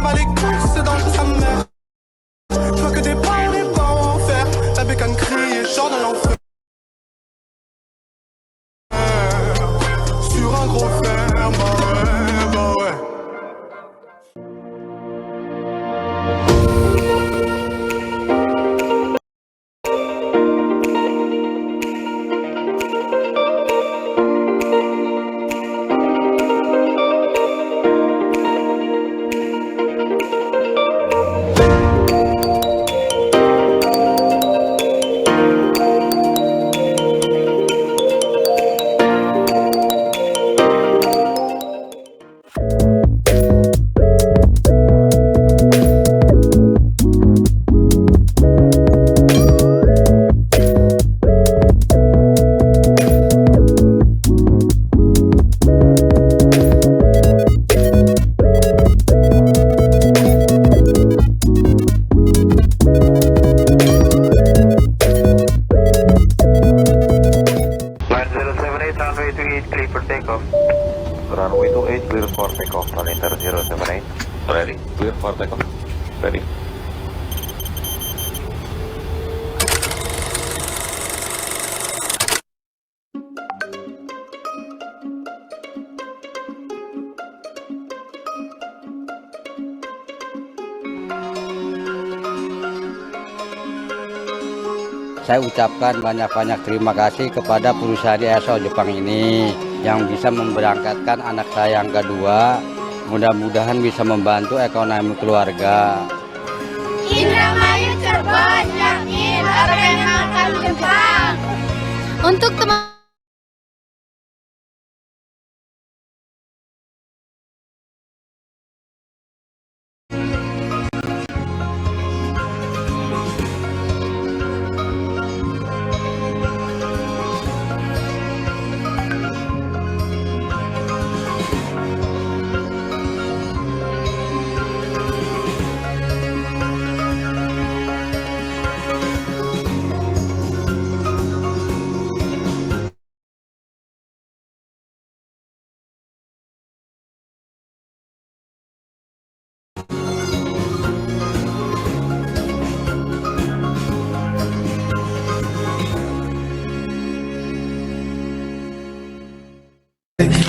m'en bats les couilles, c'est dans le sa mère. Je vois que des balles et pas en faire. La bécane crie et sort de l'enfer. Sur un gros fer, bah ouais, bah ouais. Line 078, runway 28, clear for takeoff. Runway 28, clear for takeoff. Monitor 078. Ready. Clear for takeoff. Ready. Saya ucapkan banyak-banyak terima kasih kepada perusahaan ESO Jepang ini yang bisa memberangkatkan anak saya yang kedua. Mudah-mudahan bisa membantu ekonomi keluarga. Indramayu Cirebon, yakin terkenalkan Jepang. Untuk teman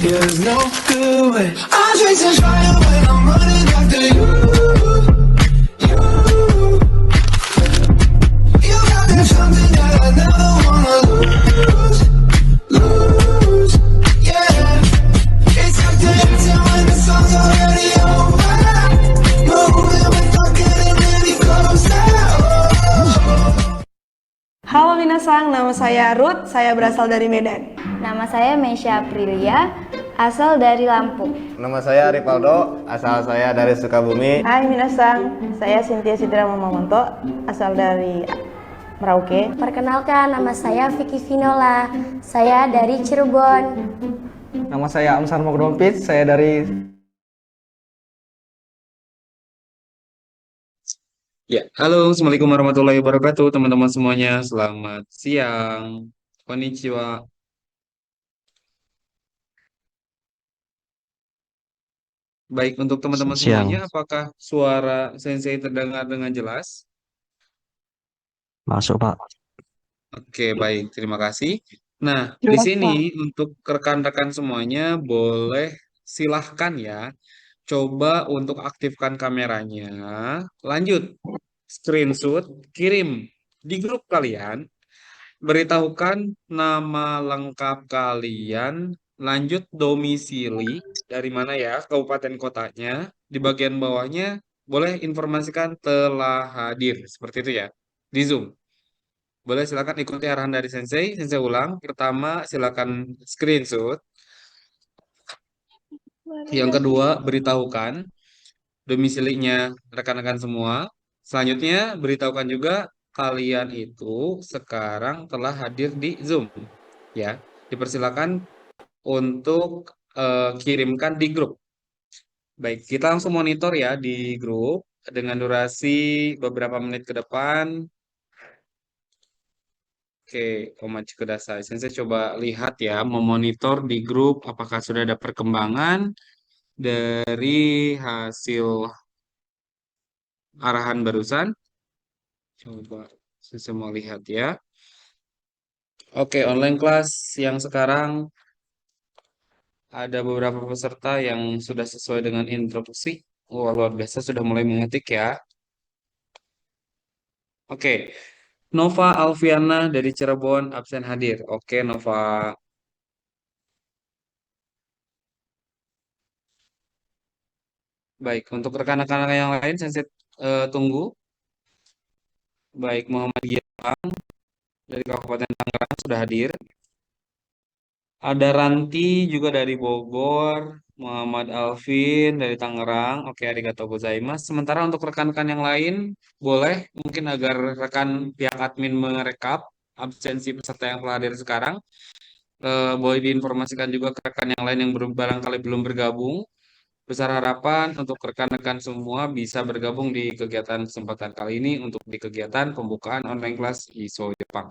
There's no good way. I'm chasing fire when I'm running after you. You, you got that something that I never wanna lose, lose. Yeah, it's like the dancing when the song's already over. Moving without getting any closer. Halo minasang, nama saya Ruth, saya berasal dari Medan. Nama saya Meisha Aprilia, asal dari Lampung. Nama saya Ripaldo, asal saya dari Sukabumi. Hai minasang, saya Cynthia Sidra Mamamonto, asal dari Merauke. Perkenalkan, nama saya Vicky Vinola, saya dari Cirebon. Nama saya Amsar Mogdompit, saya dari... Ya, halo, Assalamualaikum warahmatullahi wabarakatuh, teman-teman semuanya. Selamat siang. Konnichiwa. Baik, untuk teman-teman semuanya, apakah suara Sensei terdengar dengan jelas? Masuk, Pak. Oke, baik, terima kasih. Nah, di sini untuk rekan-rekan semuanya, boleh silahkan ya, coba untuk aktifkan kameranya. Lanjut, screenshot, kirim di grup kalian. Beritahukan nama lengkap kalian, lanjut domisili, dari mana ya, kabupaten kotanya. Di bagian bawahnya boleh informasikan telah hadir, seperti itu ya, di Zoom. Boleh silakan ikuti arahan dari Sensei. Sensei ulang, pertama silakan screenshot. Yang kedua, beritahukan domisilinya rekan-rekan semua. Selanjutnya, beritahukan juga kalian itu sekarang telah hadir di Zoom. Ya, dipersilakan untuk kirimkan di grup. Baik, kita langsung monitor ya di grup dengan durasi beberapa menit ke depan. Oke, Omachi kudasai. Sensei coba lihat ya, memonitor di grup apakah sudah ada perkembangan dari hasil arahan barusan? Coba saya semua lihat ya. Oke, online class yang sekarang ada beberapa peserta yang sudah sesuai dengan instruksi. Wah, luar biasa sudah mulai mengetik ya. Oke, Nova Alfiana dari Cirebon absen hadir. Oke, Nova. Baik, untuk rekan-rekan yang lain saya tunggu. Baik, Muhammad Gilang dari Kabupaten Tangerang sudah hadir. Ada Ranti juga dari Bogor, Muhammad Alvin dari Tangerang. Oke, arigatou gozaimasu. Sementara untuk rekan-rekan yang lain, boleh mungkin agar rekan pihak admin merekap absensi peserta yang telah hadir sekarang. Boleh diinformasikan juga ke rekan yang lain yang barangkali belum bergabung. Besar harapan untuk rekan-rekan semua bisa bergabung di kegiatan kesempatan kali ini untuk di kegiatan pembukaan online kelas ISO Jepang.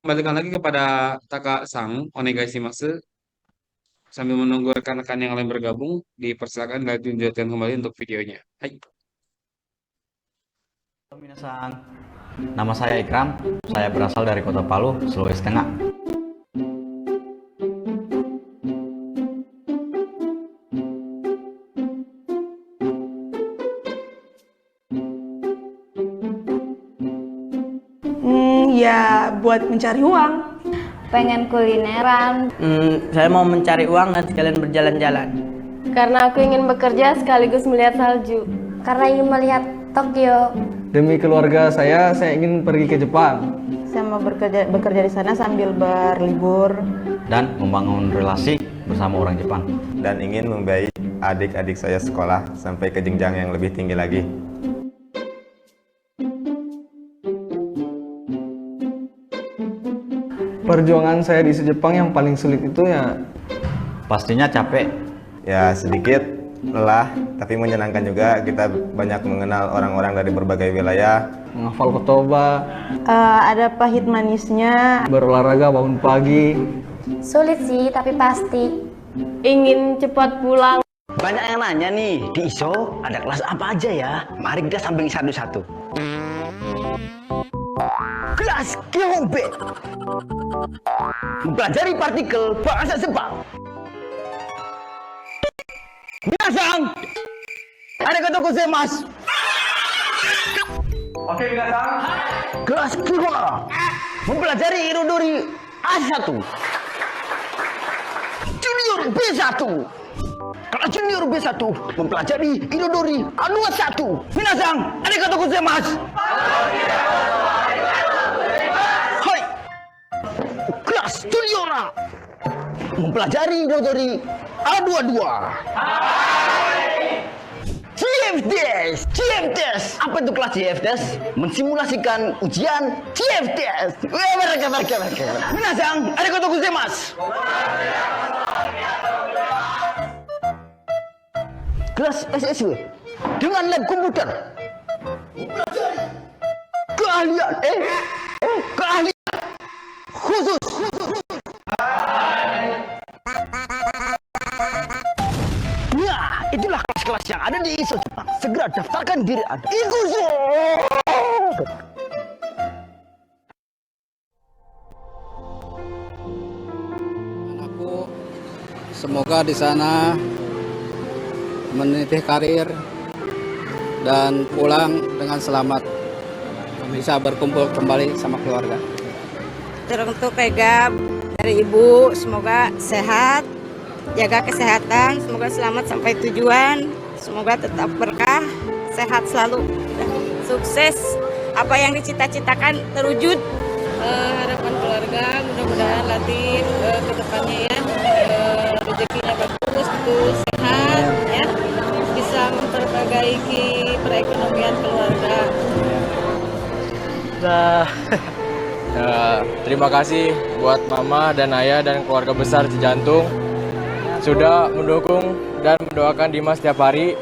Kembalikan lagi kepada Taka Sang, onegai shimasu. Sambil menunggu rekan-rekan yang lain bergabung, dipersilakan dilanjutkan kembali untuk videonya. Hai. Halo minasan, nama saya Ikram, saya berasal dari Kota Palu, Sulawesi Tengah. Ya buat mencari uang. Pengen kulineran. Saya mau mencari uang dan sekalian berjalan-jalan. Karena aku ingin bekerja sekaligus melihat salju. Karena ingin melihat Tokyo. Demi keluarga saya ingin pergi ke Jepang. Saya mau bekerja di sana sambil berlibur. Dan membangun relasi bersama orang Jepang. Dan ingin membiayai adik-adik saya sekolah sampai ke jenjang yang lebih tinggi lagi. Perjuangan saya di Jepang yang paling sulit itu ya Pastinya capek. Ya sedikit lelah, tapi menyenangkan juga. Kita banyak mengenal orang-orang dari berbagai wilayah. menghafal kotoba, Ada pahit manisnya. berolahraga bangun pagi. Sulit sih, tapi pasti. Ingin cepat pulang. Banyak yang nanya nih, di ISO ada kelas apa aja ya? Mari kita samping satu-satu. Kelas Geobe, mempelajari partikel bahasa Jepang. Minasan, arigatou gozaimasu. Oke, minasan. Kelas Kiwara, mempelajari Irodori A1. Junior B1. Kelas Junior B1 mempelajari Irodori A21. Minasan, arigatou gozaimasu. Hai. Kelas Juniora mempelajari Irodori A22. CFTS. Apa itu kelas CFTS? Mensimulasikan ujian CFTS. Mereka. Minasan, arigatou gozaimasu. Kelas SSW dengan lab komputer. Keahlian khusus. Nah, itulah kelas-kelas yang ada di ISO Jepang. Segera daftarkan diri Anda. Ikuzo. Anakku semoga di sana meniti karir dan pulang dengan selamat, bisa berkumpul kembali sama keluarga. Untuk Vega dari Ibu, semoga sehat, jaga kesehatan, semoga selamat sampai tujuan, semoga tetap berkah, sehat selalu, sukses, apa yang dicita-citakan terwujud. Harapan keluarga mudah-mudahan nanti ke depannya ya rezekinya bagus, betul sehat ya, bisa memperbaiki perekonomian keluarga. Terima kasih buat Mama dan Ayah dan keluarga besar Cijantung sudah mendukung dan mendoakan Dimas setiap hari.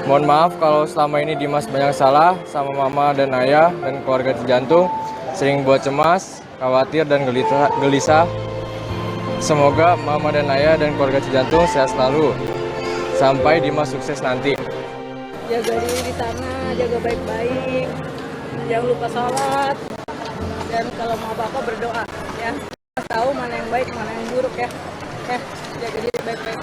Mohon maaf kalau selama ini Dimas banyak salah sama Mama dan Ayah dan keluarga Cijantung, sering buat cemas, khawatir dan gelisah. Semoga Mama dan Ayah dan keluarga Cijantung sehat selalu sampai Dimas sukses nanti. jaga diri di sana, jaga baik-baik, jangan lupa sholat, dan kalau mau apa-apa berdoa ya. Kita tahu mana yang baik, mana yang buruk ya. Jaga diri baik-baik.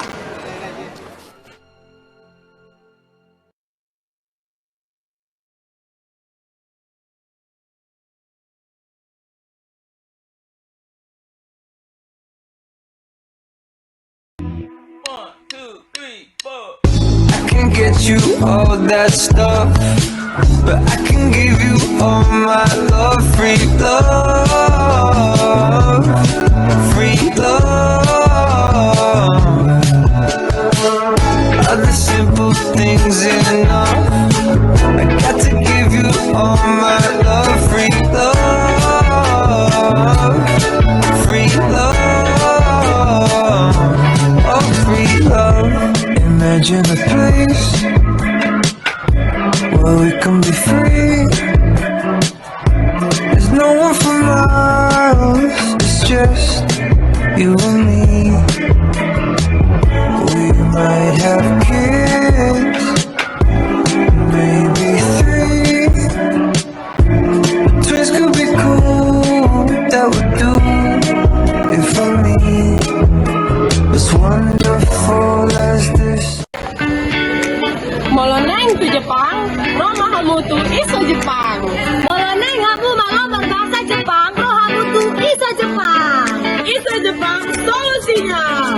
I can get you all that stuff, but I can give you all my love. Free love, free love. Other simple things enough. I got to give you all my love. Free love, free love, oh free love. Imagine a place where we can be free. There's no one for miles, it's just you and me. We might have kids, maybe 3. Twins could be cool, that would do it for me. As wonderful as this. Moloneng tu Jepang, Roma hamu tu iso Jepang. Moloneng hamu malah berbahasa Jepang, Roma hamu tu iso Jepang. Iso Jepang solusinya.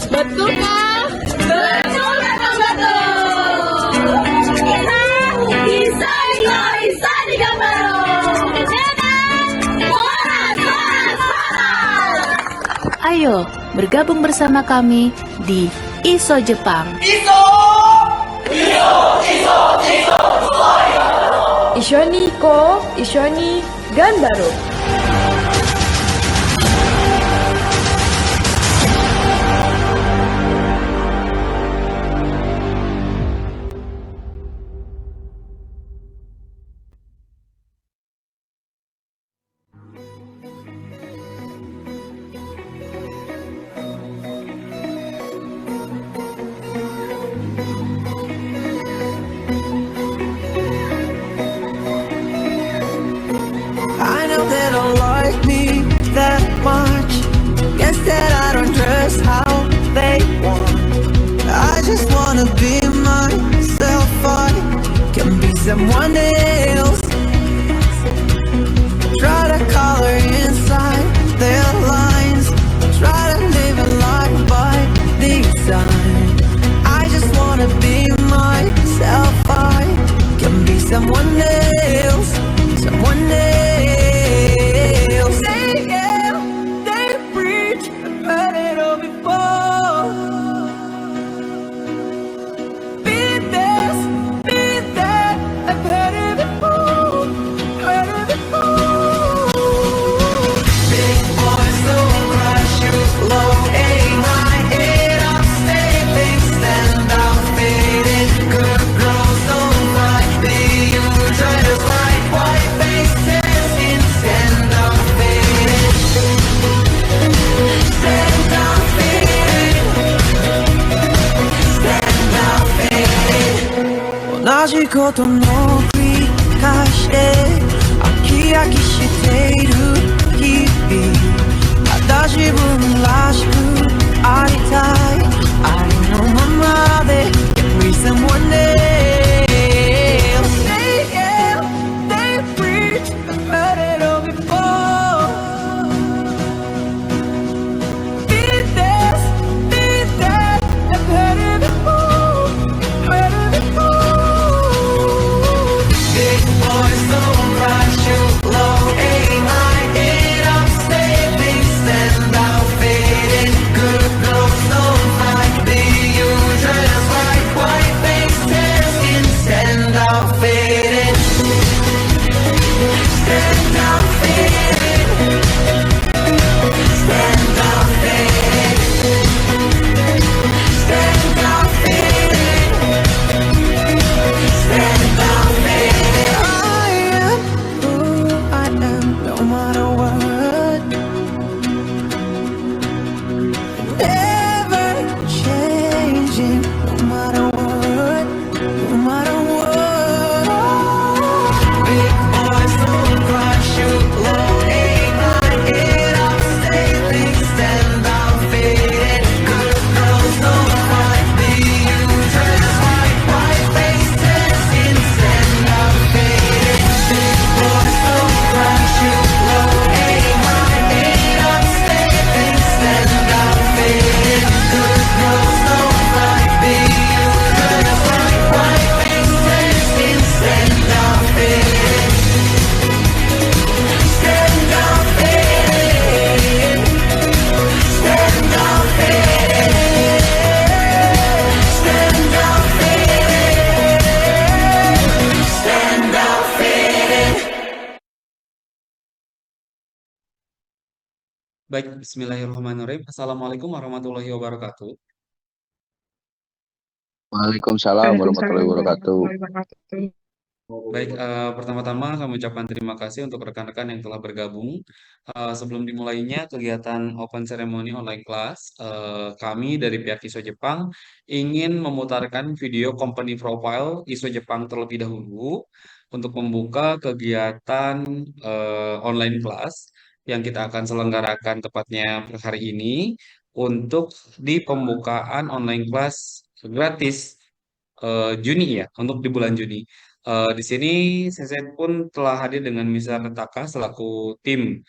Betul kah? Betul atau betul? Isa di gambar. Ayo bergabung bersama kami di ISO Jepang. Ishoni ko, ishoni ganbaro. I know they don't like me that much. Guess that I don't dress how they want. I just wanna be myself. I can be someone else. Try to color inside their lines. Try to live a life by design. I just wanna be myself. I can be someone else. Someone else. They yell, they preach, I've heard it all before. Be this, be that, I've heard it before. Heard it before. Big boys don't crush you, low aim high, head up, stay stand out, faded. Good girls don't fight, be you, dress right, white face, dancing, stand out, faded. Stand out, faded. Stand out, faded. 同じことの繰り返して飽き飽きしている日々。ただ自分らしくありたい。ありのままで Can be someone else. They yell, they preach, I've heard it all before. Be this, be that, I've heard it before. Heard it before. Big boys don't crush you, low aim high, head up, stay stand out, faded. Good girls don't fight, be you, dress right, white face, Baik, bismillahirrahmanirrahim. Assalamualaikum warahmatullahi wabarakatuh. Waalaikumsalam warahmatullahi wabarakatuh. Baik, pertama-tama kami ucapkan terima kasih untuk rekan-rekan yang telah bergabung. Sebelum dimulainya kegiatan Open Ceremony Online Class, kami dari pihak ISO Jepang ingin memutarkan video company profile ISO Jepang terlebih dahulu untuk membuka kegiatan online class yang kita akan selenggarakan tepatnya per hari ini untuk di pembukaan online class gratis Juni ya, untuk di bulan Juni. Di sini saya pun telah hadir dengan Mr. Taka selaku tim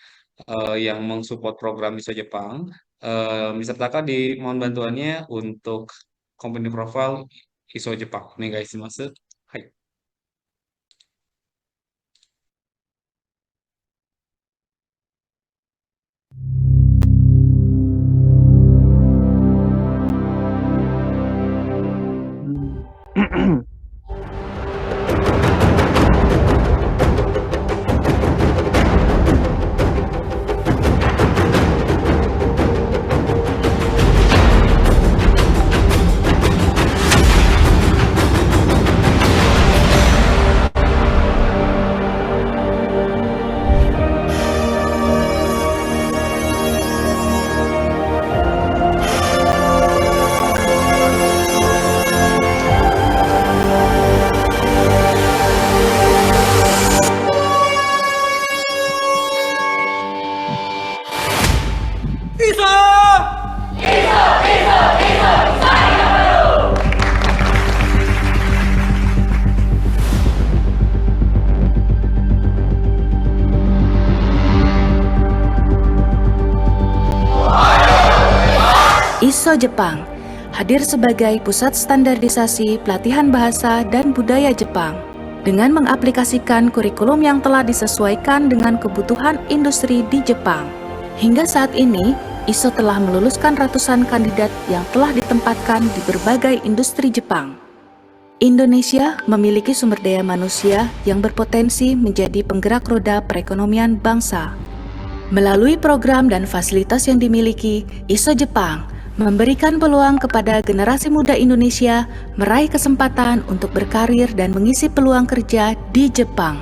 yang mensupport program ISO Jepang. Mr. Taka dimohon bantuannya untuk company profile ISO Jepang. Nih guys, maksud. Hai. ISO Jepang hadir sebagai pusat standarisasi pelatihan bahasa dan budaya Jepang dengan mengaplikasikan kurikulum yang telah disesuaikan dengan kebutuhan industri di Jepang. Hingga saat ini, ISO telah meluluskan ratusan kandidat yang telah ditempatkan di berbagai industri Jepang. Indonesia memiliki sumber daya manusia yang berpotensi menjadi penggerak roda perekonomian bangsa. Melalui program dan fasilitas yang dimiliki, ISO Jepang memberikan peluang kepada generasi muda Indonesia meraih kesempatan untuk berkarir dan mengisi peluang kerja di Jepang.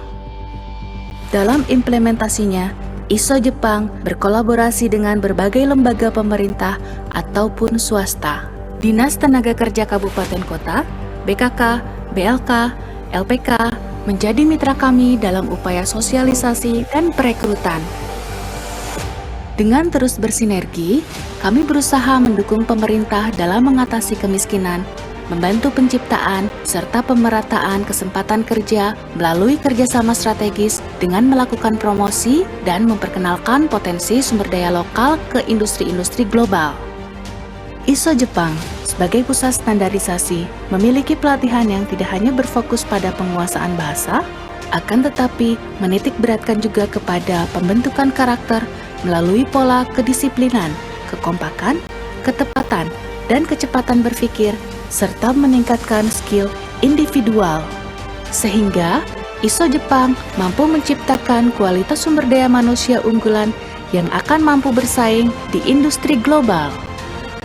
Dalam implementasinya, ISO Jepang berkolaborasi dengan berbagai lembaga pemerintah ataupun swasta, Dinas Tenaga Kerja Kabupaten Kota, BKK, BLK, LPK menjadi mitra kami dalam upaya sosialisasi dan perekrutan. Dengan terus bersinergi, kami berusaha mendukung pemerintah dalam mengatasi kemiskinan, membantu penciptaan serta pemerataan kesempatan kerja melalui kerjasama strategis dengan melakukan promosi dan memperkenalkan potensi sumber daya lokal ke industri-industri global. ISO Jepang sebagai pusat standarisasi memiliki pelatihan yang tidak hanya berfokus pada penguasaan bahasa, akan tetapi menitik beratkan juga kepada pembentukan karakter melalui pola kedisiplinan, kekompakan, ketepatan, dan kecepatan berpikir, serta meningkatkan skill individual. Sehingga, ISO Jepang mampu menciptakan kualitas sumber daya manusia unggulan yang akan mampu bersaing di industri global.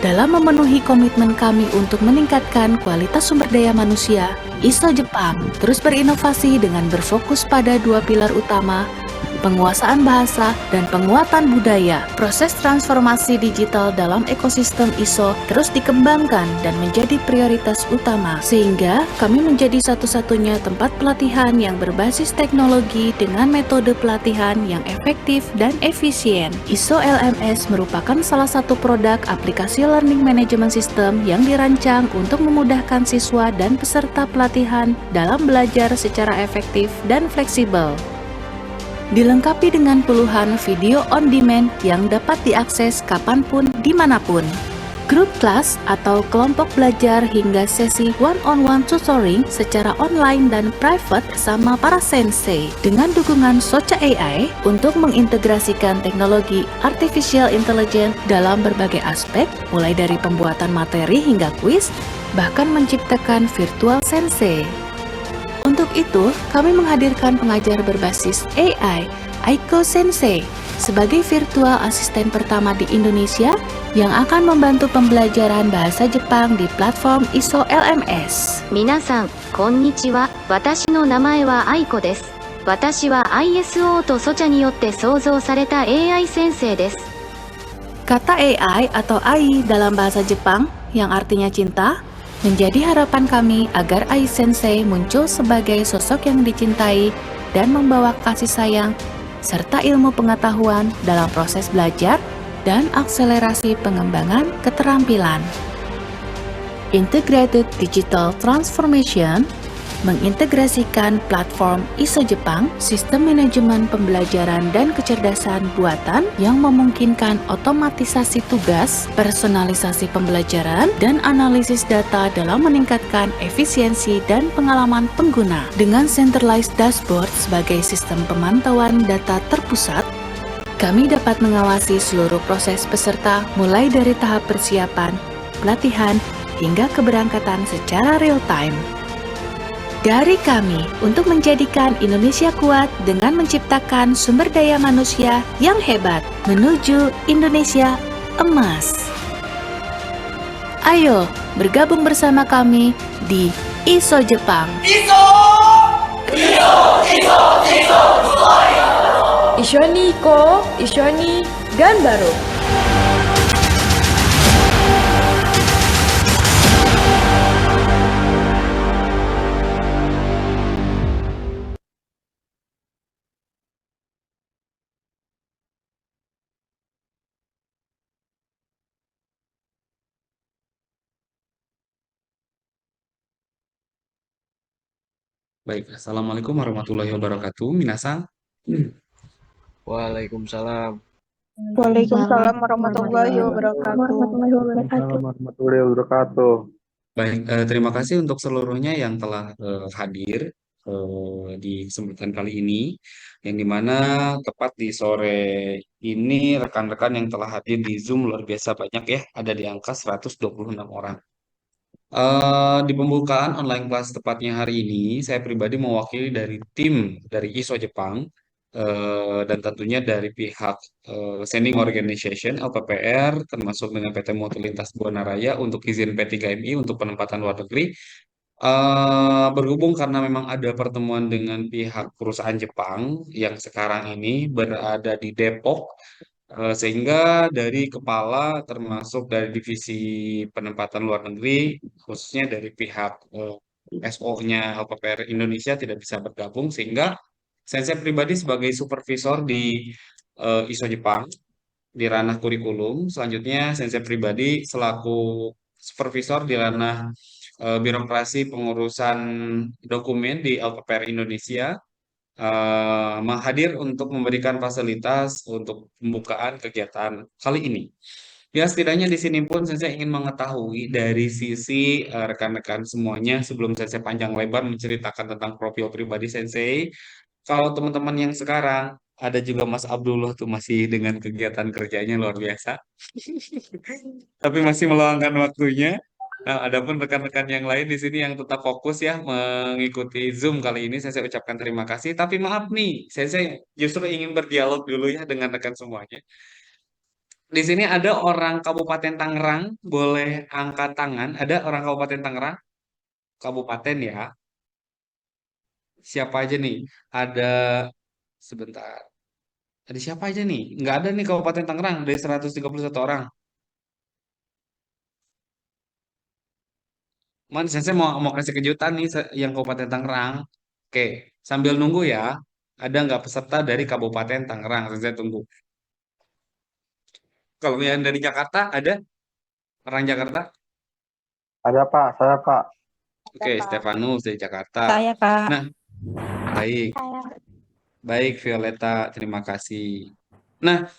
Dalam memenuhi komitmen kami untuk meningkatkan kualitas sumber daya manusia, ISO Jepang terus berinovasi dengan berfokus pada dua pilar utama, penguasaan bahasa, dan penguatan budaya. Proses transformasi digital dalam ekosistem ISO terus dikembangkan dan menjadi prioritas utama, sehingga kami menjadi satu-satunya tempat pelatihan yang berbasis teknologi dengan metode pelatihan yang efektif dan efisien. ISO LMS merupakan salah satu produk aplikasi Learning Management System yang dirancang untuk memudahkan siswa dan peserta pelatihan dalam belajar secara efektif dan fleksibel. Dilengkapi dengan puluhan video on demand yang dapat diakses kapanpun dimanapun. Grup kelas atau kelompok belajar hingga sesi one-on-one tutoring secara online dan private sama para sensei dengan dukungan Socha AI untuk mengintegrasikan teknologi artificial intelligence dalam berbagai aspek, mulai dari pembuatan materi hingga kuis, bahkan menciptakan virtual sensei. Untuk itu, kami menghadirkan pengajar berbasis AI, Aiko Sensei, sebagai virtual asisten pertama di Indonesia yang akan membantu pembelajaran bahasa Jepang di platform ISO LMS. 皆さん、こんにちは。私の名前は愛子です。私は ISO とソチャによって創造された AI 先生です。 Kata AI atau AI dalam bahasa Jepang yang artinya cinta menjadi harapan kami agar AI Sensei muncul sebagai sosok yang dicintai dan membawa kasih sayang serta ilmu pengetahuan dalam proses belajar dan akselerasi pengembangan keterampilan. Integrated Digital Transformation mengintegrasikan platform ISO Jepang, sistem manajemen pembelajaran dan kecerdasan buatan yang memungkinkan otomatisasi tugas, personalisasi pembelajaran, dan analisis data dalam meningkatkan efisiensi dan pengalaman pengguna. Dengan centralized dashboard sebagai sistem pemantauan data terpusat, kami dapat mengawasi seluruh proses peserta mulai dari tahap persiapan, pelatihan, hingga keberangkatan secara real-time. Dari kami untuk menjadikan Indonesia kuat dengan menciptakan sumber daya manusia yang hebat menuju Indonesia emas. Ayo bergabung bersama kami di ISO Jepang. Ishoni Iko, Ishoni Ganbaro. Baik, Assalamualaikum warahmatullahi wabarakatuh. Minasang. Waalaikumsalam. Waalaikumsalam warahmatullahi wabarakatuh. Warahmatullahi wabarakatuh. Baik, terima kasih untuk seluruhnya yang telah hadir di kesempatan kali ini, yang dimana tepat di sore ini rekan-rekan yang telah hadir di Zoom luar biasa banyak ya, ada di angka 126 orang. Di pembukaan online class tepatnya hari ini, saya pribadi mewakili dari tim dari ISO Jepang dan tentunya dari pihak Sending Organization LPPR termasuk dengan PT Mutu Lintas Buana Raya untuk izin P3MI untuk penempatan luar negeri. Berhubung karena memang ada pertemuan dengan pihak perusahaan Jepang yang sekarang ini berada di Depok, sehingga dari kepala termasuk dari divisi penempatan luar negeri, khususnya dari pihak SO-nya LPPR Indonesia tidak bisa bergabung, sehingga saya pribadi sebagai supervisor di ISO Jepang di ranah kurikulum, selanjutnya saya pribadi selaku supervisor di ranah birokrasi pengurusan dokumen di LPPR Indonesia menghadir untuk memberikan fasilitas untuk pembukaan kegiatan kali ini. Ya, setidaknya di sini pun saya ingin mengetahui dari sisi rekan-rekan semuanya sebelum saya panjang lebar menceritakan tentang profil pribadi Sensei. Kalau teman-teman yang sekarang ada juga Mas Abdullah tuh masih dengan kegiatan kerjanya luar biasa. Tapi masih meluangkan waktunya. Nah, adapun rekan-rekan yang lain di sini yang tetap fokus ya mengikuti Zoom kali ini, saya ucapkan terima kasih. Tapi maaf nih, saya justru ingin berdialog dulu ya dengan rekan semuanya. Di sini ada orang Kabupaten Tangerang, boleh angkat tangan. Ada orang Kabupaten Tangerang? Kabupaten ya. Siapa aja nih? Ada sebentar. Ada siapa aja nih? Nggak ada nih Kabupaten Tangerang dari 131 orang. Man, saya mau kasih kejutan nih yang Kabupaten Tangerang. Oke, sambil nunggu ya. Ada nggak peserta dari Kabupaten Tangerang? Saya tunggu. Kalau yang dari Jakarta ada orang Jakarta? Ada Pak, saya Pak. Oke, Stefanus dari Jakarta. Saya, Kak. Nah, baik. Baik, Violeta, terima kasih. Nah,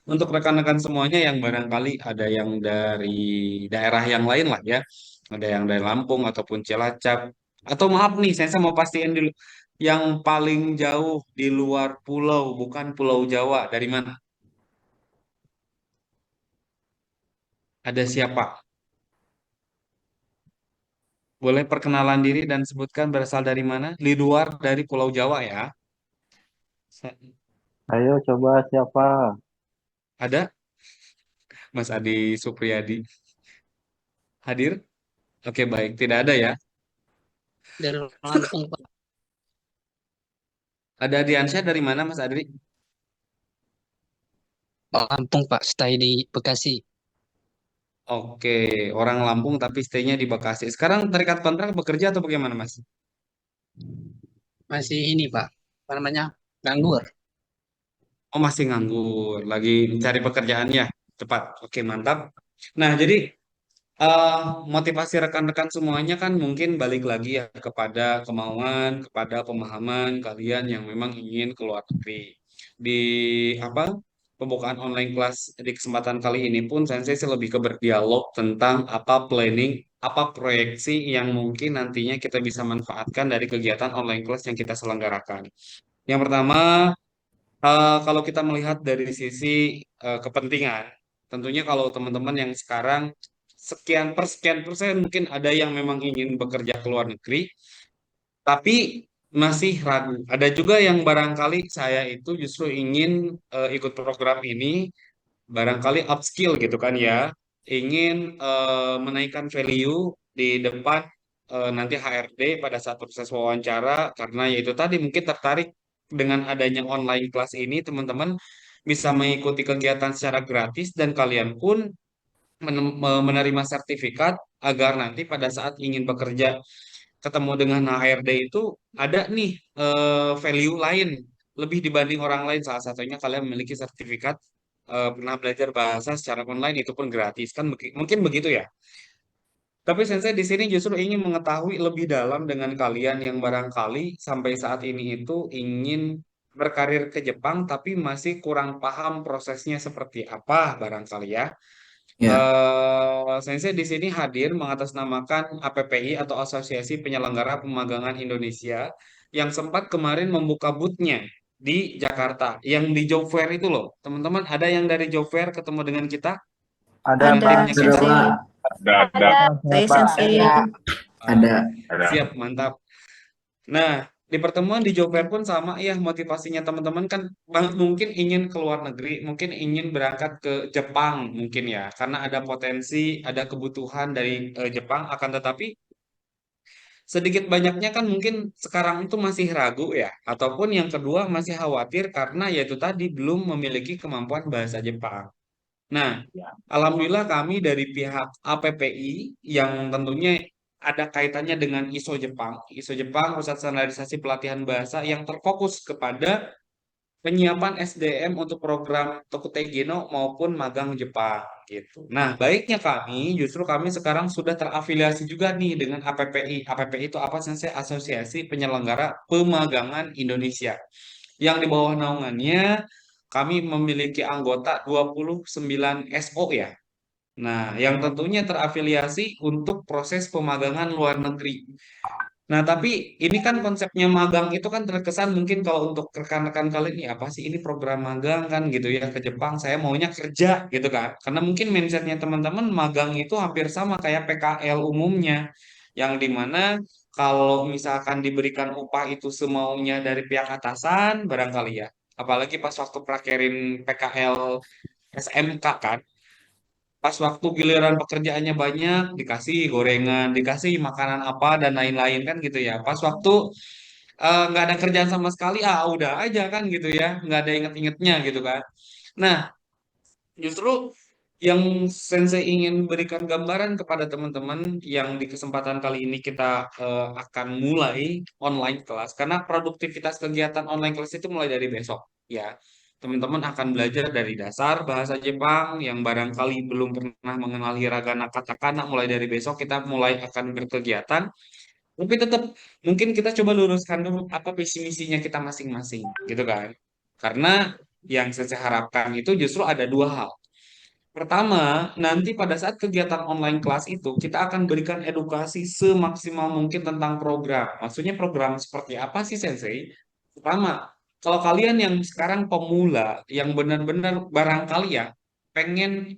untuk rekan-rekan semuanya yang barangkali ada yang dari daerah yang lain lah ya, ada yang dari Lampung ataupun Cilacap, atau maaf nih, saya mau pastiin dulu, yang paling jauh di luar pulau, bukan Pulau Jawa, dari mana? Ada siapa? Boleh perkenalan diri dan sebutkan berasal dari mana? Di luar dari Pulau Jawa ya. Ayo coba siapa? Ada Mas Adi Supriyadi hadir? Oke, baik. Tidak ada ya. Dari Lampung, Pak. Ada Diansyah dari mana, Mas Adri? Lampung, Pak. Stay di Bekasi. Oke, orang Lampung tapi stay-nya di Bekasi. Sekarang terikat kontrak bekerja atau bagaimana, Mas? Masih ini, Pak. Apa namanya? Nganggur. Oh, masih nganggur, lagi mencari pekerjaan ya. Cepat. Oke, mantap. Nah, jadi eh, motivasi rekan-rekan semuanya kan mungkin balik lagi ya kepada kemauan, kepada pemahaman kalian yang memang ingin keluar negeri. Di apa pembukaan online kelas di kesempatan kali ini pun Sensei sih lebih ke berdialog tentang apa planning, apa proyeksi yang mungkin nantinya kita bisa manfaatkan dari kegiatan online kelas yang kita selenggarakan. Yang pertama, kalau kita melihat dari sisi kepentingan, tentunya kalau teman-teman yang sekarang sekian persen mungkin ada yang memang ingin bekerja ke luar negeri, tapi masih ragu. Ada juga yang barangkali saya itu justru ingin ikut program ini, barangkali upskill gitu kan ya, ingin menaikkan value di depan nanti HRD pada saat proses wawancara, karena yaitu tadi mungkin tertarik dengan adanya online kelas ini, teman-teman bisa mengikuti kegiatan secara gratis dan kalian pun menerima sertifikat agar nanti pada saat ingin bekerja ketemu dengan HRD itu ada nih value lain lebih dibanding orang lain. Salah satunya kalian memiliki sertifikat pernah belajar bahasa secara online itu pun gratis kan mungkin begitu ya. Tapi Sensei di sini justru ingin mengetahui lebih dalam dengan kalian yang barangkali sampai saat ini itu ingin berkarir ke Jepang tapi masih kurang paham prosesnya seperti apa barangkali ya. Sensei di sini hadir mengatasnamakan APPI atau Asosiasi Penyelenggara Pemagangan Indonesia yang sempat kemarin membuka booth-nya di Jakarta, yang di job fair itu loh. Teman-teman, ada yang dari job fair ketemu dengan kita? Ada Tim- Pak. timnya kita? Ada. Saya Sensei. Ada. Siap, mantap. Nah, di pertemuan di job fair pun sama ya motivasinya teman-teman kan mungkin ingin ke luar negeri, mungkin ingin berangkat ke Jepang mungkin ya, karena ada potensi, ada kebutuhan dari Jepang, akan tetapi sedikit banyaknya kan mungkin sekarang itu masih ragu ya, ataupun yang kedua masih khawatir karena yaitu tadi belum memiliki kemampuan bahasa Jepang. Nah, alhamdulillah kami dari pihak APPI yang tentunya ada kaitannya dengan ISO Jepang. ISO Jepang, Pusat Standarisasi Pelatihan Bahasa yang terfokus kepada penyiapan SDM untuk program Tokutegino maupun magang Jepang gitu. Nah, baiknya justru kami sekarang sudah terafiliasi juga nih dengan APPI. APPI itu apa sih? Asosiasi Penyelenggara Pemagangan Indonesia. Yang di bawah naungannya kami memiliki anggota 29 SO ya. Nah, yang tentunya terafiliasi untuk proses pemagangan luar negeri. Nah, tapi ini kan konsepnya magang itu kan terkesan mungkin kalau untuk rekan-rekan kalian ini apa sih ini program magang kan gitu ya ke Jepang saya maunya kerja gitu kan. Karena mungkin mindsetnya teman-teman magang itu hampir sama kayak PKL umumnya yang dimana kalau misalkan diberikan upah itu semaunya dari pihak atasan barangkali ya. Apalagi pas waktu prakerin PKL SMK kan. Pas waktu giliran pekerjaannya banyak, dikasih gorengan, dikasih makanan apa dan lain-lain kan gitu ya. Pas waktu nggak ada kerjaan sama sekali, udah aja kan gitu ya, nggak ada inget-ingetnya gitu kan. Nah, justru yang Sensei ingin berikan gambaran kepada teman-teman yang di kesempatan kali ini kita akan mulai online kelas, karena produktivitas kegiatan online kelas itu mulai dari besok ya. Teman-teman akan belajar dari dasar bahasa Jepang yang barangkali belum pernah mengenal hiragana katakana. Mulai dari besok kita mulai akan berkegiatan. Tapi tetap mungkin kita coba luruskan dulu apa visi misinya kita masing-masing, gitu kan? Karena yang saya harapkan itu justru ada dua hal. Pertama, nanti pada saat kegiatan online kelas itu kita akan berikan edukasi semaksimal mungkin tentang program. Maksudnya program seperti apa sih Sensei? Pertama, kalau kalian yang sekarang pemula, yang benar-benar barangkali ya pengen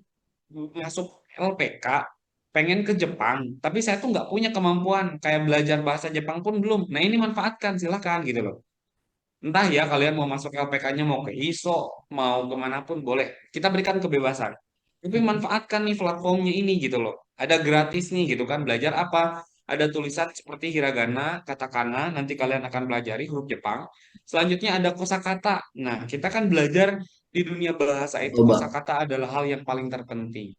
masuk LPK, pengen ke Jepang, tapi saya tuh nggak punya kemampuan kayak belajar bahasa Jepang pun belum. Nah ini manfaatkan, silakan gitu loh. Entah ya kalian mau masuk LPK-nya mau ke ISO, mau kemanapun boleh. Kita berikan kebebasan. Tapi manfaatkan nih platformnya ini gitu loh. Ada gratis nih gitu kan. Belajar apa? Ada tulisan seperti hiragana, katakana, nanti kalian akan pelajari huruf Jepang. Selanjutnya ada kosakata. Nah, kita kan belajar di dunia bahasa itu Coba. kosakata adalah hal yang paling terpenting.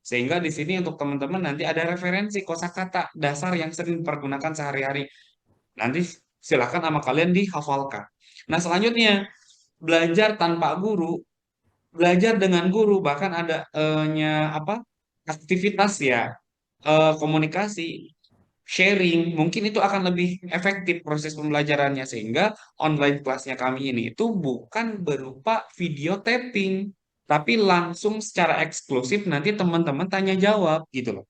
Sehingga di sini untuk teman-teman nanti ada referensi kosakata dasar yang sering dipergunakan sehari-hari. Nanti silakan sama kalian dihafalkan. Nah, selanjutnya belajar tanpa guru, belajar dengan guru, bahkan ada apa? Aktivitas ya, komunikasi, sharing, mungkin itu akan lebih efektif proses pembelajarannya sehingga online kelasnya kami ini itu bukan berupa video tapping, tapi langsung secara eksklusif nanti teman-teman tanya jawab gitu loh.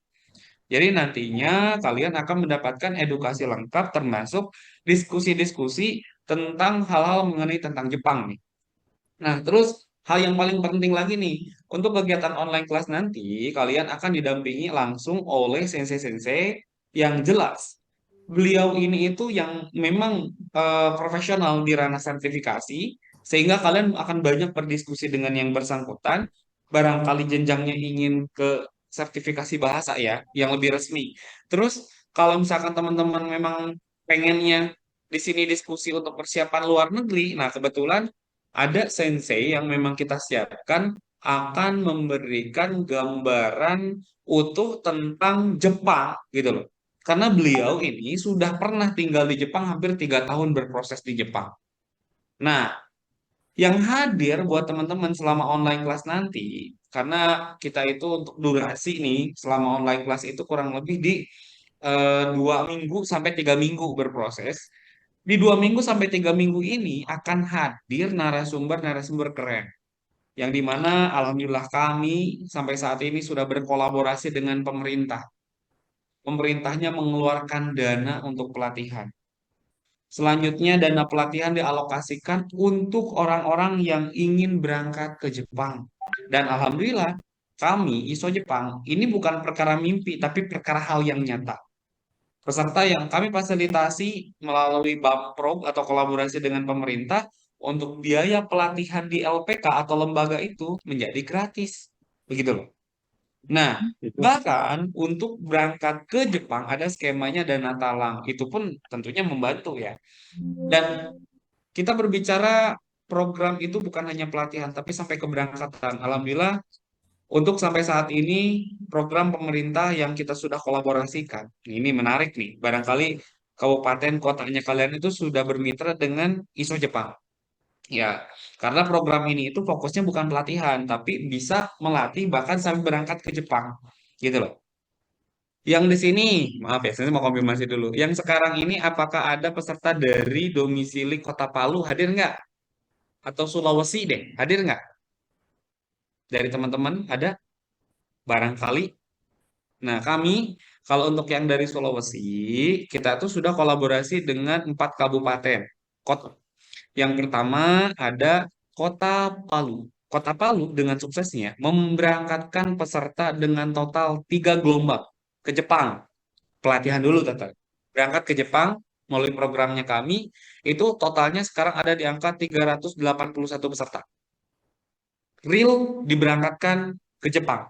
Jadi nantinya kalian akan mendapatkan edukasi lengkap termasuk diskusi-diskusi tentang hal-hal mengenai tentang Jepang nih. Nah, terus hal yang paling penting lagi nih, untuk kegiatan online kelas nanti kalian akan didampingi langsung oleh sensei-sensei yang jelas. Beliau ini itu yang memang profesional di ranah sertifikasi, sehingga kalian akan banyak berdiskusi dengan yang bersangkutan, barangkali jenjangnya ingin ke sertifikasi bahasa ya, yang lebih resmi. Terus kalau misalkan teman-teman memang pengennya di sini diskusi untuk persiapan luar negeri, nah kebetulan ada sensei yang memang kita siapkan akan memberikan gambaran utuh tentang Jepang gitu loh. Karena beliau ini sudah pernah tinggal di Jepang hampir 3 tahun berproses di Jepang. Nah, yang hadir buat teman-teman selama online kelas nanti, karena kita itu untuk durasi nih, selama online kelas itu kurang lebih di 2 minggu sampai 3 minggu berproses. Di 2 minggu sampai 3 minggu ini akan hadir narasumber-narasumber keren. Yang dimana alhamdulillah kami sampai saat ini sudah berkolaborasi dengan pemerintah. Pemerintahnya mengeluarkan dana untuk pelatihan. Selanjutnya dana pelatihan dialokasikan untuk orang-orang yang ingin berangkat ke Jepang. Dan alhamdulillah kami ISO Jepang ini bukan perkara mimpi tapi perkara hal yang nyata. Peserta yang kami fasilitasi melalui Bapprog atau kolaborasi dengan pemerintah untuk biaya pelatihan di LPK atau lembaga itu menjadi gratis. Begitu loh. Nah, bahkan untuk berangkat ke Jepang ada skemanya dana talang. Itu pun tentunya membantu ya. Dan kita berbicara program itu bukan hanya pelatihan, tapi sampai keberangkatan. Alhamdulillah, untuk sampai saat ini program pemerintah yang kita sudah kolaborasikan. Ini menarik nih. Barangkali kabupaten kotanya kalian itu sudah bermitra dengan ISO Jepang. Ya, karena program ini itu fokusnya bukan pelatihan, tapi bisa melatih bahkan sampai berangkat ke Jepang. Gitu loh. Yang di sini, maaf ya, saya mau konfirmasi dulu. Yang sekarang ini apakah ada peserta dari domisili Kota Palu hadir nggak? Atau Sulawesi deh, hadir nggak? Dari teman-teman ada? Barangkali. Nah, kami kalau untuk yang dari Sulawesi, kita tuh sudah kolaborasi dengan 4 kabupaten. Kota. Yang pertama ada Kota Palu. Kota Palu dengan suksesnya memberangkatkan peserta dengan total 3 gelombang ke Jepang. Pelatihan dulu, Tata. Berangkat ke Jepang melalui programnya kami, itu totalnya sekarang ada di angka 381 peserta. Real diberangkatkan ke Jepang.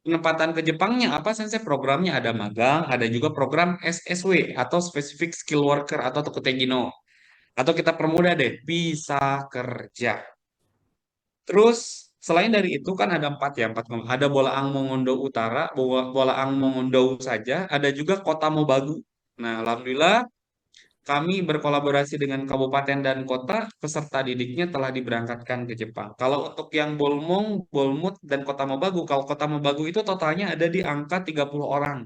Penempatan ke Jepangnya apa sensei? Programnya ada magang, ada juga program SSW atau Specific Skill Worker atau Tokutegino. Atau kita permudah deh, bisa kerja. Terus selain dari itu kan ada 4 ya, 4. Ada Bolaang Mongondo Utara, Bolaang Mongondo saja, ada juga Kota Mobagu. Nah, alhamdulillah kami berkolaborasi dengan kabupaten dan kota, peserta didiknya telah diberangkatkan ke Jepang. Kalau untuk yang Bolmong, Bolmut, dan Kota Mobagu, kalau Kota Mobagu itu totalnya ada di angka 30 orang,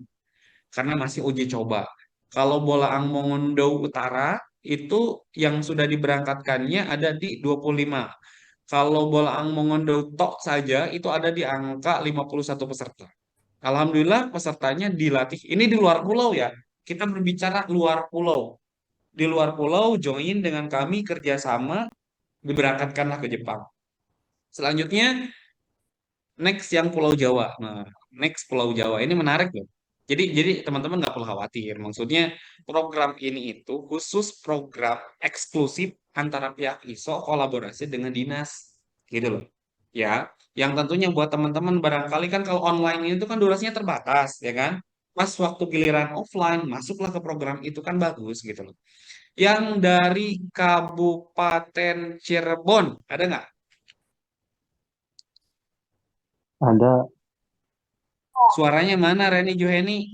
karena masih uji coba. Kalau Bolaang Mongondo Utara, itu yang sudah diberangkatkannya ada di 25. Kalau Bolaang Mongondo Tok saja, itu ada di angka 51 peserta. Alhamdulillah pesertanya dilatih. Ini di luar pulau ya. Kita berbicara luar pulau. Di luar pulau join dengan kami kerjasama diberangkatkanlah ke Jepang. Selanjutnya next yang Pulau Jawa. Nah, next Pulau Jawa ini menarik loh. Jadi teman-teman nggak perlu khawatir. Maksudnya program ini itu khusus program eksklusif antara pihak ISO kolaborasi dengan dinas gitu loh. Ya, yang tentunya buat teman-teman barangkali kan kalau online itu kan durasinya terbatas, ya kan? Pas waktu giliran offline masuklah ke program itu kan bagus gitu loh. Yang dari Kabupaten Cirebon ada nggak? Ada. Suaranya mana Reni Joheni?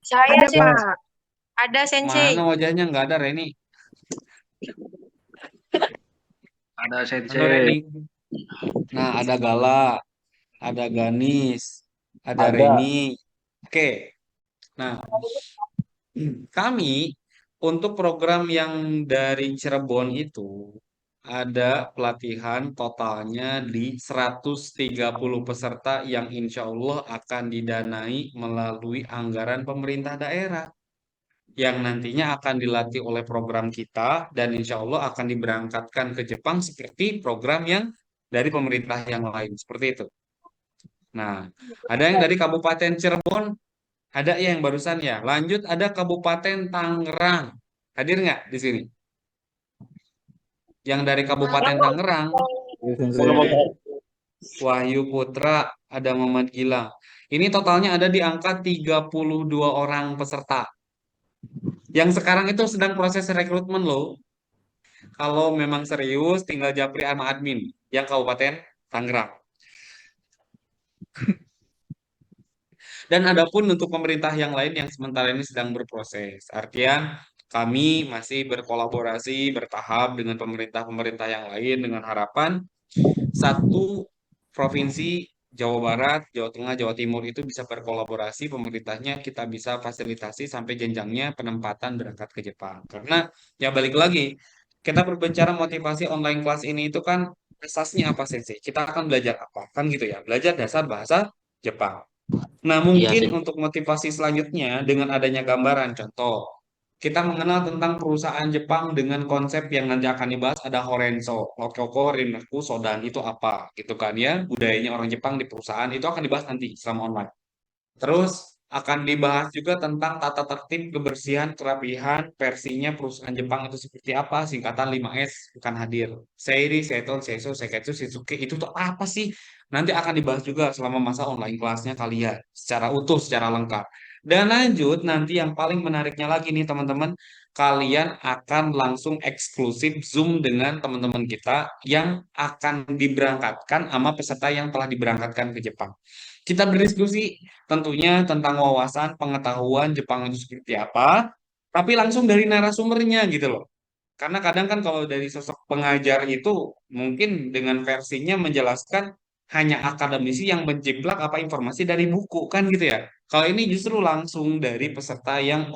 Saya sih, Ada. Pak. Ada, Sensei. Mana wajahnya nggak ada Reni? Ada Halo Sensei. Reni. Nah, ada Gala, ada Ganis, ada Ada. Reni. Oke. Nah, kami untuk program yang dari Cirebon itu ada pelatihan totalnya di 130 peserta yang insya Allah akan didanai melalui anggaran pemerintah daerah yang nantinya akan dilatih oleh program kita dan insya Allah akan diberangkatkan ke Jepang seperti program yang dari pemerintah yang lain seperti itu. Nah, ada yang dari Kabupaten Cirebon, ada yang barusan ya. Lanjut ada Kabupaten Tangerang. Hadir nggak di sini? Yang dari Kabupaten Tangerang, Wahyu Putra, ada Muhammad Gilang. Ini totalnya ada di angka 32 orang peserta. Yang sekarang itu sedang proses rekrutmen loh. Kalau memang serius, tinggal japri sama admin yang Kabupaten Tangerang. Dan adapun untuk pemerintah yang lain yang sementara ini sedang berproses. Artian kami masih berkolaborasi bertahap dengan pemerintah-pemerintah yang lain dengan harapan satu provinsi Jawa Barat, Jawa Tengah, Jawa Timur itu bisa berkolaborasi pemerintahnya kita bisa fasilitasi sampai jenjangnya penempatan berangkat ke Jepang. Karena ya balik lagi kita berbicara motivasi online kelas ini itu kan asasnya apa sih? Kita akan belajar apa? Kan gitu ya. Belajar dasar bahasa Jepang. Nah, Iya mungkin sih. untuk motivasi selanjutnya dengan adanya gambaran contoh, kita mengenal tentang perusahaan Jepang dengan konsep yang nanti akan dibahas ada Horenso, Lokoko, Rinraku, Sodan itu apa gitu kan ya, budayanya orang Jepang di perusahaan itu akan dibahas nanti selama online. Terus akan dibahas juga tentang tata tertib kebersihan kerapihan versinya perusahaan Jepang itu seperti apa, singkatan 5S akan hadir. Seiri, Seton, Seiso, Seketsu, Shizuke itu tuh apa sih? Nanti akan dibahas juga selama masa online kelasnya kalian secara utuh, secara lengkap. Dan lanjut nanti yang paling menariknya lagi nih teman-teman, kalian akan langsung eksklusif Zoom dengan teman-teman kita yang akan diberangkatkan sama peserta yang telah diberangkatkan ke Jepang. Kita berdiskusi tentunya tentang wawasan pengetahuan Jepang itu seperti apa, tapi langsung dari narasumbernya gitu loh. Karena kadang kan kalau dari sosok pengajar itu mungkin dengan versinya menjelaskan hanya akademisi yang menjiplak apa informasi dari buku kan gitu ya. Kalau ini justru langsung dari peserta yang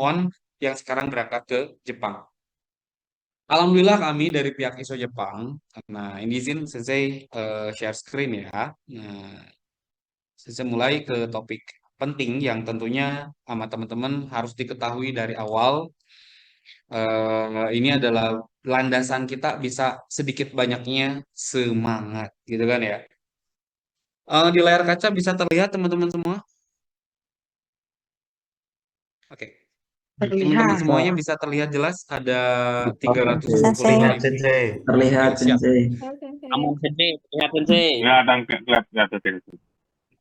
yang sekarang berangkat ke Jepang. Alhamdulillah kami dari pihak ISO Jepang. Nah, ini izin Sensei share screen ya. Nah, saya mulai ke topik penting yang tentunya sama teman-teman harus diketahui dari awal. Ini adalah landasan kita bisa sedikit banyaknya semangat, gitu kan ya. Di layar kaca bisa terlihat teman-teman semua? Oke. Teman-teman Terlihat. semuanya bisa terlihat jelas ada Terlihat, 325 ribu. Sensei. Terlihat, Oke, siap. Sensei. Aman, Sensei. Lihat, Sensei.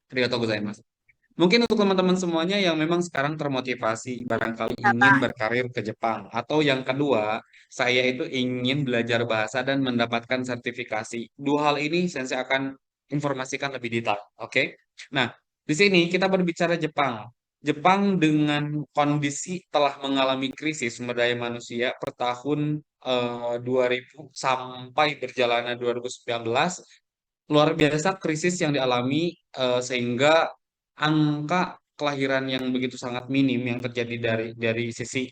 Arigatou gozaimasu. Mungkin untuk teman-teman semuanya yang memang sekarang termotivasi, barangkali ingin berkarir ke Jepang. Atau yang kedua, saya itu ingin belajar bahasa dan mendapatkan sertifikasi. Dua hal ini saya akan informasikan lebih detail. Oke? Nah, di sini kita berbicara Jepang. Jepang dengan kondisi telah mengalami krisis sumber daya manusia per tahun 2000 sampai berjalannya 2019 luar biasa krisis yang dialami sehingga angka kelahiran yang begitu sangat minim yang terjadi dari sisi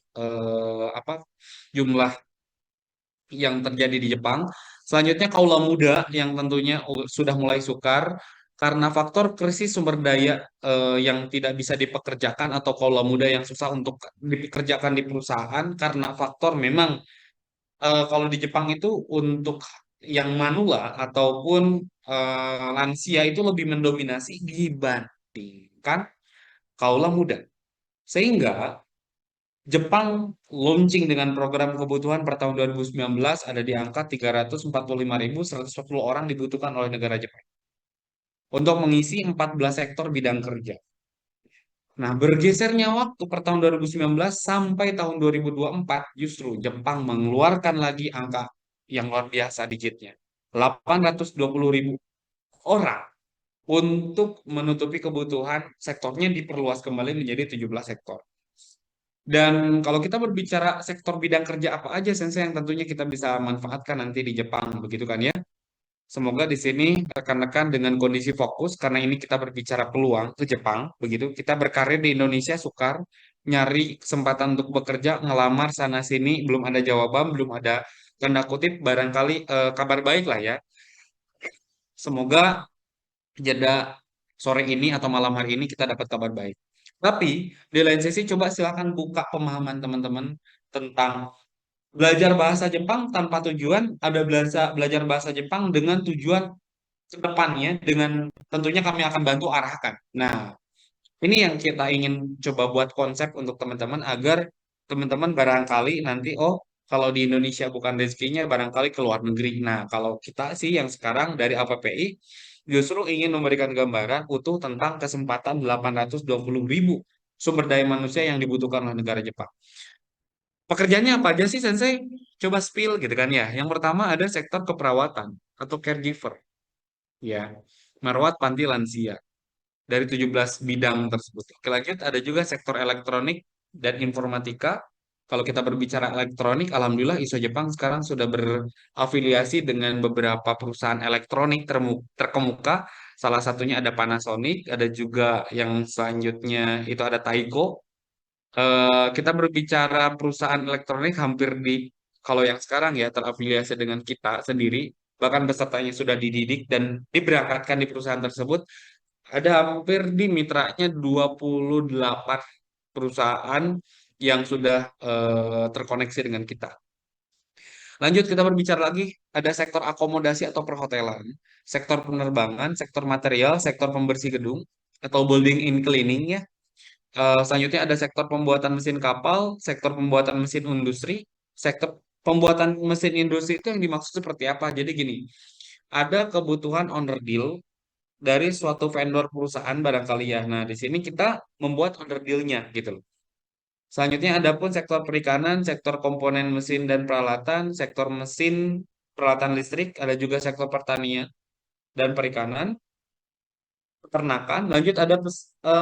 apa jumlah yang terjadi di Jepang. Selanjutnya kaula muda yang tentunya sudah mulai sukar karena faktor krisis sumber daya yang tidak bisa dipekerjakan atau kaula muda yang susah untuk dipekerjakan di perusahaan karena faktor memang kalau di Jepang itu untuk yang manula ataupun lansia itu lebih mendominasi dibandingkan kaula muda. Sehingga Jepang launching dengan program kebutuhan per tahun 2019 ada di angka 345.140 orang dibutuhkan oleh negara Jepang untuk mengisi 14 sektor bidang kerja. Nah, bergesernya waktu per tahun 2019 sampai tahun 2024, justru Jepang mengeluarkan lagi angka yang luar biasa digitnya. 820.000 orang untuk menutupi kebutuhan sektornya diperluas kembali menjadi 17 sektor. Dan kalau kita berbicara sektor bidang kerja apa aja Sensei yang tentunya kita bisa manfaatkan nanti di Jepang, begitu kan ya? Semoga di sini rekan-rekan dengan kondisi fokus karena ini kita berbicara peluang ke Jepang, begitu. Kita berkarir di Indonesia sukar, nyari kesempatan untuk bekerja, ngelamar sana sini, belum ada jawaban, belum ada tanda kutip barangkali kabar baik lah ya. Semoga jeda sore ini atau malam hari ini kita dapat kabar baik. Tapi di lain sisi coba silakan buka pemahaman teman-teman tentang belajar bahasa Jepang tanpa tujuan, ada belajar bahasa Jepang dengan tujuan ke depannya, dengan tentunya kami akan bantu arahkan. Nah, ini yang kita ingin coba buat konsep untuk teman-teman agar teman-teman barangkali nanti, oh, kalau di Indonesia bukan rezekinya, barangkali ke luar negeri. Nah, kalau kita sih yang sekarang dari APPI justru ingin memberikan gambaran utuh tentang kesempatan 820.000 sumber daya manusia yang dibutuhkan oleh negara Jepang. Pekerjaannya apa aja sih, Sensei? Coba spill gitu kan ya. Yang pertama ada sektor keperawatan atau caregiver. Ya, merawat panti lansia dari 17 bidang tersebut. Oke, lanjut ada juga sektor elektronik dan informatika. Kalau kita berbicara elektronik, alhamdulillah ISO Jepang sekarang sudah berafiliasi dengan beberapa perusahaan elektronik terkemuka. Salah satunya ada Panasonic, ada juga yang selanjutnya itu ada Taiko. Kita berbicara perusahaan elektronik hampir di kalau yang sekarang ya terafiliasi dengan kita sendiri, bahkan pesertanya sudah dididik dan diberangkatkan di perusahaan tersebut, ada hampir di mitranya 28 perusahaan yang sudah terkoneksi dengan kita. Lanjut kita berbicara lagi, ada sektor akomodasi atau perhotelan, sektor penerbangan, sektor material, sektor pembersih gedung, atau building and cleaning ya. Selanjutnya ada sektor pembuatan mesin kapal, sektor pembuatan mesin industri, sektor pembuatan mesin industri itu yang dimaksud seperti apa? Jadi gini, ada kebutuhan owner deal dari suatu vendor perusahaan barangkali ya. Nah, di sini kita membuat owner deal-nya gitu loh. Selanjutnya ada pun sektor perikanan, sektor komponen mesin dan peralatan, sektor mesin, peralatan listrik, ada juga sektor pertanian dan perikanan, peternakan, lanjut ada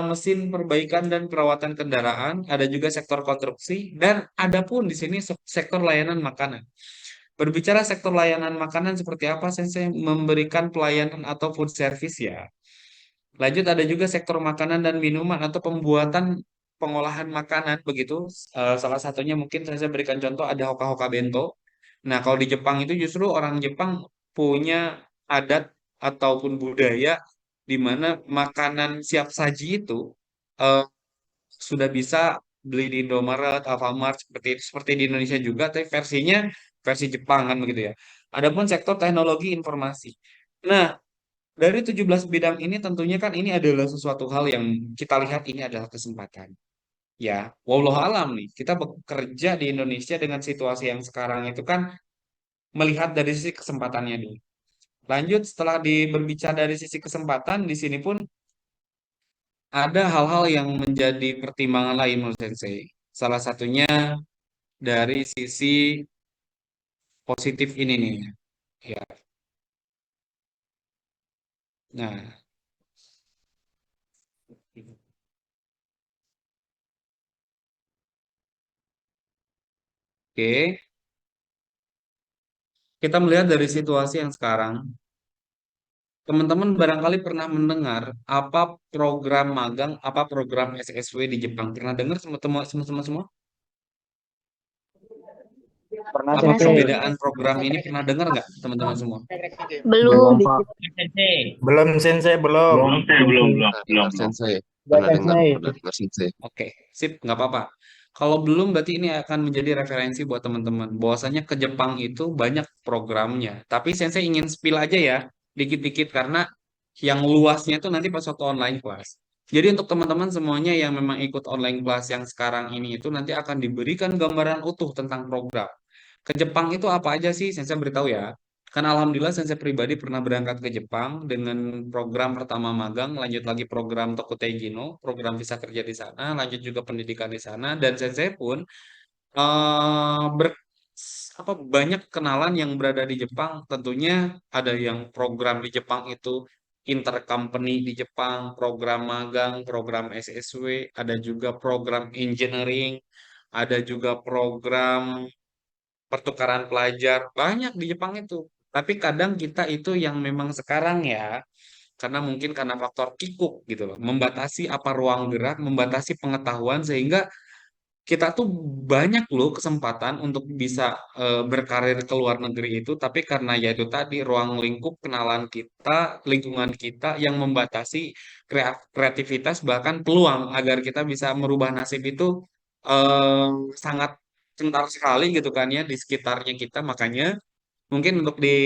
mesin perbaikan dan perawatan kendaraan, ada juga sektor konstruksi, dan ada pun di sini sektor layanan makanan. Berbicara sektor layanan makanan seperti apa, saya memberikan pelayanan atau food service ya. Lanjut ada juga sektor makanan dan minuman atau pembuatan pengolahan makanan begitu. Salah satunya mungkin saya berikan contoh ada hoka-hoka bento. Nah, kalau di Jepang itu justru orang Jepang punya adat ataupun budaya di mana makanan siap saji itu eh, sudah bisa beli di Indomaret, Alfamart seperti di Indonesia juga, tapi versinya versi Jepang kan begitu ya. Adapun sektor teknologi informasi. Nah, dari 17 bidang ini tentunya kan ini adalah sesuatu hal yang kita lihat ini adalah kesempatan. Ya, wallahu alam nih, kita bekerja di Indonesia dengan situasi yang sekarang itu kan melihat dari sisi kesempatannya dulu. Lanjut setelah berbicara dari sisi kesempatan, di sini pun ada hal-hal yang menjadi pertimbangan lain menurut Sensei. Salah satunya dari sisi positif ini nih. Ya. Nah, oke. Kita melihat dari situasi yang sekarang, teman-teman barangkali pernah mendengar apa program magang, apa program SSW di Jepang. Pernah dengar semua? Pernah Apa Sensei. perbedaan program ini pernah dengar nggak teman-teman semua? Belum. Pak. Belum Sensei, belum. Dengar Sensei. Ya, Pernah dengar, Sensei. pernah dengar Sensei. Oke, sip, nggak apa-apa. Kalau belum, berarti ini akan menjadi referensi buat teman-teman. Bahwasanya ke Jepang itu banyak programnya. Tapi Sensei ingin spill aja ya, dikit-dikit karena yang luasnya itu nanti pas waktu online class. Jadi untuk teman-teman semuanya yang memang ikut online class yang sekarang ini itu nanti akan diberikan gambaran utuh tentang program. Ke Jepang itu apa aja sih? Saya beritahu ya. Karena alhamdulillah saya pribadi pernah berangkat ke Jepang dengan program pertama magang, lanjut lagi program Tokutei no, program visa kerja di sana, lanjut juga pendidikan di sana, dan saya pun eh banyak kenalan yang berada di Jepang. Tentunya ada yang program di Jepang itu intercompany di Jepang, program magang, program SSW, ada juga program engineering, ada juga program pertukaran pelajar. Banyak di Jepang itu. Tapi kadang kita itu yang memang sekarang ya, karena mungkin karena faktor kikuk gitu loh, membatasi apa ruang gerak, membatasi pengetahuan sehingga kita tuh banyak loh kesempatan untuk bisa berkarir ke luar negeri itu, tapi karena ya itu tadi ruang lingkup kenalan kita, lingkungan kita yang membatasi kreativitas bahkan peluang agar kita bisa merubah nasib itu eh, sangat kental sekali gitu kan ya di sekitarnya kita. Makanya mungkin untuk di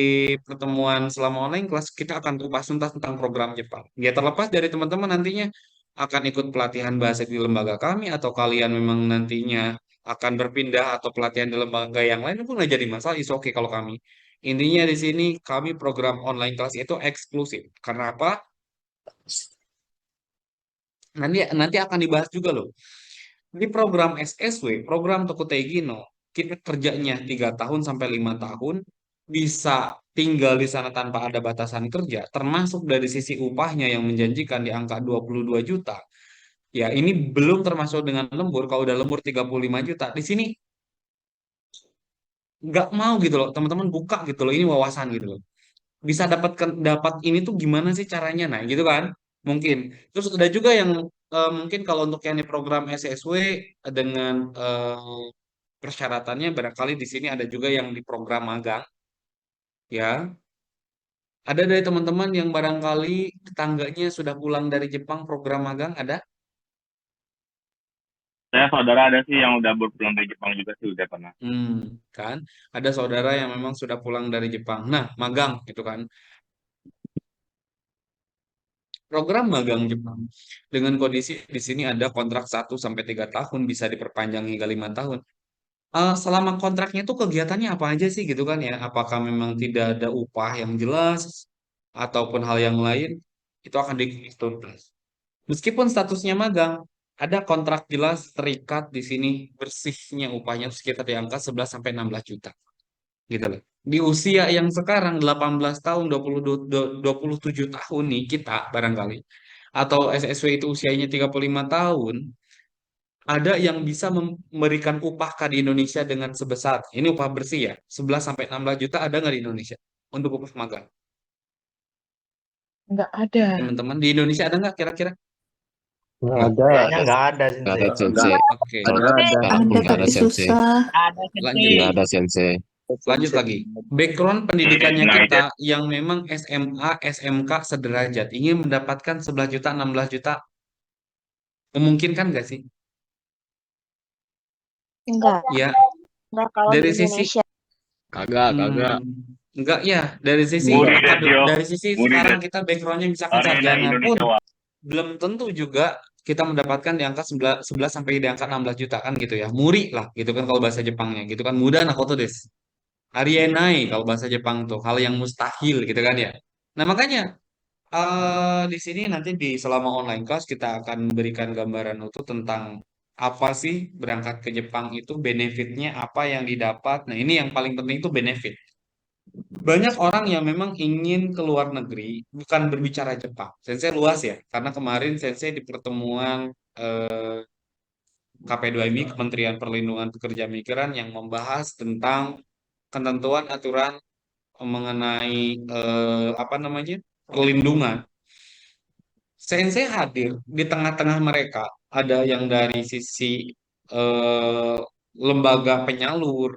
pertemuan selama online kelas kita akan kupas tuntas tentang program Jepang. Ya terlepas dari teman-teman nantinya akan ikut pelatihan bahasa di lembaga kami atau kalian memang nantinya akan berpindah atau pelatihan di lembaga yang lain pun nggak jadi masalah, is oke kalau kami. Intinya di sini kami program online kelas itu eksklusif. Karena apa? Nanti nanti akan dibahas juga loh. Di program SSW, program Tokutei no, kita kerjanya 3 tahun sampai 5 tahun, bisa tinggal di sana tanpa ada batasan kerja, termasuk dari sisi upahnya yang menjanjikan di angka 22 juta. Ya, ini belum termasuk dengan lembur. Kalau udah lembur 35 juta, di sini nggak mau gitu loh. Teman-teman buka gitu loh, ini wawasan gitu loh. Bisa dapat ini tuh gimana sih caranya? Nah, gitu kan? Mungkin. Terus ada juga yang mungkin kalau untuk yang di program SSW dengan persyaratannya barangkali di sini ada juga yang di program magang ya. Ada dari teman-teman yang barangkali tetangganya sudah pulang dari Jepang program magang ada? Saya saudara ada sih yang udah berpulang dari Jepang juga sih udah pernah. Kan? Ada saudara yang memang sudah pulang dari Jepang. Nah, magang gitu kan. Program magang Jepang dengan kondisi di sini ada kontrak 1 sampai 3 tahun bisa diperpanjang hingga 5 tahun. Selama kontraknya itu kegiatannya apa aja sih gitu kan ya? Apakah memang tidak ada upah yang jelas ataupun hal yang lain? Itu akan dituntut. Meskipun statusnya magang, ada kontrak jelas terikat di sini bersihnya upahnya sekitar di angka 11 sampai 16 juta. Gitu loh. Di usia yang sekarang 18 tahun, 27 tahun nih kita barangkali atau SSW itu usianya 35 tahun, ada yang bisa memberikan upah di Indonesia dengan sebesar, ini upah bersih ya, 11 sampai 16 juta ada nggak di Indonesia untuk upah magang? Nggak ada. Teman-teman di Indonesia ada nggak kira-kira? Nggak Nggak. ada. Kayaknya nggak ada sih. Nggak ada Sensei. sensei. Oke. Nggak ada sensei. Ada Lanjut. Nggak ada sensei. Lanjut lagi. Background pendidikannya kita yang memang SMA, SMK sederajat ingin mendapatkan 11 juta, 16 juta, memungkinkan nggak sih? Enggak. Ya, Enggak kalau dari di sisi Indonesia. Kagak. enggak ya, dari sisi Muri, dari sisi Muri, sekarang kita backgroundnya misalkan sarjana pun belum tentu juga kita mendapatkan di angka 11 sampai di angka 16 juta kan gitu ya. Muri lah gitu kan kalau bahasa Jepangnya gitu kan. Mudah nakoto desu. Arienai kalau bahasa Jepang tuh hal yang mustahil gitu kan ya. Nah, makanya di sini nanti di selama online class kita akan berikan gambaran utuh tentang apa sih berangkat ke Jepang itu benefitnya apa yang didapat. Nah, ini yang paling penting itu benefit. Banyak orang yang memang ingin ke luar negeri, bukan berbicara Jepang. Sensei luas ya, karena kemarin Sensei di pertemuan KP2MI, Kementerian Perlindungan Pekerja Migran yang membahas tentang ketentuan aturan mengenai apa namanya perlindungan. Sensei hadir di tengah-tengah mereka. Ada yang dari sisi eh, lembaga penyalur,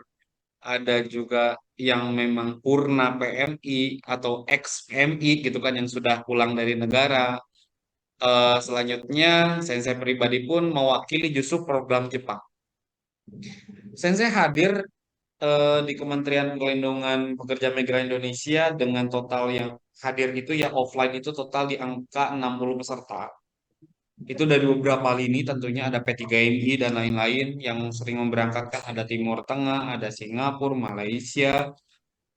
ada juga yang memang purna PMI atau ex PMI gitu kan yang sudah pulang dari negara. Selanjutnya, Sensei pribadi pun mewakili justru program Jepang. Sensei hadir di Kementerian Perlindungan Pekerja Migran Indonesia dengan total yang hadir itu ya offline itu total di angka 60 peserta. Itu dari beberapa lini tentunya ada P3MI dan lain-lain yang sering memberangkatkan, ada Timur Tengah, ada Singapura, Malaysia.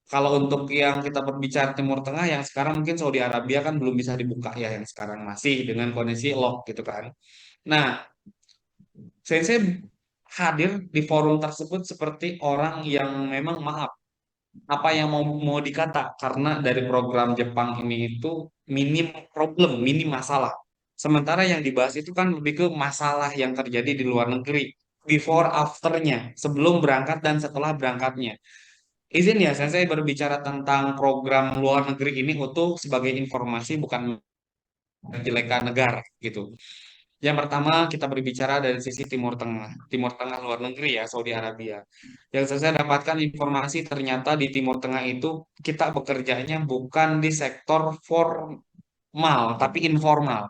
Kalau untuk yang kita berbicara Timur Tengah yang sekarang mungkin Saudi Arabia kan belum bisa dibuka ya, yang sekarang masih dengan kondisi lock gitu kan. Nah, saya hadir di forum tersebut seperti orang yang memang maaf apa yang mau dikata karena dari program Jepang ini itu minim problem, minim masalah. Sementara yang dibahas itu kan lebih ke masalah yang terjadi di luar negeri, before afternya, sebelum berangkat dan setelah berangkatnya. Izin ya, saya berbicara tentang program luar negeri ini untuk sebagai informasi bukan menjelekan negara gitu. Yang pertama kita berbicara dari sisi Timur Tengah luar negeri ya, Saudi Arabia. Yang saya dapatkan informasi ternyata di Timur Tengah itu kita bekerjanya bukan di sektor formal, tapi informal.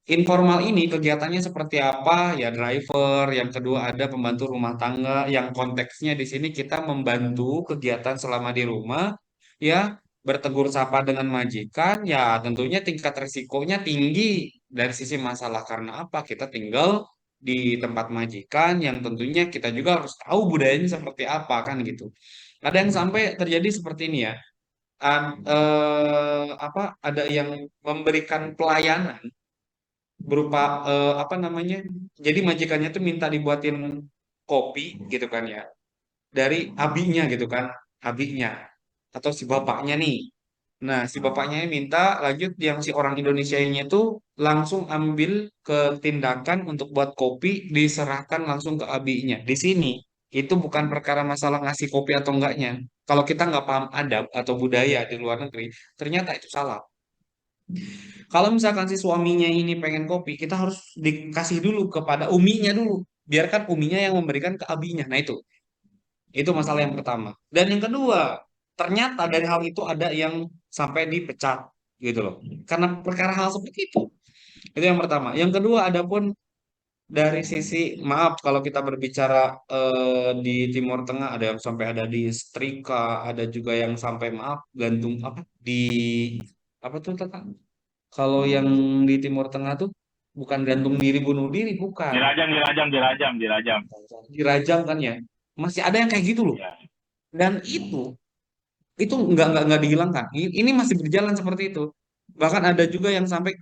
Informal ini kegiatannya seperti apa? Ya driver, yang kedua ada pembantu rumah tangga, yang konteksnya di sini kita membantu kegiatan selama di rumah, ya bertegur sapa dengan majikan, ya tentunya tingkat risikonya tinggi dari sisi masalah karena apa? Kita tinggal di tempat majikan yang tentunya kita juga harus tahu budayanya seperti apa kan gitu. Ada yang sampai terjadi seperti ini ya. Apa ada yang memberikan pelayanan berupa apa namanya? Jadi majikannya tuh minta dibuatin kopi gitu kan ya dari abinya gitu kan, abinya atau si bapaknya nih. Nah, si bapaknya ini minta lanjut yang si orang Indonesianya itu langsung ambil ke tindakan untuk buat kopi diserahkan langsung ke abinya. Di sini itu bukan perkara masalah ngasih kopi atau enggaknya. Kalau kita nggak paham adab atau budaya di luar negeri, ternyata itu salah. Kalau misalkan si suaminya ini pengen kopi, kita harus dikasih dulu kepada uminya dulu. Biarkan uminya yang memberikan ke abinya. Nah itu masalah yang pertama. Dan yang kedua, ternyata dari hal itu ada yang sampai dipecat gitu loh. Karena perkara hal seperti itu. Itu yang pertama. Yang kedua, adapun dari sisi maaf kalau kita berbicara di Timur Tengah ada yang sampai ada di setrika, ada juga yang sampai maaf gantung apa di apa tuh Tata? Kalau yang di Timur Tengah tuh bukan gantung diri bunuh diri, bukan. Dirajam. Dirajam kan ya. Masih ada yang kayak gitu loh. Ya. Dan itu nggak dihilangkan. Ini masih berjalan seperti itu. Bahkan ada juga yang sampai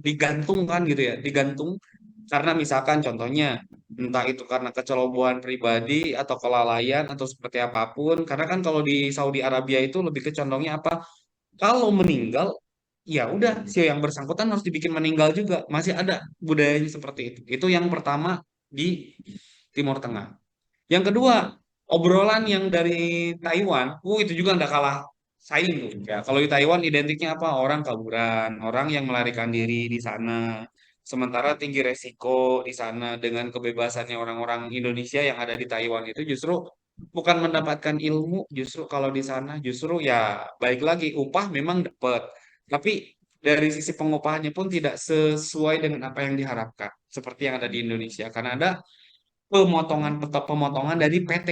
digantung kan gitu ya, digantung karena misalkan contohnya entah itu karena kecerobohan pribadi atau kelalaian atau seperti apapun. Karena kan kalau di Saudi Arabia itu lebih ke condongnya apa? Kalau meninggal, ya udah si yang bersangkutan harus dibikin meninggal juga. Masih ada budayanya seperti itu. Itu yang pertama di Timur Tengah. Yang kedua, obrolan yang dari Taiwan, itu juga nggak kalah saing tuh. Ya, kalau di Taiwan identiknya apa? Orang kaburan, orang yang melarikan diri di sana. Sementara tinggi resiko di sana dengan kebebasannya orang-orang Indonesia yang ada di Taiwan itu justru bukan mendapatkan ilmu, justru kalau di sana justru ya baik lagi upah memang dapat, tapi dari sisi pengupahannya pun tidak sesuai dengan apa yang diharapkan, seperti yang ada di Indonesia. Karena ada pemotongan dari PT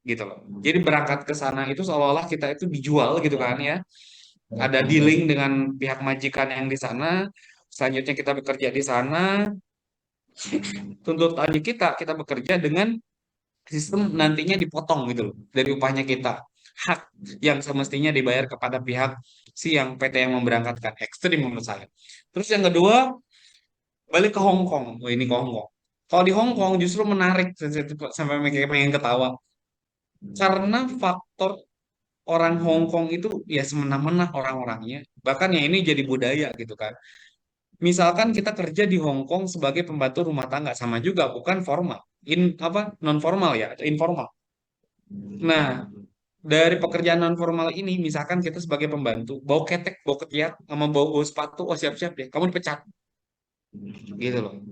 gitu loh. Jadi berangkat ke sana itu seolah-olah kita itu dijual gitu kan ya. Ada dealing dengan pihak majikan yang di sana. Selanjutnya kita bekerja di sana. Tuntutannya kita bekerja dengan sistem nantinya dipotong gitu loh dari upahnya kita. Hak yang semestinya dibayar kepada pihak si yang PT yang memberangkatkan. Ekstrim menurut saya. Terus yang kedua, balik ke Hong Kong. Oh, ini ke Hong Kong. Kalau di Hong Kong justru menarik sensitif sampai pengen ketawa. Karena faktor orang Hong Kong itu ya semena-mena orang-orangnya. Bahkan ya ini jadi budaya gitu kan. Misalkan kita kerja di Hong Kong sebagai pembantu rumah tangga sama juga bukan formal. Apa non formal ya, atau informal. Nah, dari pekerjaan non formal ini misalkan kita sebagai pembantu bau ketek, bau ketiak sama bau sepatu, oh siap-siap deh, kamu dipecat. Gitu loh.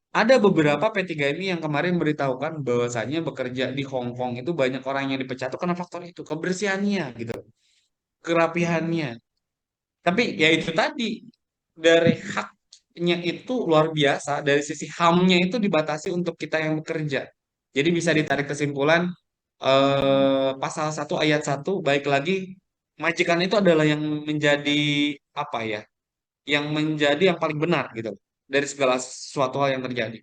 Ada beberapa P3MI yang kemarin beritahukan bahwasanya bekerja di Hong Kong itu banyak orang yang dipecat itu karena faktor itu, kebersihannya gitu, kerapihannya. Tapi ya itu tadi dari haknya itu luar biasa, dari sisi HAM-nya itu dibatasi untuk kita yang bekerja. Jadi bisa ditarik kesimpulan pasal 1 ayat 1 baik lagi majikan itu adalah yang menjadi apa ya? Yang menjadi yang paling benar gitu dari segala sesuatu hal yang terjadi.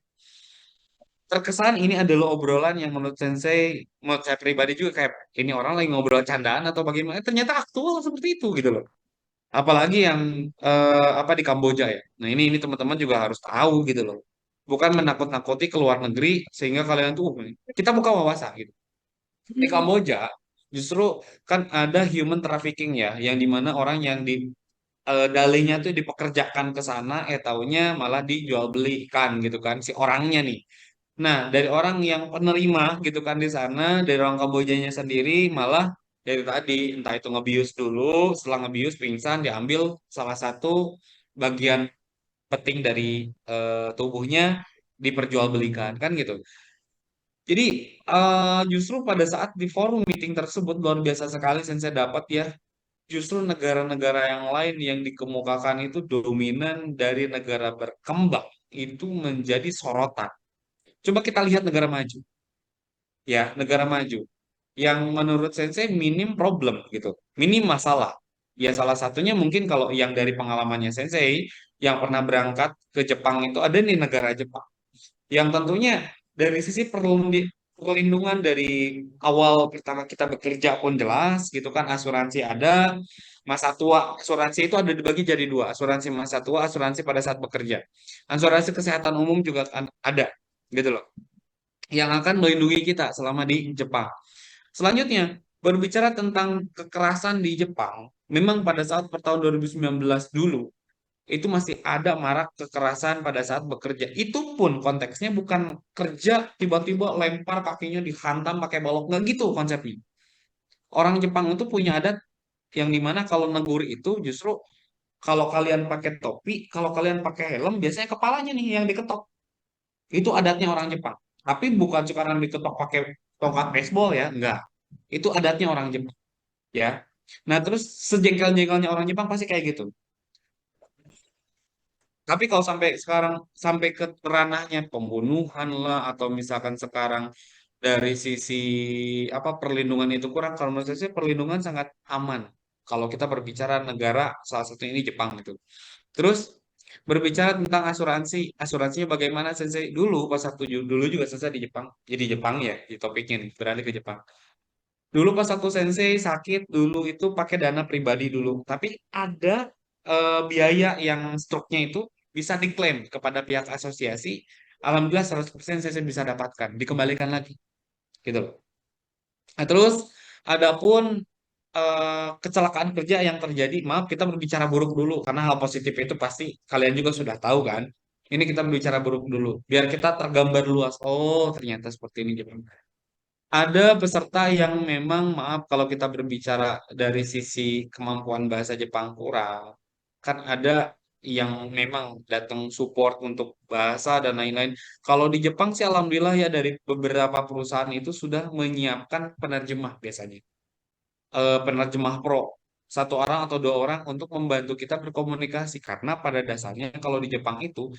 Terkesan ini adalah obrolan yang menurut saya pribadi juga kayak ini orang lagi ngobrol candaan atau bagaimana. Ternyata aktual seperti itu gitu loh. Apalagi yang apa di Kamboja ya. Nah ini teman-teman juga harus tahu gitu loh. Bukan menakut-nakuti ke luar negeri sehingga kalian tuh kita buka wawasan gitu. Di Kamboja justru kan ada human trafficking ya, yang dimana orang yang di dalihnya tuh dipekerjakan ke sana, taunya malah dijual belikan gitu kan si orangnya nih. Nah, dari orang yang penerima gitu kan di sana, dari orang Kambojanya sendiri malah dari tadi entah itu ngebius dulu, setelah ngebius pingsan diambil salah satu bagian penting dari tubuhnya diperjualbelikan kan gitu. Jadi justru pada saat di forum meeting tersebut luar biasa sekali saya dapat ya, justru negara-negara yang lain yang dikemukakan itu dominan dari negara berkembang itu menjadi sorotan. Coba kita lihat negara maju, ya negara maju yang menurut Sensei minim problem gitu, minim masalah. Ya salah satunya mungkin kalau yang dari pengalamannya Sensei yang pernah berangkat ke Jepang itu ada di negara Jepang yang tentunya dari sisi perlindungan dari awal pertama kita bekerja pun jelas gitu kan, asuransi ada, masa tua asuransi itu ada dibagi jadi dua, asuransi masa tua, asuransi pada saat bekerja, asuransi kesehatan umum juga ada gitu loh yang akan melindungi kita selama di Jepang. Selanjutnya, berbicara tentang kekerasan di Jepang, memang pada saat per tahun 2019 dulu, itu masih ada marak kekerasan pada saat bekerja. Itu pun konteksnya bukan kerja tiba-tiba lempar kakinya dihantam pakai balok, nggak gitu konsepnya. Orang Jepang itu punya adat yang dimana kalau negur itu justru kalau kalian pakai topi, kalau kalian pakai helm, biasanya kepalanya nih yang diketok. Itu adatnya orang Jepang. Tapi bukan sekarang diketok pakai tongkat baseball ya, enggak. Itu adatnya orang Jepang, ya. Nah, terus sejengkel-jengkelnya orang Jepang pasti kayak gitu. Tapi kalau sampai sekarang sampai ke ranahnya pembunuhan lah atau misalkan sekarang dari sisi apa perlindungan itu kurang, kalau menurut saya sih perlindungan sangat aman. Kalau kita berbicara negara salah satu ini Jepang itu. Terus berbicara tentang asuransi, asuransinya bagaimana Sensei? Dulu pas waktu dulu juga Sensei di Jepang, jadi Jepang ya di topiknya nih, beralih ke Jepang. Dulu pas waktu Sensei sakit dulu itu pakai dana pribadi dulu, tapi ada biaya yang struknya itu bisa diklaim kepada pihak asosiasi. Alhamdulillah 100% Sensei bisa dapatkan, dikembalikan lagi, gitu loh. Nah, terus adapun kecelakaan kerja yang terjadi, maaf kita berbicara buruk dulu karena hal positif itu pasti kalian juga sudah tahu kan. Ini kita berbicara buruk dulu, biar kita tergambar luas. Oh, ternyata seperti ini Jepang. Ada peserta yang memang, maaf kalau kita berbicara dari sisi kemampuan bahasa Jepang kurang, kan ada yang memang datang support untuk bahasa dan lain-lain. Kalau di Jepang sih alhamdulillah ya dari beberapa perusahaan itu sudah menyiapkan penerjemah biasanya, penerjemah pro, satu orang atau dua orang untuk membantu kita berkomunikasi karena pada dasarnya kalau di Jepang itu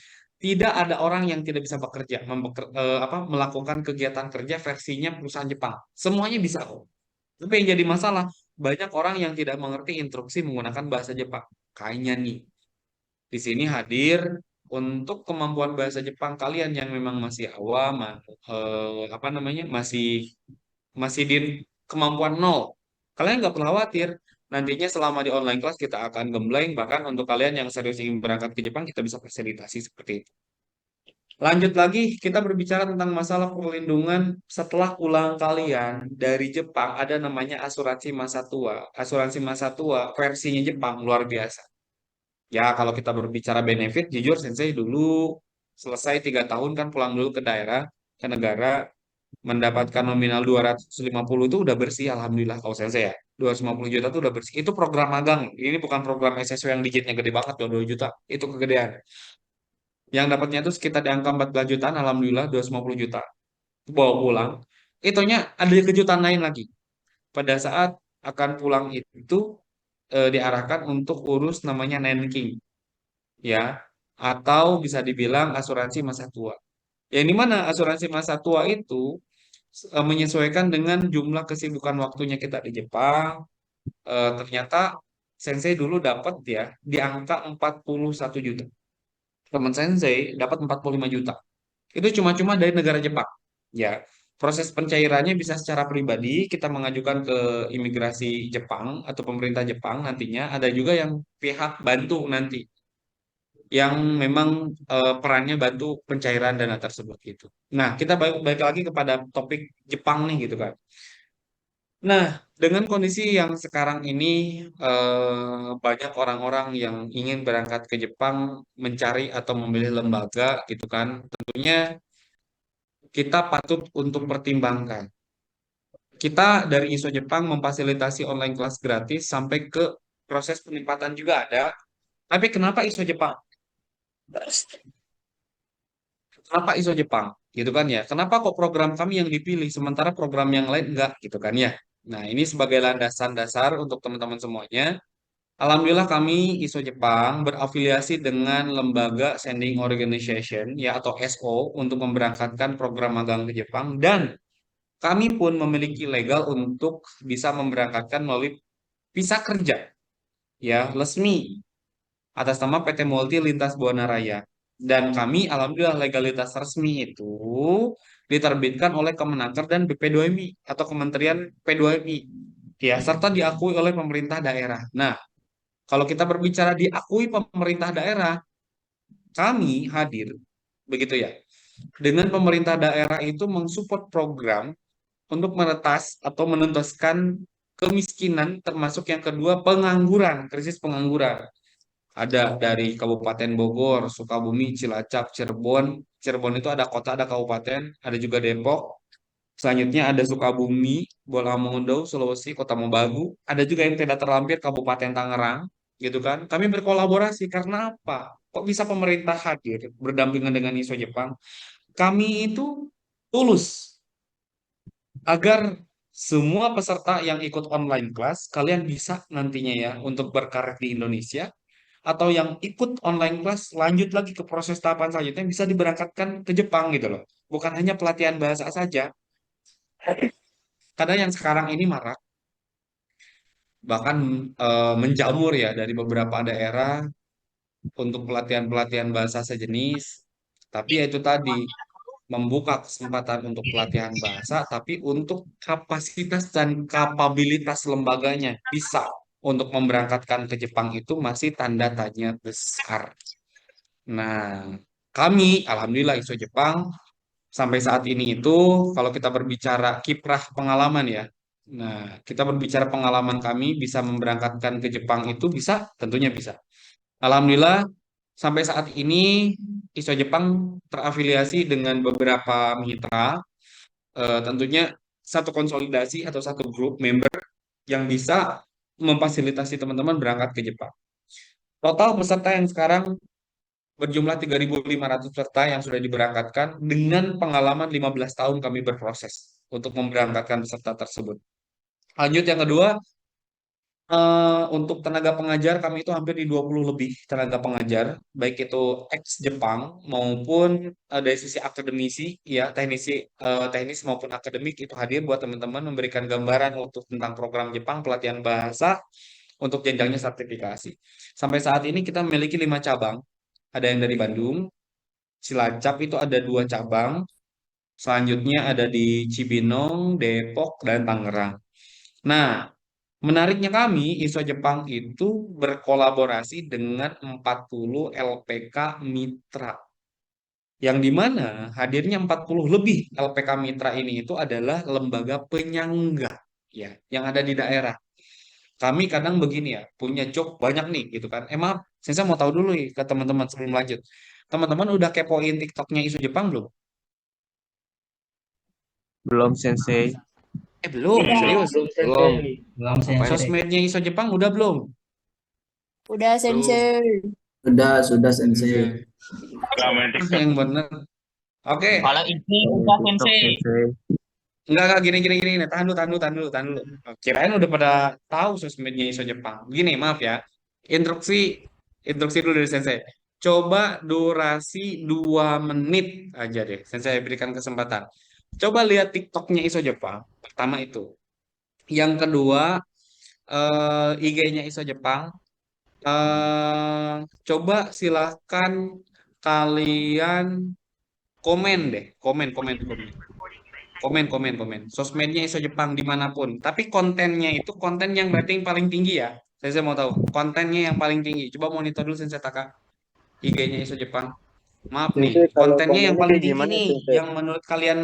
tidak ada orang yang tidak bisa bekerja melakukan kegiatan kerja versinya perusahaan Jepang, semuanya bisa kok. Tapi yang jadi masalah banyak orang yang tidak mengerti instruksi menggunakan bahasa Jepang. Kayaknya nih di sini hadir untuk kemampuan bahasa Jepang kalian yang memang masih awam, apa namanya masih masih di kemampuan nol. Kalian nggak perlu khawatir. Nantinya selama di online class kita akan gembleng. Bahkan untuk kalian yang serius ingin berangkat ke Jepang, kita bisa fasilitasi seperti itu. Lanjut lagi, kita berbicara tentang masalah perlindungan setelah pulang kalian dari Jepang. Ada namanya asuransi masa tua. Asuransi masa tua versinya Jepang luar biasa. Ya, kalau kita berbicara benefit, jujur Sensei dulu selesai 3 tahun kan pulang dulu ke daerah, ke negara, mendapatkan nominal 250 itu udah bersih alhamdulillah kalau saya ya 250 juta itu udah bersih, itu program magang, ini bukan program SSW yang digitnya gede banget 22 juta itu kegedean. Yang dapatnya itu sekitar di angka 14 jutaan, alhamdulillah 250 juta bawa pulang. Itunya ada kejutan lain lagi pada saat akan pulang itu, diarahkan untuk urus namanya Nenking ya, atau bisa dibilang asuransi masa tua. Yang dimana asuransi masa tua itu menyesuaikan dengan jumlah kesibukan waktunya kita di Jepang. Ternyata Sensei dulu dapat ya di angka 41 juta. teman sensei dapat 45 juta. Itu cuma-cuma dari negara Jepang. Ya, proses pencairannya bisa secara pribadi kita mengajukan ke imigrasi Jepang atau pemerintah Jepang nantinya. Ada juga yang pihak bantu nanti, yang memang perannya bantu pencairan dana tersebut gitu. Nah, kita balik lagi kepada topik Jepang nih gitu kan. Nah, dengan kondisi yang sekarang ini banyak orang-orang yang ingin berangkat ke Jepang mencari atau memilih lembaga gitu kan. Tentunya kita patut untuk pertimbangkan. Kita dari ISO Jepang memfasilitasi online kelas gratis sampai ke proses penempatan juga ada. Tapi kenapa ISO Jepang? Kenapa ISO Jepang? Gitu kan ya. Kenapa kok program kami yang dipilih sementara program yang lain enggak gitu kan ya. Nah, ini sebagai landasan dasar untuk teman-teman semuanya. Alhamdulillah kami ISO Jepang berafiliasi dengan lembaga Sending Organization ya atau SO untuk memberangkatkan program magang ke Jepang, dan kami pun memiliki legal untuk bisa memberangkatkan melalui visa kerja ya resmi atas nama PT Multi Lintas Buana Raya. Dan kami alhamdulillah legalitas resmi itu diterbitkan oleh Kemenaker dan BP2MI atau Kementerian P2MI ya, serta diakui oleh pemerintah daerah. Nah, kalau kita berbicara diakui pemerintah daerah, kami hadir begitu ya. Dengan pemerintah daerah itu mensupport program untuk meretas atau menuntaskan kemiskinan, termasuk yang kedua pengangguran, krisis pengangguran. Ada dari Kabupaten Bogor, Sukabumi, Cilacap, Cirebon. Cirebon itu ada kota, ada kabupaten, ada juga Depok. Selanjutnya ada Sukabumi, Bola Mongondo, Sulawesi, Kota Mobagu. Ada juga yang tidak terlampir Kabupaten Tangerang, gitu kan. Kami berkolaborasi karena apa? Kok bisa pemerintah hadir berdampingan dengan ISO Jepang? Kami itu tulus agar semua peserta yang ikut online class, kalian bisa nantinya ya untuk berkarir di Indonesia, atau yang ikut online class lanjut lagi ke proses tahapan selanjutnya bisa diberangkatkan ke Jepang gitu loh. Bukan hanya pelatihan bahasa saja. Karena yang sekarang ini marak, bahkan menjamur ya dari beberapa daerah untuk pelatihan-pelatihan bahasa sejenis. Tapi ya itu tadi, membuka kesempatan untuk pelatihan bahasa, tapi untuk kapasitas dan kapabilitas lembaganya bisa untuk memberangkatkan ke Jepang itu masih tanda tanya besar. Nah, kami alhamdulillah ISO Jepang sampai saat ini itu kalau kita berbicara kiprah pengalaman ya. Nah, kita berbicara pengalaman kami bisa memberangkatkan ke Jepang itu bisa, tentunya bisa. Alhamdulillah sampai saat ini ISO Jepang terafiliasi dengan beberapa mitra, tentunya satu konsolidasi atau satu grup member yang bisa memfasilitasi teman-teman berangkat ke Jepang. Total peserta yang sekarang berjumlah 3.500 peserta yang sudah diberangkatkan dengan pengalaman 15 tahun kami berproses untuk memberangkatkan peserta tersebut. Lanjut yang kedua, untuk tenaga pengajar kami itu hampir di 20 lebih tenaga pengajar, baik itu ex Jepang maupun dari sisi akademisi ya, teknis maupun akademik itu hadir buat teman-teman memberikan gambaran untuk tentang program Jepang pelatihan bahasa untuk jenjangnya sertifikasi. Sampai saat ini kita memiliki 5 cabang. Ada yang dari Bandung, Cilacap itu ada 2 cabang, selanjutnya ada di Cibinong, Depok, dan Tangerang. Nah, menariknya kami, ISO Jepang itu berkolaborasi dengan 40 LPK Mitra. Yang dimana hadirnya 40 lebih LPK Mitra ini itu adalah lembaga penyangga ya, yang ada di daerah. Kami kadang begini ya, punya job banyak nih gitu kan. Maaf, saya mau tahu dulu nih ke teman-teman sebelum lanjut. Teman-teman udah kepoin TikToknya ISO Jepang belum? Belum Sensei. Belum, serius. Belum. Sosmednya ISO Jepang udah belum? Udah Sensei. Sudah Sensei. Yang bener. Oke. Kalau ini udah Sensei. Enggak, gini. Tahan dulu. Kirain udah pada tahu sosmednya ISO Jepang. Gini, maaf ya. Instruksi dulu dari Sensei. Coba durasi 2 menit aja deh. Sensei berikan kesempatan. Coba lihat TikToknya ISO Jepang. Pertama itu. Yang kedua, IG-nya ISO Jepang. Coba silahkan kalian komen deh, komen. Sosmednya ISO Jepang dimanapun. Tapi kontennya itu konten yang rating paling tinggi ya. Saya mau tahu kontennya yang paling tinggi. Coba monitor dulu Sensei Taka IG-nya ISO Jepang. Maaf nih, Sensei, kalau kontennya yang komennya paling kayak tinggi gimana, nih, Sensei? yang menurut kalian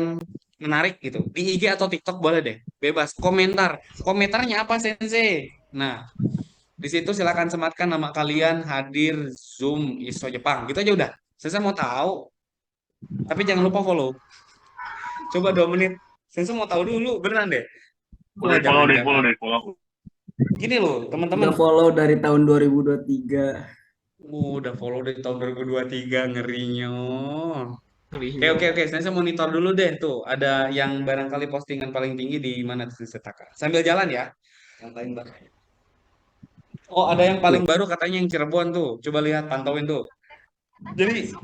menarik gitu. Di IG atau TikTok boleh deh, bebas. Komentarnya apa Sensei? Nah, di situ silakan sematkan nama kalian, hadir Zoom ISO Jepang. Gitu aja udah. Saya mau tahu. Tapi jangan lupa follow. Coba 2 menit. Saya mau tahu dulu, beneran deh. Udah follow deh, follow deh, follow. Gini loh, teman-teman. Udah follow dari tahun 2023. Udah follow dari tahun 2023, ngerinya. Oke. Saya monitor dulu deh tuh. Ada yang barangkali postingan paling tinggi di mana tuh Setaka. Sambil jalan ya. Yang paling baru. Oh, ada yang paling baru katanya yang Cirebon tuh. Coba lihat, pantauin tuh. Jadi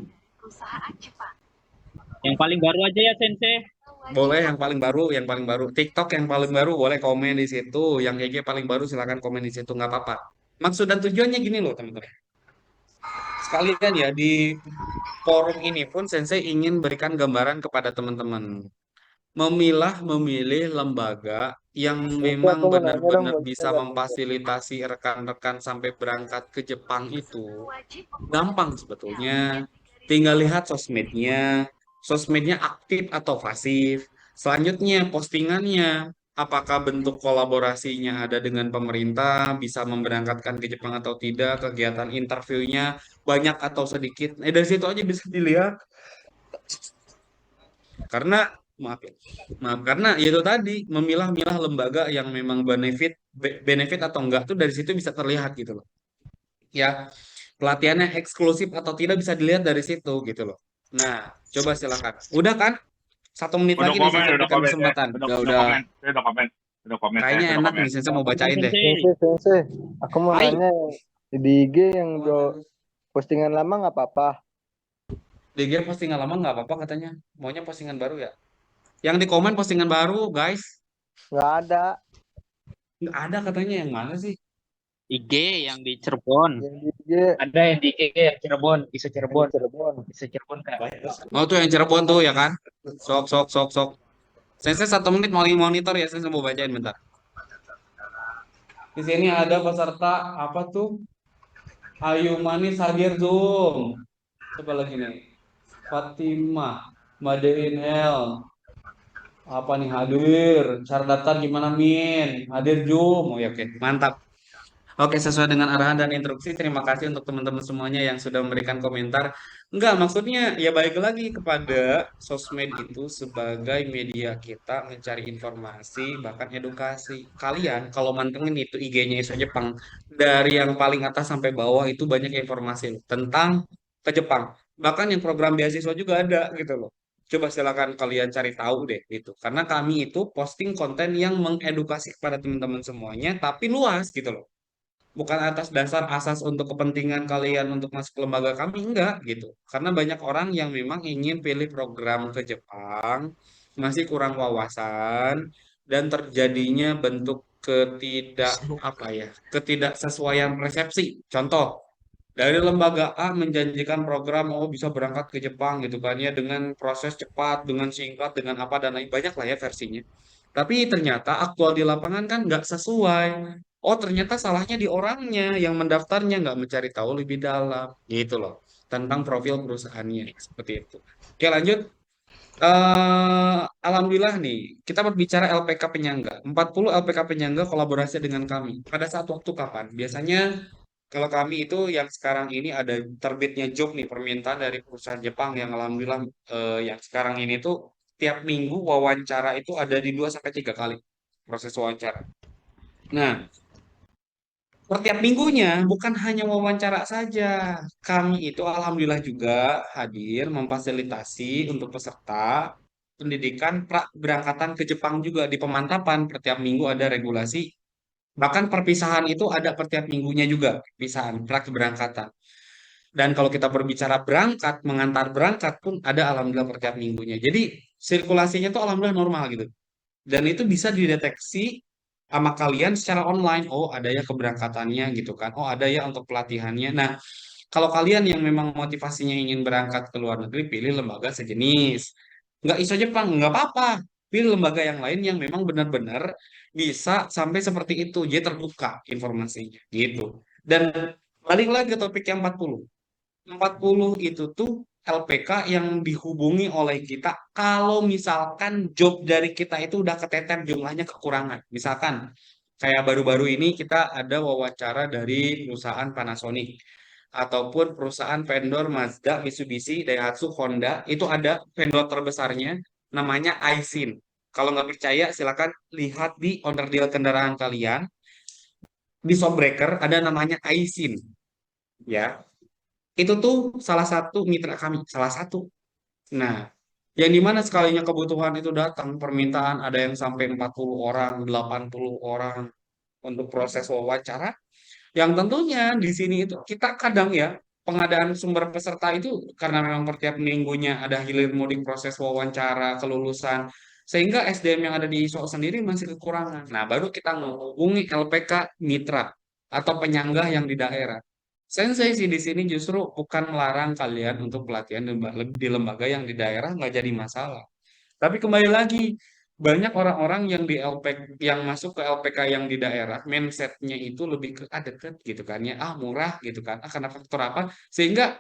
Yang paling baru aja ya, Sensei. boleh yang paling baru. TikTok yang paling baru boleh komen di situ. Yang IG paling baru silakan komen di situ, nggak apa-apa. Maksud dan tujuannya gini loh, teman-teman. Sekalian ya di forum ini pun Sensei ingin berikan gambaran kepada teman-teman. Memilih lembaga yang memang benar-benar bisa memfasilitasi rekan-rekan sampai berangkat ke Jepang itu gampang sebetulnya. Tinggal lihat sosmednya, sosmednya aktif atau pasif. Selanjutnya postingannya, apakah bentuk kolaborasinya ada dengan pemerintah, bisa memberangkatkan ke Jepang atau tidak, kegiatan interviewnya banyak atau sedikit. Dari situ aja bisa dilihat. Karena karena itu tadi memilah-milah lembaga yang memang benefit atau enggak tuh dari situ bisa terlihat gitu loh. Ya, pelatihannya eksklusif atau tidak bisa dilihat dari situ gitu loh. Nah, coba silakan. Udah kan? 1 menit Udah lagi nih komen, saya udah berikan komen, kesempatan. udah komen, udah komen, Kayaknya udah enak komen. nih, saya mau bacain deh. Sensei, aku mau Hai. nanya di IG yang postingan lama nggak apa-apa. DG postingan lama nggak apa-apa katanya. Maunya postingan baru ya. Yang di komen postingan baru, guys. Nggak ada. Nggak ada katanya, yang mana sih? IG yang di Cirebon. Yang di IG. Ada yang di IG yang Cirebon, bisa Cirebon. Cirebon. Bisa Cirebon Kak. Oh tuh yang Cirebon tuh ya kan? Sok. Saya 1 menit mau monitor ya, saya mau bacain bentar. Di sini ada peserta apa tuh? Ayu Manis hadir Zoom. Coba lagi nih. Fatimah, Madein L. Apa nih hadir? Syarat daftar gimana Min? Hadir Zoom. Oh ya oke, mantap. Oke, sesuai dengan arahan dan instruksi, terima kasih untuk teman-teman semuanya yang sudah memberikan komentar. Enggak, maksudnya ya balik lagi kepada sosmed itu sebagai media kita mencari informasi, bahkan edukasi. Kalian kalau mantengin itu IG-nya ISO Jepang, dari yang paling atas sampai bawah itu banyak informasi loh, tentang ke Jepang. Bahkan yang program beasiswa juga ada gitu loh. Coba silakan kalian cari tahu deh itu. Karena kami itu posting konten yang mengedukasi kepada teman-teman semuanya, tapi luas gitu loh, bukan atas dasar asas untuk kepentingan kalian untuk masuk ke lembaga kami, enggak gitu. Karena banyak orang yang memang ingin pilih program ke Jepang masih kurang wawasan dan terjadinya bentuk ketidaksesuaian persepsi. Contoh, dari lembaga A menjanjikan program bisa berangkat ke Jepang gitu kan ya, dengan proses cepat, dengan singkat, dengan apa dan lain banyak lah ya versinya. Tapi ternyata aktual di lapangan kan nggak sesuai. Oh, ternyata salahnya di orangnya yang mendaftarnya nggak mencari tahu lebih dalam gitu loh tentang profil perusahaannya seperti itu. Oke, lanjut. Alhamdulillah nih, kita berbicara LPK penyangga. 40 LPK penyangga kolaborasi dengan kami. Pada saat waktu kapan? Biasanya kalau kami itu yang sekarang ini ada terbitnya job nih, permintaan dari perusahaan Jepang yang alhamdulillah yang sekarang ini tuh tiap minggu wawancara itu ada di 2 sampai 3 kali proses wawancara. Nah, setiap minggunya bukan hanya wawancara saja. Kami itu alhamdulillah juga hadir memfasilitasi untuk peserta pendidikan berangkatan ke Jepang juga di pemantapan. Per tiap minggu ada regulasi. Bahkan perpisahan itu ada per tiap minggunya juga, perpisahan berangkatan. Dan kalau kita berbicara berangkat, mengantar berangkat pun ada alhamdulillah per tiap minggunya. Jadi sirkulasinya tuh alhamdulillah normal gitu. Dan itu bisa dideteksi sama kalian secara online. Oh, ada ya keberangkatannya gitu kan. Oh, ada ya untuk pelatihannya. Nah, Kalau kalian yang memang motivasinya ingin berangkat ke luar negeri, pilih lembaga sejenis. Nggak ISO Jepang, nggak apa-apa. Pilih lembaga yang lain yang memang benar-benar bisa sampai seperti itu. Jadi terbuka informasinya, gitu. Dan balik lagi ke topik yang 40. 40 itu tuh LPK yang dihubungi oleh kita kalau misalkan job dari kita itu udah keteter jumlahnya kekurangan. Misalkan kayak baru-baru ini kita ada wawancara dari perusahaan Panasonic ataupun perusahaan vendor Mazda, Mitsubishi, Daihatsu, Honda, itu ada vendor terbesarnya namanya Aisin. Kalau nggak percaya silakan lihat di onderdil kendaraan kalian di Shopbreaker ada namanya Aisin ya. Itu tuh salah satu mitra kami, salah satu. Nah, yang dimana sekalinya kebutuhan itu datang, permintaan ada yang sampai 40 orang, 80 orang untuk proses wawancara, yang tentunya di sini itu kita kadang ya, pengadaan sumber peserta itu karena memang per tiap minggunya ada hilir mudik proses wawancara, kelulusan, sehingga SDM yang ada di ISO sendiri masih kekurangan. Nah, baru kita menghubungi LPK mitra atau penyangga yang di daerah. Sensei sih di sini justru bukan melarang kalian untuk pelatihan di lembaga yang di daerah nggak jadi masalah. Tapi kembali lagi, banyak orang-orang yang di LPK yang masuk ke LPK yang di daerah, mindsetnya itu lebih ke deket gitu kan ya, murah gitu kan, karena faktor apa? Sehingga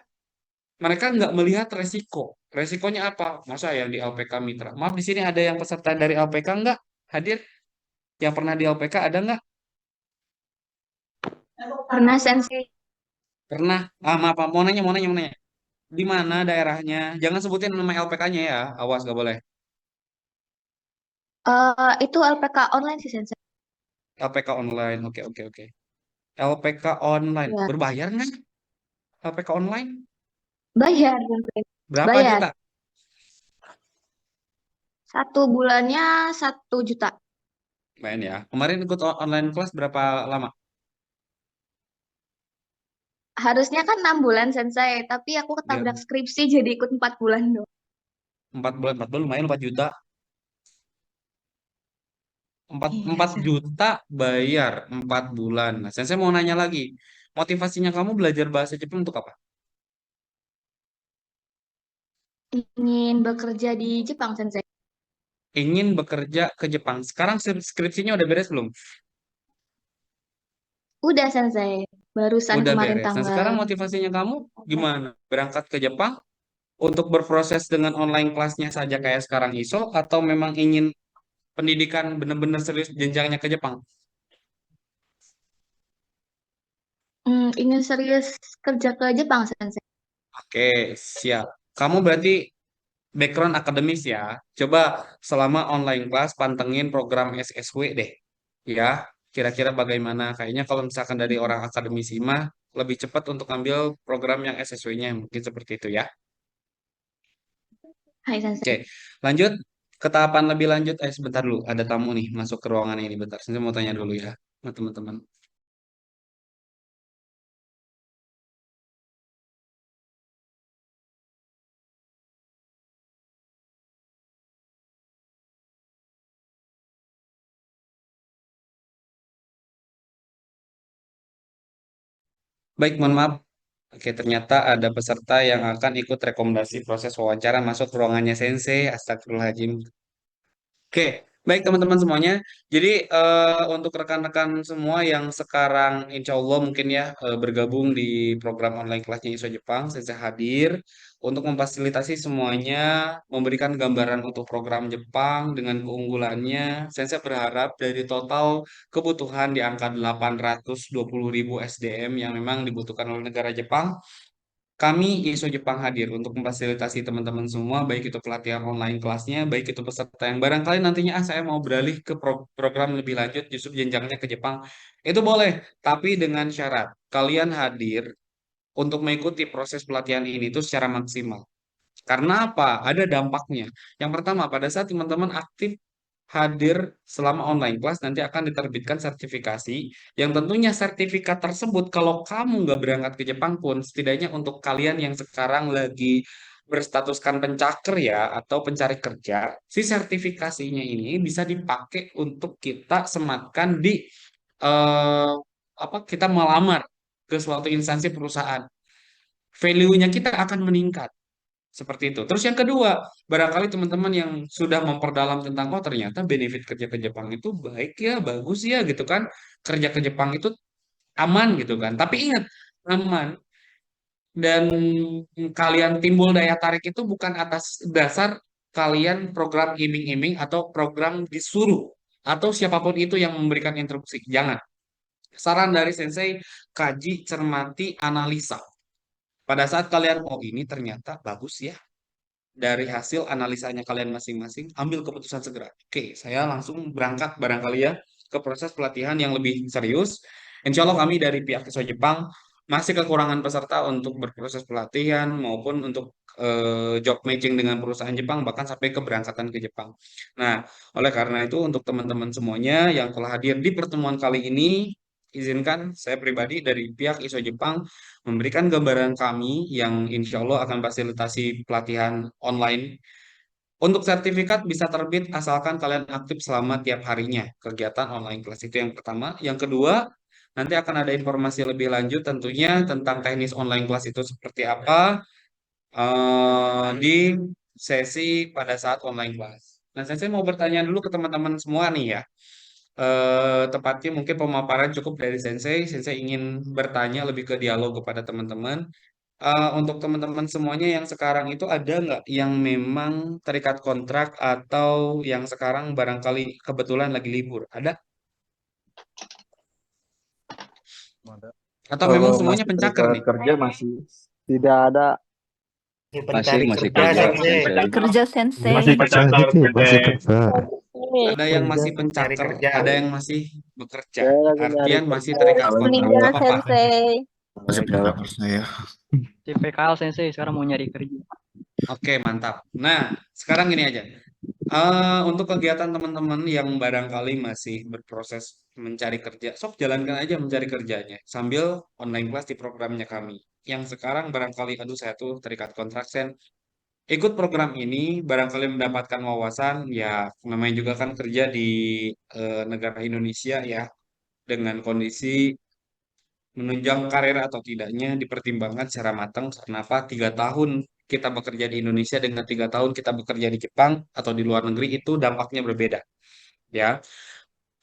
mereka nggak melihat resiko. Resikonya apa? Masa yang di LPK mitra? Maaf di sini ada yang peserta dari LPK nggak hadir? Yang pernah di LPK ada nggak? Pernah sensei. Pernah? Maaf, mau nanya. Di mana daerahnya? Jangan sebutin nama LPK-nya ya, awas nggak boleh. Itu LPK online sih sensei. LPK online, oke. LPK online, Ya, berbayar nggak? LPK online? bayar sensei. Berapa Bayar. juta? 1 bulannya 1 juta. Main ya. Kemarin ikut online kelas berapa lama? Harusnya kan 6 bulan sensei, tapi aku Ya, ketabrak skripsi jadi ikut 4 bulan dong. 4 bulan lumayan 4 juta. 4, Iya, 4 juta bayar 4 bulan. Nah, saya mau nanya lagi. Motivasinya kamu belajar bahasa Jepang untuk apa? Ingin bekerja di Jepang sensei. Ingin bekerja ke Jepang. Sekarang skripsinya udah beres belum? Udah sensei, barusan Udah kemarin beres. Nah, tanggal. sekarang motivasinya kamu gimana? Berangkat ke Jepang untuk berproses dengan online kelasnya saja kayak sekarang ISO atau memang ingin pendidikan benar-benar serius jenjangnya ke Jepang? Ingin serius kerja ke Jepang sensei. Oke, siap. Kamu berarti background akademis ya. Coba selama online kelas pantengin program SSW deh. Ya, kira-kira bagaimana? Kayaknya kalau misalkan dari orang akademisi mah lebih cepat untuk ambil program yang SSW-nya. Mungkin seperti itu ya. Hai sensei. Oke, lanjut ke tahapan lebih lanjut. Sebentar dulu. Ada tamu nih masuk ke ruangan ini. Bentar, saya mau tanya dulu ya sama teman-teman. Baik, mohon maaf. Oke, ternyata ada peserta yang akan ikut rekomendasi proses wawancara masuk ke ruangannya Sensei. Astagfirullahaladzim. Oke, baik teman-teman semuanya. Jadi untuk rekan-rekan semua yang sekarang insya Allah mungkin ya bergabung di program online kelasnya ISO Jepang, saya hadir untuk memfasilitasi semuanya, memberikan gambaran untuk program Jepang dengan keunggulannya. Saya berharap dari total kebutuhan di angka 820.000 SDM yang memang dibutuhkan oleh negara Jepang, kami ISO Jepang hadir untuk memfasilitasi teman-teman semua, baik itu pelatihan online kelasnya, baik itu peserta yang barangkali nantinya saya mau beralih ke program lebih lanjut, justru jenjangnya ke Jepang. Itu boleh, tapi dengan syarat kalian hadir untuk mengikuti proses pelatihan ini itu secara maksimal. Karena apa? Ada dampaknya. Yang pertama, pada saat teman-teman aktif hadir selama online kelas nanti akan diterbitkan sertifikasi yang tentunya sertifikat tersebut kalau kamu nggak berangkat ke Jepang pun setidaknya untuk kalian yang sekarang lagi berstatuskan pencakar ya atau pencari kerja si sertifikasinya ini bisa dipakai untuk kita sematkan di eh, apa kita melamar ke suatu instansi perusahaan value-nya kita akan meningkat. Seperti itu. Terus yang kedua, barangkali teman-teman yang sudah memperdalam tentang, oh ternyata benefit kerja ke Jepang itu baik ya, bagus ya gitu kan. Kerja ke Jepang itu aman gitu kan. Tapi ingat, aman dan kalian timbul daya tarik itu bukan atas dasar kalian program iming-iming atau program disuruh atau siapapun itu yang memberikan instruksi. Jangan. Saran dari Sensei, kaji, cermati, analisa. Pada saat kalian, oh ini ternyata bagus ya, dari hasil analisanya kalian masing-masing, ambil keputusan segera. Oke, saya langsung berangkat barangkali ya ke proses pelatihan yang lebih serius. Insya Allah kami dari pihak ISO Jepang masih kekurangan peserta untuk berproses pelatihan maupun untuk job matching dengan perusahaan Jepang bahkan sampai keberangkatan ke Jepang. Nah, oleh karena itu untuk teman-teman semuanya yang telah hadir di pertemuan kali ini, izinkan saya pribadi dari pihak ISO Jepang memberikan gambaran kami yang insya Allah akan fasilitasi pelatihan online. Untuk sertifikat bisa terbit asalkan kalian aktif selama tiap harinya kegiatan online kelas. Itu yang pertama. Yang kedua, nanti akan ada informasi lebih lanjut tentunya tentang teknis online kelas itu seperti apa di sesi pada saat online kelas. Nah, saya mau bertanya dulu ke teman-teman semua nih ya. Tepatnya mungkin pemaparan cukup dari Sensei. Sensei ingin bertanya lebih ke dialog kepada teman-teman. Untuk teman-teman semuanya yang sekarang itu ada nggak yang memang terikat kontrak atau yang sekarang barangkali kebetulan lagi libur? Ada? Atau memang semuanya pencakar nih? kerja masih tidak ada. Masih Kerja Sensei. Masih pencakar, Ada yang masih pencakar, ada yang masih bekerja. Saya lagi nyari Artian masih terikat kontrak. Meninggal Nggak apa-apa. Sensei. Masih pencakar saya. CPKL Sensei sekarang mau nyari kerja. Oke, mantap. Nah, sekarang gini aja. Untuk kegiatan teman-teman yang barangkali masih berproses mencari kerja, sok jalankan aja mencari kerjanya sambil online kelas di programnya kami. Yang sekarang barangkali, aduh saya tuh terikat kontrak Sen. Ikut program ini barangkali mendapatkan wawasan, ya namanya juga kan kerja di negara Indonesia ya, dengan kondisi menunjang karir atau tidaknya dipertimbangkan secara matang. Kenapa 3 tahun kita bekerja di Indonesia dengan 3 tahun kita bekerja di Jepang atau di luar negeri itu dampaknya berbeda ya.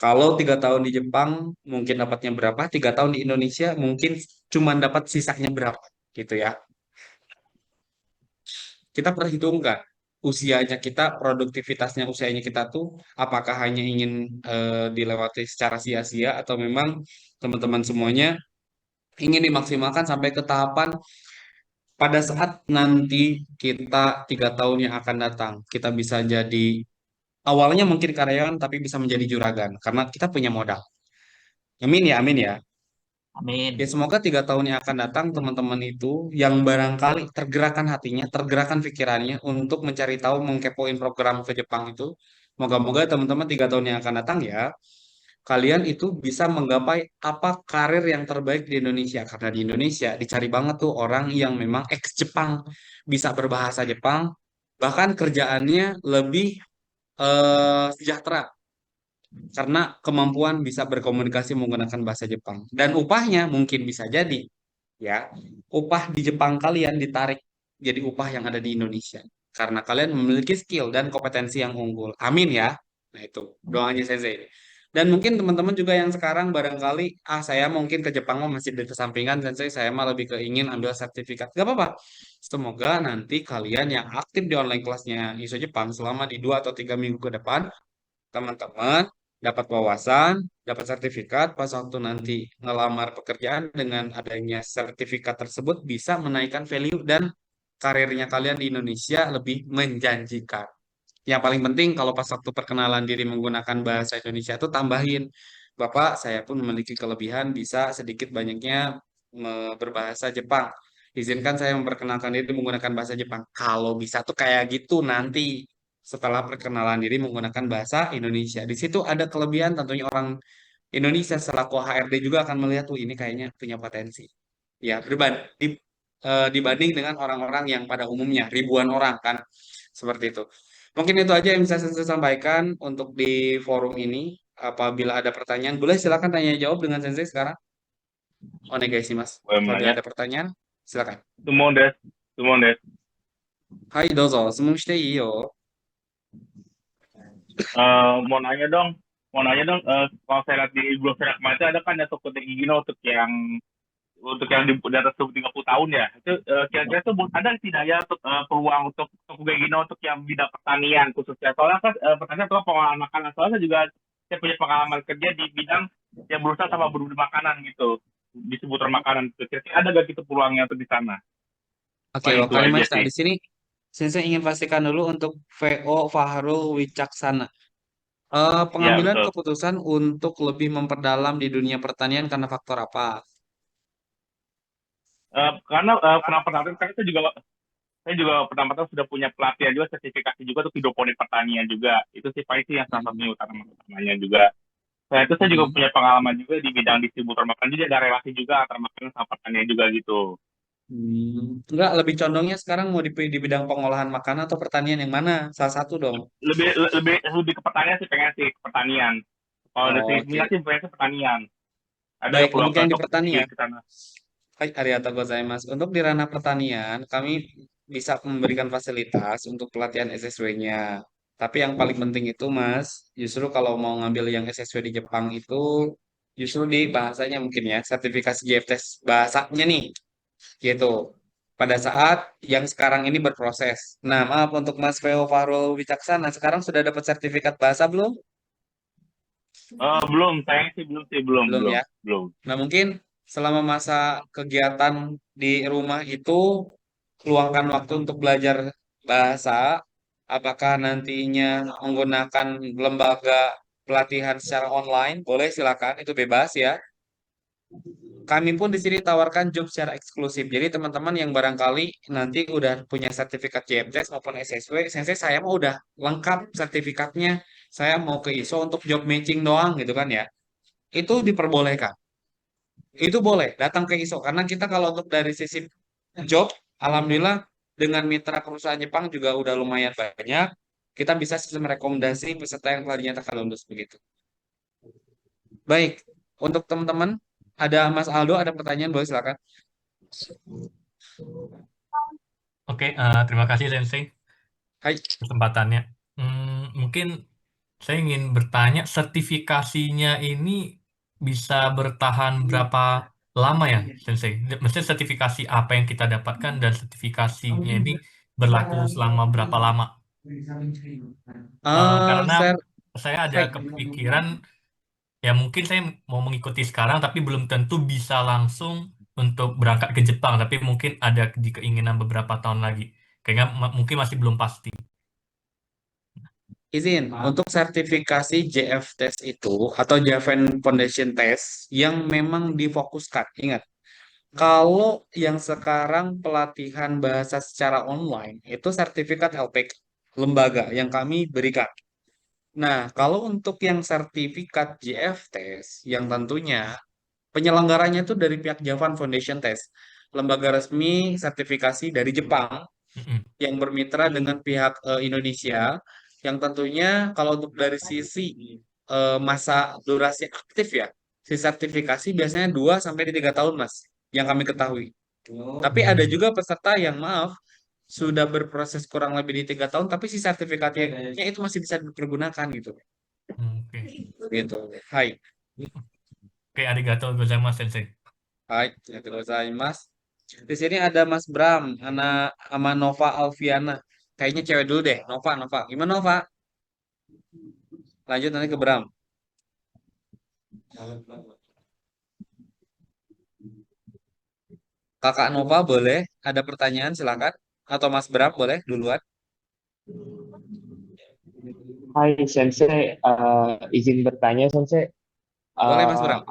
Kalau 3 tahun di Jepang mungkin dapatnya berapa, 3 tahun di Indonesia mungkin cuma dapat sisanya berapa gitu ya. Kita perhitungkan usianya kita, produktivitasnya usianya kita tuh apakah hanya ingin dilewati secara sia-sia atau memang teman-teman semuanya ingin dimaksimalkan sampai ke tahapan pada saat nanti kita 3 tahun yang akan datang, kita bisa jadi awalnya mungkin karyawan tapi bisa menjadi juragan karena kita punya modal. Amin ya, amin ya. Amin. Ya semoga 3 tahun yang akan datang teman-teman itu yang barangkali tergerakkan hatinya, tergerakkan pikirannya untuk mencari tahu, mengkepoin program ke Jepang itu. Moga-moga teman-teman 3 tahun yang akan datang ya, kalian itu bisa menggapai apa karir yang terbaik di Indonesia. Karena di Indonesia dicari banget tuh orang yang memang ex Jepang, bisa berbahasa Jepang, bahkan kerjaannya lebih sejahtera karena kemampuan bisa berkomunikasi menggunakan bahasa Jepang. Dan upahnya mungkin bisa jadi ya, upah di Jepang kalian ditarik jadi upah yang ada di Indonesia. Karena kalian memiliki skill dan kompetensi yang unggul. Amin ya. Nah itu doanya Sensei. Dan mungkin teman-teman juga yang sekarang barangkali, saya mungkin ke Jepang mah masih kesampingan Sensei, saya mah lebih ke ingin ambil sertifikat. Gak apa-apa. Semoga nanti kalian yang aktif di online kelasnya ISO Jepang selama di 2 atau 3 minggu ke depan, teman-teman dapat wawasan, dapat sertifikat, pas waktu nanti ngelamar pekerjaan dengan adanya sertifikat tersebut bisa menaikkan value dan karirnya kalian di Indonesia lebih menjanjikan. Yang paling penting kalau pas waktu perkenalan diri menggunakan bahasa Indonesia itu tambahin, Bapak saya pun memiliki kelebihan bisa sedikit banyaknya berbahasa Jepang. Izinkan saya memperkenalkan diri menggunakan bahasa Jepang. Kalau bisa tuh kayak gitu nanti setelah perkenalan diri menggunakan bahasa Indonesia. Di situ ada kelebihan tentunya orang Indonesia selaku HRD juga akan melihat tuh ini kayaknya punya potensi. Ya, dibanding dengan orang-orang yang pada umumnya ribuan orang kan seperti itu. Mungkin itu aja yang bisa saya sampaikan untuk di forum ini. Apabila ada pertanyaan, boleh silakan tanya jawab dengan Sensei sekarang. Onegai sih Mas. Apabila ada pertanyaan, Silakan. 質問です。質問です。はい、どうぞ。質問していいよ。Mau nanya dong, kalau saya lihat di browser kemarin itu ada kan ya Tokuteki Gino untuk yang di atas 30 tahun ya. Itu kira-kira tuh ada tidak ya peluang untuk Tokuteki Gino untuk yang bidang pertanian khususnya. Soalnya kan pertanian atau pengolahan makanan. Soalnya saya punya pengalaman kerja di bidang yang berusaha sama berburu makanan gitu. Di seputar makanan. Kira-kira ada gak gitu peluangnya untuk di sana? Oke, Paling itu aja Wakarimashita. sih. Di sini saya ingin pastikan dulu untuk VO Fahrul Wicaksana. Ya, Pengambilan betul. keputusan untuk lebih memperdalam di dunia pertanian karena faktor apa? Karena karena saya juga pertama-tama sudah punya pelatihan juga, sertifikasi juga untuk hidroponik pertanian juga. Itu sih paling sih yang salah satunya utamanya juga. Saya juga punya pengalaman juga di bidang distributor makanan, jadi ada relasi juga antara makanan sama pertanian juga gitu. Enggak, lebih condongnya sekarang mau di bidang pengolahan makanan atau pertanian yang mana? Salah satu dong. Lebih ke pertanian sih, pengen sih ke pertanian. Kalau dari segi minat sih pengen ke pertanian. Ada Baik, peluang untuk yang di untuk pertanian. ke sana. Hai, arigatou gozaimasu. Untuk di ranah pertanian, kami bisa memberikan fasilitas untuk pelatihan SSW-nya. Tapi yang paling penting itu, Mas, justru kalau mau ngambil yang SSW di Jepang itu, justru di bahasanya mungkin ya, sertifikasi JFTS bahasanya nih, gitu. Pada saat yang sekarang ini berproses. Nah, maaf untuk Mas Veo Farul Wicaksana, sekarang sudah dapat sertifikat bahasa belum? Belum, sayangnya sih belum. Belum ya? Nah, mungkin selama masa kegiatan di rumah itu, luangkan waktu untuk belajar bahasa, apakah nantinya menggunakan lembaga pelatihan secara online, boleh silakan, itu bebas ya. Kami pun di sini tawarkan job secara eksklusif. Jadi teman-teman yang barangkali nanti udah punya sertifikat JMTS maupun SSW, saya mah udah lengkap sertifikatnya. Saya mau ke ISO untuk job matching doang gitu kan ya. Itu diperbolehkan. Itu boleh datang ke ISO karena kita kalau untuk dari sisi job, alhamdulillah dengan mitra perusahaan Jepang juga udah lumayan banyak. Kita bisa sistem rekomendasi peserta yang telah dinyatakan lulus begitu. Baik, untuk teman-teman ada Mas Aldo ada pertanyaan, boleh silakan. Oke, terima kasih Sensei Hai. kesempatannya. Mungkin saya ingin bertanya, sertifikasinya ini bisa bertahan berapa lama ya, Sensei? Maksudnya sertifikasi apa yang kita dapatkan dan sertifikasinya ini berlaku selama berapa lama? Karena saya ada kepikiran, ya mungkin saya mau mengikuti sekarang, tapi belum tentu bisa langsung untuk berangkat ke Jepang, tapi mungkin ada di keinginan beberapa tahun lagi. Kayaknya mungkin masih belum pasti. Izin, untuk sertifikasi JFTS itu atau Japan Foundation Test yang memang difokuskan, ingat, kalau yang sekarang pelatihan bahasa secara online itu sertifikat LPK, lembaga yang kami berikan. Nah, kalau untuk yang sertifikat JFTS yang tentunya penyelenggaranya itu dari pihak Japan Foundation Test, lembaga resmi sertifikasi dari Jepang yang bermitra dengan pihak Indonesia, yang tentunya kalau untuk dari sisi masa durasi aktif ya, si sertifikasi biasanya 2 sampai 3 tahun, Mas, yang kami ketahui. Tapi ada juga peserta yang maaf sudah berproses kurang lebih di 3 tahun, tapi si sertifikatnya itu masih bisa dipergunakan gitu. Gitu. Hai. Oke, arigatou gozaimasu, Sensei. Hai, arigatou gozaimasu. Di sini ada Mas Bram, anak sama Nova Alfiana. Kayaknya cewek dulu deh, Nova. Gimana Nova? Lanjut nanti ke Bram. Kakak Nova boleh, ada pertanyaan silakan. Atau Mas Bram boleh duluan. Hai Sensei, izin bertanya Sensei. Boleh Mas Bram.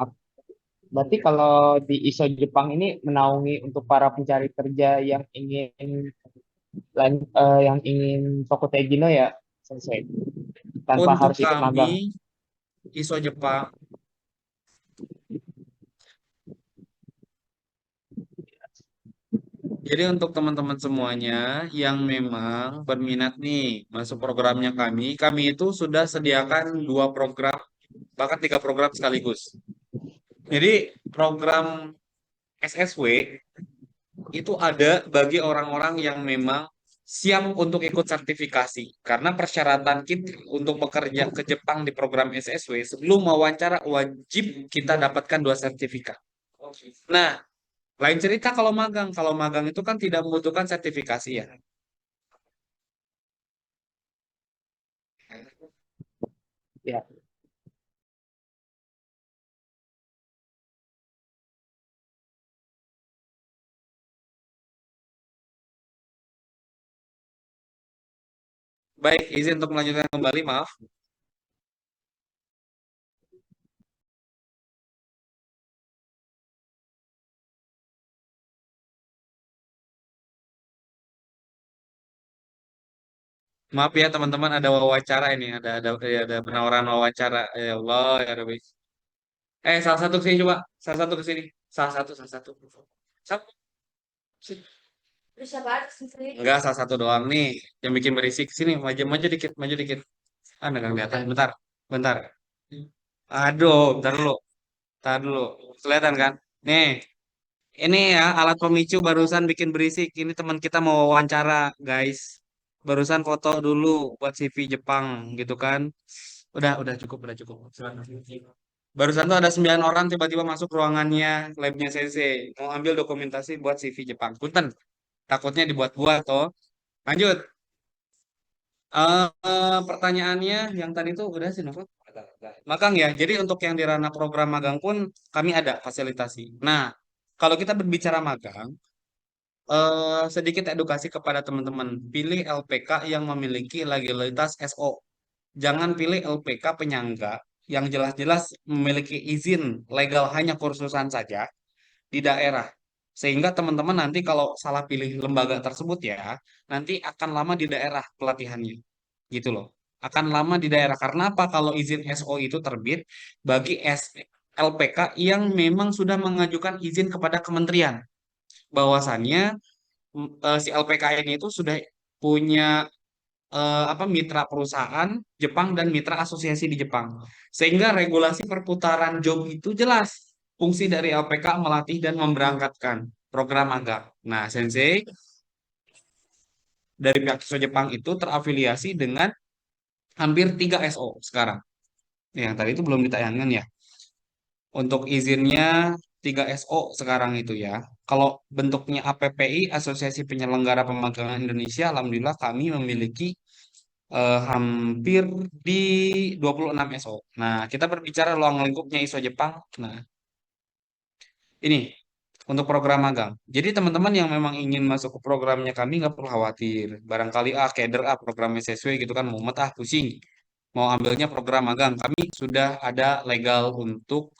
Berarti kalau di ISO Jepang ini menaungi untuk para pencari kerja yang ingin Tokuteki Gino ya Sensei, tanpa Untuk harus ikut magang. kami, ISO Jepang jadi untuk teman-teman semuanya yang memang berminat nih masuk programnya kami itu sudah sediakan 2 program, bahkan 3 program sekaligus. Jadi program SSW itu ada bagi orang-orang yang memang siap untuk ikut sertifikasi. Karena persyaratan kita untuk bekerja ke Jepang di program SSW sebelum wawancara wajib kita dapatkan 2 sertifikat. Nah, lain cerita kalau magang. Kalau magang itu kan tidak membutuhkan sertifikasi ya. Ya. Baik, izin untuk melanjutkan kembali, maaf. Maaf ya teman-teman, ada wawancara ini, ada penawaran wawancara. Ya Allah, ya Rabbi. Salah satu kesini coba, salah satu kesini, salah satu. Satu. Enggak, salah satu doang nih yang bikin berisik. Sini, maju, maju dikit, maju dikit. Enggak kelihatan. Bentar, bentar. Aduh, bentar dulu, bentar dulu. Kelihatan kan? Nih, ini ya alat pemicu barusan bikin berisik. Ini teman kita mau wawancara, guys. Barusan foto dulu buat CV Jepang gitu kan. Udah cukup, udah cukup. Silakan. Barusan tuh ada 9 orang tiba-tiba masuk ruangannya, labnya Sensei. Mau ambil dokumentasi buat CV Jepang. Punten, takutnya dibuat-buat toh. Lanjut. Pertanyaannya yang tadi tuh udah sih, Nova. Magang ya. Jadi untuk yang di ranah program magang pun kami ada fasilitasi. Nah, kalau kita berbicara magang, sedikit edukasi kepada teman-teman. Pilih LPK yang memiliki legalitas SO. Jangan pilih LPK penyangga yang jelas-jelas memiliki izin legal hanya kursusan saja di daerah. Sehingga teman-teman nanti kalau salah pilih lembaga tersebut ya, nanti akan lama di daerah pelatihannya. Gitu loh. Akan lama di daerah. Karena apa? Kalau izin SO itu terbit bagi LPK yang memang sudah mengajukan izin kepada kementerian. Bahwasannya si LPK ini itu sudah punya mitra perusahaan Jepang dan mitra asosiasi di Jepang. Sehingga regulasi perputaran job itu jelas. Fungsi dari LPK melatih dan memberangkatkan program magang. Nah, Sensei dari pihak siswa Jepang itu terafiliasi dengan hampir 3 SO sekarang. Yang tadi itu belum ditayangkan ya. Untuk izinnya 3 SO sekarang itu ya. Kalau bentuknya APPI, Asosiasi Penyelenggara Pemagangan Indonesia, alhamdulillah kami memiliki hampir di 26 SO. Nah, kita berbicara ruang lingkupnya ISO Jepang. Nah, ini untuk program magang. Jadi teman-teman yang memang ingin masuk ke programnya kami nggak perlu khawatir. Barangkali keder program SSW gitu kan mumet pusing. Mau ambilnya program magang. Kami sudah ada legal untuk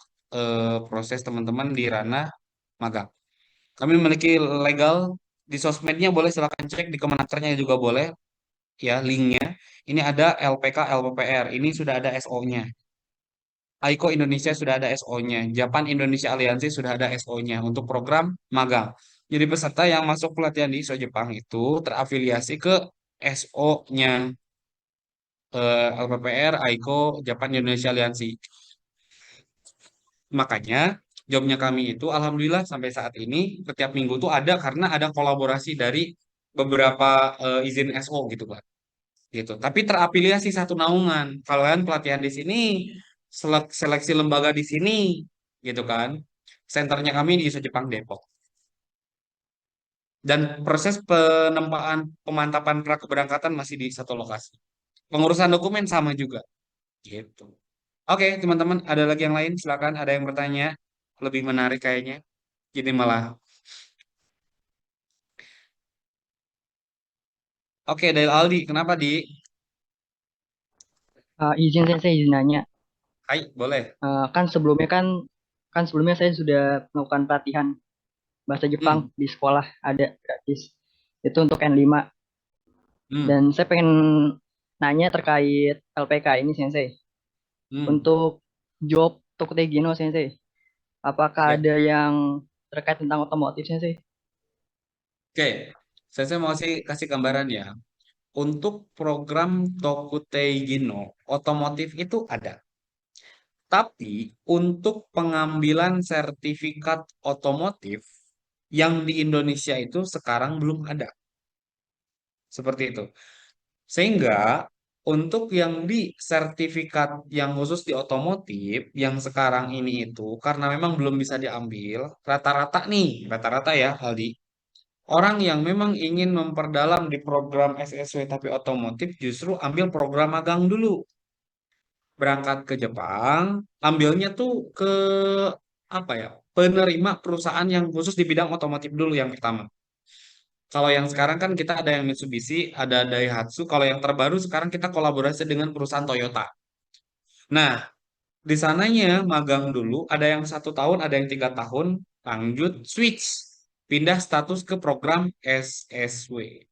proses teman-teman di ranah magang. Kami memiliki legal di sosmednya boleh silakan cek di Kemenakernya juga boleh ya linknya. Ini ada LPK LPPR. Ini sudah ada SO-nya. Aiko Indonesia sudah ada SO-nya. Japan Indonesia Aliansi sudah ada SO-nya untuk program magang. Jadi peserta yang masuk pelatihan di ISO Jepang itu terafiliasi ke SO-nya LPPR, Aiko, Japan Indonesia Aliansi. Makanya jobnya kami itu alhamdulillah sampai saat ini setiap minggu tuh ada karena ada kolaborasi dari beberapa izin SO gitu kan. Gitu. Tapi terafiliasi satu naungan. Kalau kalian pelatihan di sini, seleksi lembaga di sini, gitu kan. Senternya kami di ISO Jepang Depok. Dan proses pemantapan prakeberangkatan masih di satu lokasi. Pengurusan dokumen sama juga. Gitu. Oke, teman-teman, ada lagi yang lain? Silakan, ada yang bertanya. Lebih menarik kayaknya. Jadi malah. Oke, dari Aldi. Kenapa, Di? Izin saya izin nanya. Hai, boleh. Kan sebelumnya saya sudah melakukan pelatihan bahasa Jepang di sekolah ada gratis. Itu untuk N5. Dan saya pengen nanya terkait LPK ini Sensei. Untuk job Tokutegino Sensei. Apakah ada yang terkait tentang otomotif Sensei? Oke, saya mau kasih gambaran ya. Untuk program Tokutegino, otomotif itu ada. Tapi untuk pengambilan sertifikat otomotif yang di Indonesia itu sekarang belum ada. Seperti itu. Sehingga untuk yang di sertifikat yang khusus di otomotif yang sekarang ini itu karena memang belum bisa diambil, rata-rata ya Aldi, orang yang memang ingin memperdalam di program SSW tapi otomotif justru ambil program magang dulu. Berangkat ke Jepang, ambilnya tuh ke apa ya? Penerima perusahaan yang khusus di bidang otomotif dulu yang pertama. Kalau yang sekarang kan kita ada yang Mitsubishi, ada Daihatsu. Kalau yang terbaru sekarang kita kolaborasi dengan perusahaan Toyota. Nah, di sananya magang dulu, ada yang 1 tahun, ada yang 3 tahun, lanjut switch, pindah status ke program SSW.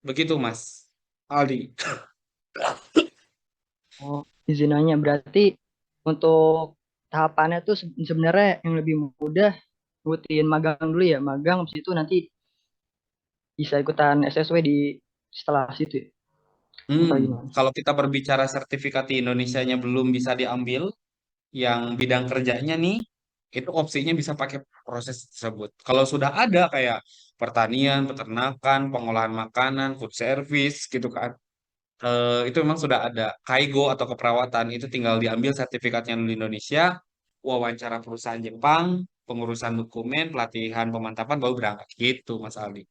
Begitu Mas Aldi. Oh, izin nanya berarti untuk tahapannya tuh sebenarnya yang lebih mudah ngikutin magang dulu ya, magang habis itu nanti bisa ikutan SSW di setelah situ ya. Atau gimana? Kalau kita berbicara sertifikat di Indonesianya belum bisa diambil, yang bidang kerjanya nih, itu opsinya bisa pakai proses tersebut. Kalau sudah ada kayak pertanian, peternakan, pengolahan makanan, food service gitu kan, itu memang sudah ada. Kaigo atau keperawatan itu tinggal diambil sertifikatnya di Indonesia, wawancara perusahaan Jepang, pengurusan dokumen, pelatihan, pemantapan, baru berangkat gitu, Mas Aldi.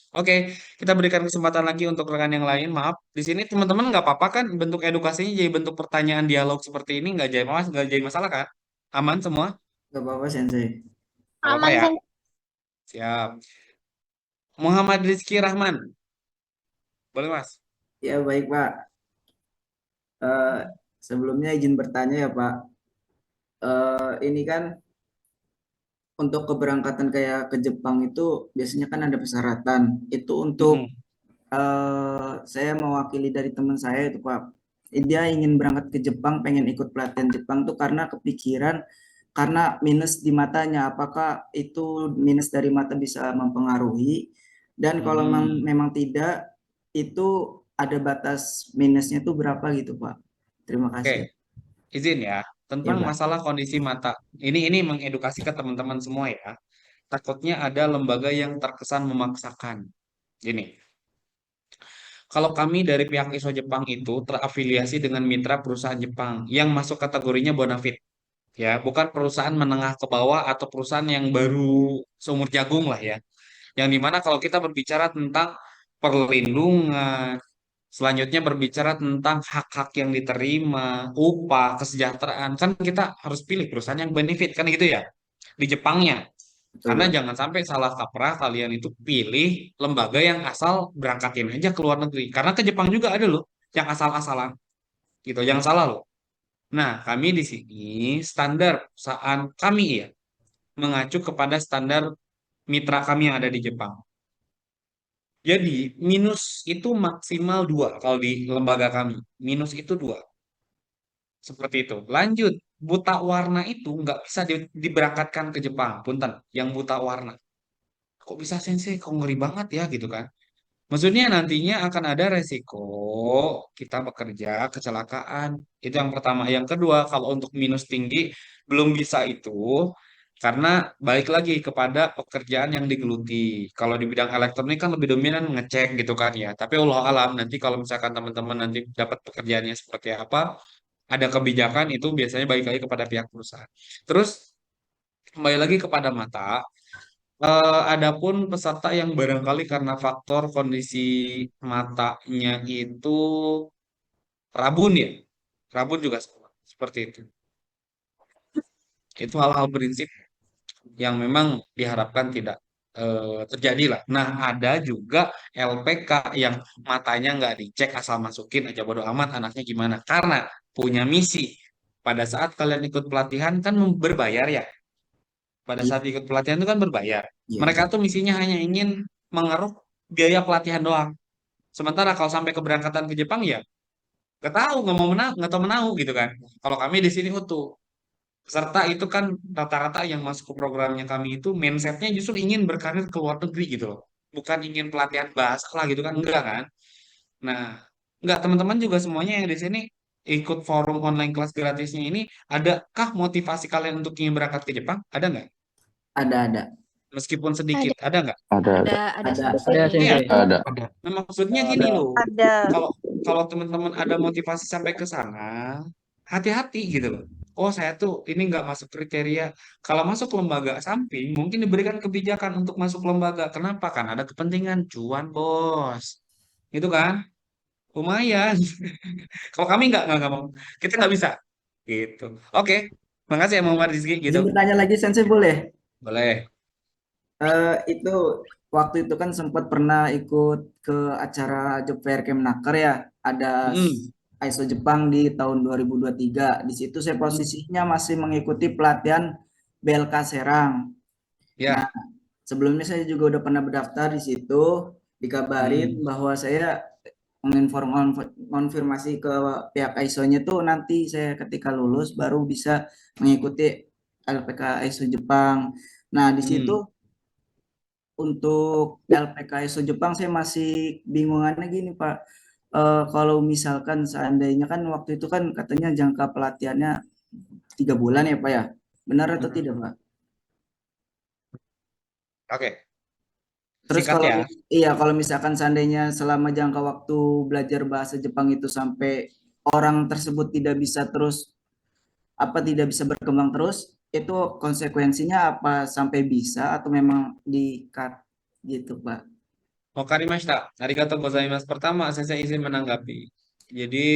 Oke, kita berikan kesempatan lagi untuk rekan yang lain. Maaf, di sini teman-teman nggak apa-apa kan bentuk edukasinya jadi bentuk pertanyaan dialog seperti ini nggak jadi masalah kan? Aman semua? Gak apa-apa, Sensei. Nggak apa-apa ya? Siap. Muhammad Rizky Rahman, boleh Mas? Ya, baik, Pak. Eh, Sebelumnya izin bertanya ya, Pak. Ini kan untuk keberangkatan kayak ke Jepang itu biasanya kan ada persyaratan. Itu untuk saya mewakili dari teman saya itu, Pak. Dia ingin berangkat ke Jepang, pengen ikut pelatihan Jepang tuh karena kepikiran karena minus di matanya. Apakah itu minus dari mata bisa mempengaruhi? Dan kalau memang tidak, itu ada batas minusnya tuh berapa gitu, Pak? Terima Oke, kasih. izin ya. Ya, Tentang Pak. masalah kondisi mata. Ini mengedukasi ke teman-teman semua ya. Takutnya ada lembaga yang terkesan memaksakan. Gini, kalau kami dari pihak ISO Jepang itu terafiliasi dengan mitra perusahaan Jepang yang masuk kategorinya Bonafide. Ya, bukan perusahaan menengah ke bawah atau perusahaan yang baru seumur jagung lah ya. Yang dimana kalau kita berbicara tentang perlindungan, selanjutnya berbicara tentang hak-hak yang diterima, upah, kesejahteraan, kan kita harus pilih perusahaan yang benefit, kan gitu ya, di Jepangnya. Betul, Karena Pak. jangan sampai salah kaprah kalian itu pilih lembaga yang asal berangkatin aja ke luar negeri. Karena ke Jepang juga ada loh yang asal-asalan gitu, yang salah loh. Nah, kami di sini standar perusahaan kami ya mengacu kepada standar mitra kami yang ada di Jepang. Jadi minus itu maksimal 2 kalau di lembaga kami. Minus itu 2. Seperti itu. Lanjut, buta warna itu nggak bisa diberangkatkan ke Jepang. Punten, yang buta warna. Kok bisa sensei? Kok ngeri banget ya gitu kan? Maksudnya nantinya akan ada resiko kita bekerja kecelakaan. Itu yang pertama. Yang kedua, kalau untuk minus tinggi belum bisa itu karena balik lagi kepada pekerjaan yang digeluti. Kalau di bidang elektronik kan lebih dominan ngecek gitu kan ya. Tapi Allah alam nanti kalau misalkan teman-teman nanti dapat pekerjaannya seperti apa, ada kebijakan itu biasanya balik lagi kepada pihak perusahaan. Terus kembali lagi kepada mata. Adapun peserta yang barangkali karena faktor kondisi matanya itu rabun ya, rabun juga sama, seperti itu. Itu hal-hal prinsip yang memang diharapkan tidak terjadi lah. Nah, ada juga LPK yang matanya nggak dicek asal masukin aja bodo amat anaknya gimana. Karena punya misi. Pada saat kalian ikut pelatihan kan berbayar ya. Pada saat ikut pelatihan itu kan berbayar. Iya. Mereka tuh misinya hanya ingin mengeruk biaya pelatihan doang. Sementara kalau sampai keberangkatan ke Jepang ya nggak tahu, nggak mau menau, nggak tahu menau gitu kan. Kalau kami di sini utuh. Peserta itu kan rata-rata yang masuk ke programnya kami itu mindsetnya justru ingin berkarir ke luar negeri gitu loh. Bukan ingin pelatihan bahasa lah gitu kan, enggak kan. Nah, enggak teman-teman juga semuanya yang di sini ikut forum online kelas gratisnya ini, adakah motivasi kalian untuk ingin berangkat ke Jepang? Ada nggak? Ada. Meskipun sedikit, ada nggak? Ada. Ada, Ada Iya, Sensei. Ada. nah maksudnya gini loh, ada. kalau kalau teman-teman ada motivasi sampai ke sana, hati-hati gitu loh. Oh saya tuh ini nggak masuk kriteria. Kalau masuk lembaga samping, mungkin diberikan kebijakan untuk masuk lembaga. Kenapa? Kan ada kepentingan cuan bos, gitu kan? Lumayan. Kalau kami nggak mau, kita nggak bisa, gitu. Oke, makasih ya Muhammad Rizky, gitu. Izin bertanya lagi, Sensei, boleh? Boleh. Itu waktu itu kan sempat pernah ikut ke acara job fair Kemnaker ya, ada Mm. ISO Jepang di tahun 2023. Di situ saya posisinya masih mengikuti pelatihan BLK Serang. Ya. Nah, sebelumnya saya juga udah pernah berdaftar di situ, dikabarin bahwa saya mengonfirmasi ke pihak ISO-nya tuh nanti saya ketika lulus baru bisa mengikuti LPK ISO Jepang. Nah, di situ untuk LPK ISO Jepang saya masih bingungannya gini Pak. Kalau misalkan seandainya kan waktu itu kan katanya jangka pelatihannya 3 bulan ya Pak ya, benar atau tidak Pak? Oke. Terus Singkat kalau ya. iya kalau misalkan seandainya selama jangka waktu belajar bahasa Jepang itu sampai orang tersebut tidak bisa terus tidak bisa berkembang terus, itu konsekuensinya apa sampai bisa atau memang di-cut gitu Pak? Wakarimashita. Arigatou gozaimasu. Pertama, saya izin menanggapi. Jadi,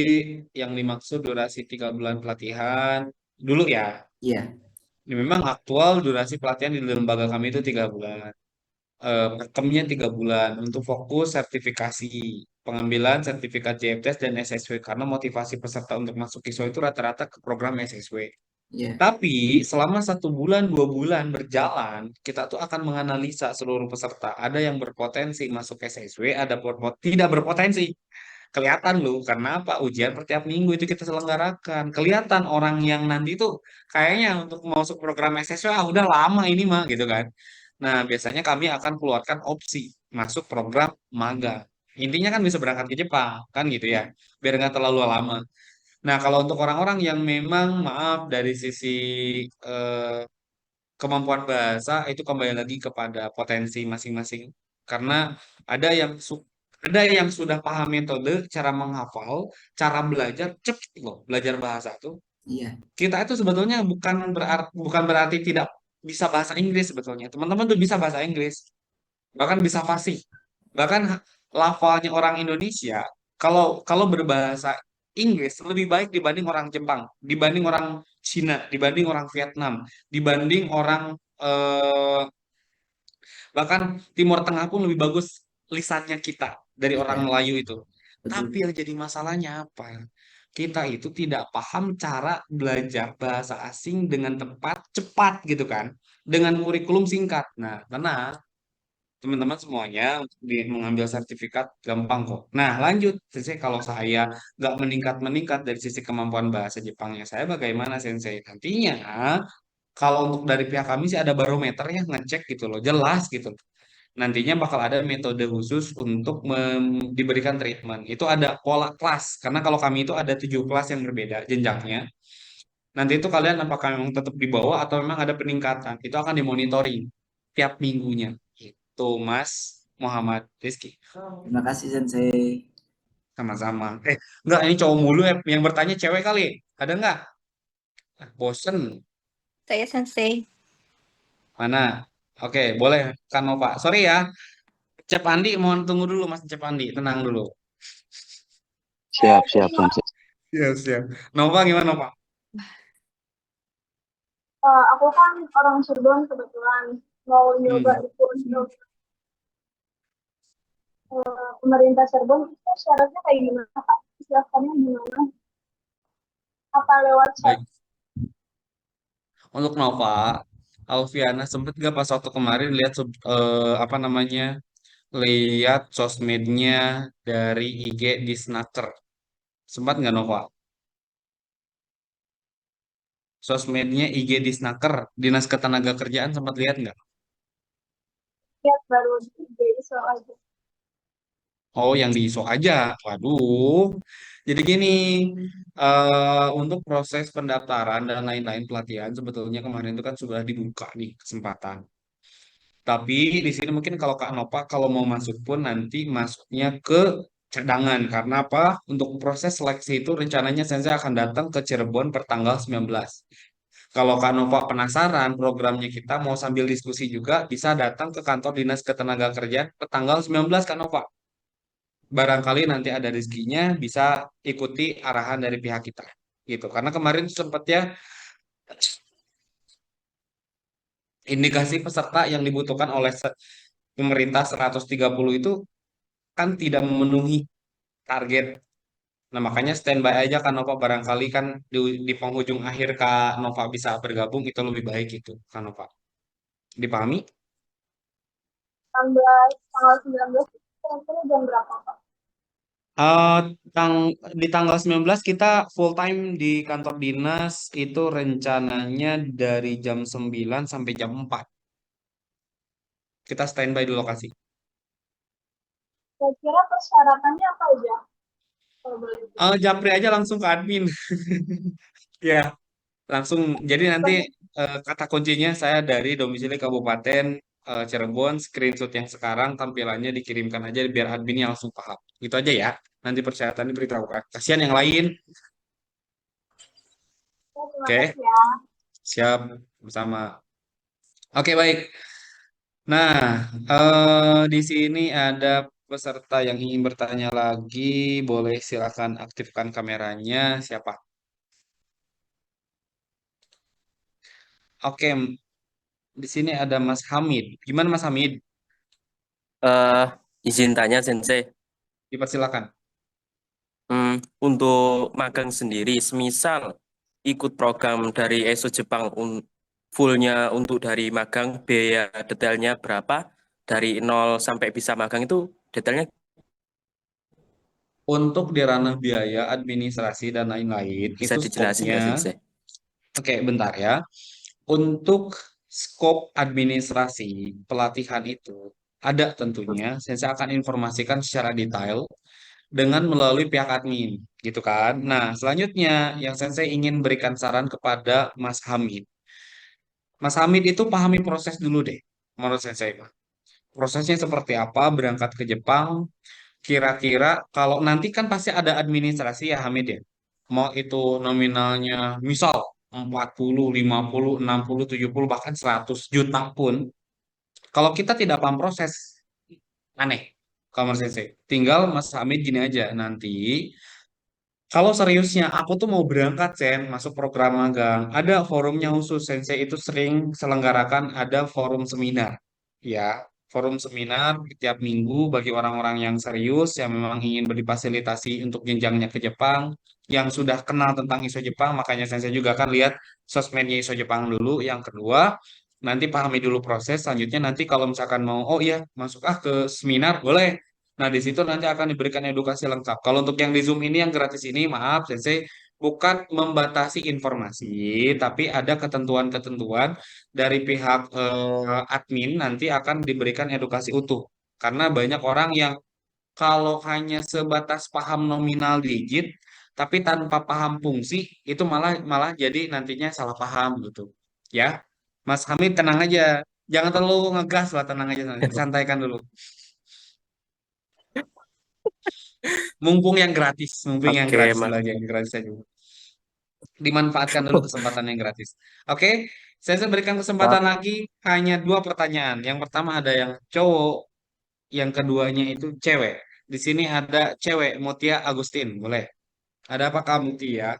yang dimaksud durasi 3 bulan pelatihan, dulu ya. Iya. Ini memang aktual durasi pelatihan di lembaga kami itu 3 bulan. Pakemnya 3 bulan untuk fokus sertifikasi, pengambilan sertifikat JFTS dan SSW. Karena motivasi peserta untuk masuk ISO itu rata-rata ke program SSW. Iya. Tapi selama 1 bulan, 2 bulan berjalan, kita tuh akan menganalisa seluruh peserta. Ada yang berpotensi masuk SSW, ada tidak berpotensi. Kelihatan loh, karena apa? Ujian per tiap minggu itu kita selenggarakan. Kelihatan orang yang nanti tuh kayaknya untuk masuk program SSW, udah lama ini mah gitu kan. Nah, biasanya kami akan keluarkan opsi masuk program magang. Intinya kan bisa berangkat ke Jepang, kan gitu ya. Biar nggak terlalu lama. Nah, kalau untuk orang-orang yang memang maaf dari sisi eh, kemampuan bahasa itu kembali lagi kepada potensi masing-masing. Karena ada yang ada yang sudah paham metode, cara menghafal, cara belajar cepet loh, belajar bahasa tuh. Iya. Kita itu sebetulnya bukan berarti tidak bisa bahasa Inggris sebetulnya. Teman-teman tuh bisa bahasa Inggris, bahkan bisa fasih. Bahkan lafalnya orang Indonesia kalau kalau berbahasa Inggris lebih baik dibanding orang Jepang, dibanding orang Cina, dibanding orang Vietnam, dibanding orang bahkan Timur Tengah pun lebih bagus lisannya kita dari orang Iya. Melayu itu. Betul. Tapi yang jadi masalahnya apa? Kita itu tidak paham cara belajar bahasa asing dengan tepat, cepat gitu kan, dengan kurikulum singkat. Nah, tenang, teman-teman semuanya untuk mengambil sertifikat gampang kok. Nah, lanjut, Sensei, kalau saya nggak meningkat-meningkat dari sisi kemampuan bahasa Jepangnya, saya bagaimana, Sensei? Nantinya, kalau untuk dari pihak kami sih ada barometernya ngecek gitu loh, jelas gitu. Nantinya bakal ada metode khusus untuk diberikan treatment. Itu ada pola kelas, karena kalau kami itu ada 7 kelas yang berbeda jenjangnya. Nanti itu kalian apakah memang tetap di bawah atau memang ada peningkatan. Itu akan dimonitoring tiap minggunya. Itu Mas Muhammad Rizky. Terima kasih Sensei. Sama-sama. Enggak, ini cowok mulu ya. Yang bertanya cewek kali. Ada enggak? Bosen. Saya Sensei. Mana? Oke, boleh kan Nova. Sorry ya. Cep Andi, mohon tunggu dulu Mas Cep Andi. Tenang dulu. Siap, siap, Sensei. Siap, siap. Nova gimana Nova? Aku kan orang Cirebon kebetulan mau nyoba ikut pemerintah Cirebon itu syaratnya kayak gimana Pak? Silakannya gimana? Apa lewat chat? Baik. Untuk Nova, Alfiana sempet gak pas waktu kemarin lihat apa namanya, lihat sosmednya dari IG di Snaker? Sempat nggak Nova? Sosmednya IG di Snaker, Dinas Ketenagakerjaan sempat lihat nggak? Lihat baru di soal aja. Oh, yang di ISO aja. Waduh. Jadi gini, untuk proses pendaftaran dan lain-lain pelatihan sebetulnya kemarin itu kan sudah dibuka nih kesempatan. Tapi di sini mungkin kalau Kak Nova kalau mau masuk pun nanti masuknya ke cadangan. Karena apa? Untuk proses seleksi itu rencananya Sensei akan datang ke Cirebon per tanggal 19. Kalau Kak Nova penasaran programnya kita mau sambil diskusi juga bisa datang ke kantor Dinas Ketenagakerjaan per tanggal 19 Kak Nova. Barangkali nanti ada rezekinya bisa ikuti arahan dari pihak kita gitu. Karena kemarin sempat ya indikasi peserta yang dibutuhkan oleh pemerintah 130 itu kan tidak memenuhi target. Nah, makanya standby aja Kak Nova barangkali kan di penghujung akhir Kak Nova bisa bergabung itu lebih baik itu Kak Nova. Dipahami? Tanggal 19 kira-kira jam berapa, Pak? Eh, di tanggal 19 kita full time di kantor dinas itu rencananya dari jam 9 sampai jam 4. Kita standby di lokasi. Kira-kira persyaratannya apa aja? Kalau boleh tahu. Japri aja langsung ke admin. Ya, langsung. Jadi nanti kata kuncinya saya dari domisili Kabupaten Cirebon, screenshot yang sekarang tampilannya dikirimkan aja biar adminnya langsung paham. Gitu aja ya. Nanti persyaratan diberitahukan. Kasihan yang lain. Terima Oke, kasih ya. siap bersama. Oke, baik. Nah, di sini ada peserta yang ingin bertanya lagi. Boleh silakan aktifkan kameranya. Siapa? Oke, di sini ada Mas Hamid. Gimana Mas Hamid? Izin tanya Sensei, Dipersilakan. untuk magang sendiri, semisal ikut program dari ESO Jepang fullnya untuk dari magang, biaya detailnya berapa? Dari nol sampai bisa magang itu detailnya Untuk di ranah biaya, administrasi, dan lain-lain, bisa itu dijelasin skopnya. nggak Sensei? Oke, bentar ya. Untuk skop administrasi pelatihan itu, ada tentunya. Saya akan informasikan secara detail dengan melalui pihak admin, gitu kan. Nah, selanjutnya yang saya ingin berikan saran kepada Mas Hamid. Mas Hamid itu pahami proses dulu deh, menurut saya. Prosesnya seperti apa, berangkat ke Jepang, kira-kira kalau nanti kan pasti ada administrasi ya Hamid ya. Mau itu nominalnya misal 40, 50, 60, 70, bahkan 100 juta pun. Kalau kita tidak paham proses, aneh. Kalau menurut saya, tinggal Mas Hamid gini aja. Nanti kalau seriusnya, aku tuh mau berangkat, Sen, masuk program magang. Ada forumnya khusus, Sensei itu sering selenggarakan ada forum seminar. Ya, forum seminar tiap minggu bagi orang-orang yang serius, yang memang ingin berfasilitasi untuk jenjangnya ke Jepang, yang sudah kenal tentang ISO Jepang, makanya Sensei juga kan lihat sosmednya ISO Jepang dulu. Yang kedua, nanti pahami dulu proses, selanjutnya nanti kalau misalkan mau, oh iya, masuk ke seminar, boleh. Nah, di situ nanti akan diberikan edukasi lengkap. Kalau untuk yang di Zoom ini, yang gratis ini, maaf, Sensei bukan membatasi informasi, tapi ada ketentuan-ketentuan dari pihak admin nanti akan diberikan edukasi utuh. Karena banyak orang yang kalau hanya sebatas paham nominal digit, tapi tanpa paham fungsi, itu malah malah jadi nantinya salah paham gitu. Ya, Mas Hamid tenang aja, jangan terlalu ngegas lah, tenang aja, disantaikan dulu. Mumpung yang Oke, gratis dulu aja, yang gratis aja. Dimanfaatkan dulu kesempatan yang gratis. Oke, saya berikan kesempatan lagi hanya 2 pertanyaan. Yang pertama ada yang cowok, yang keduanya itu cewek. Di sini ada cewek, Mutia Agustin, boleh. Ada apa Kak Mutia?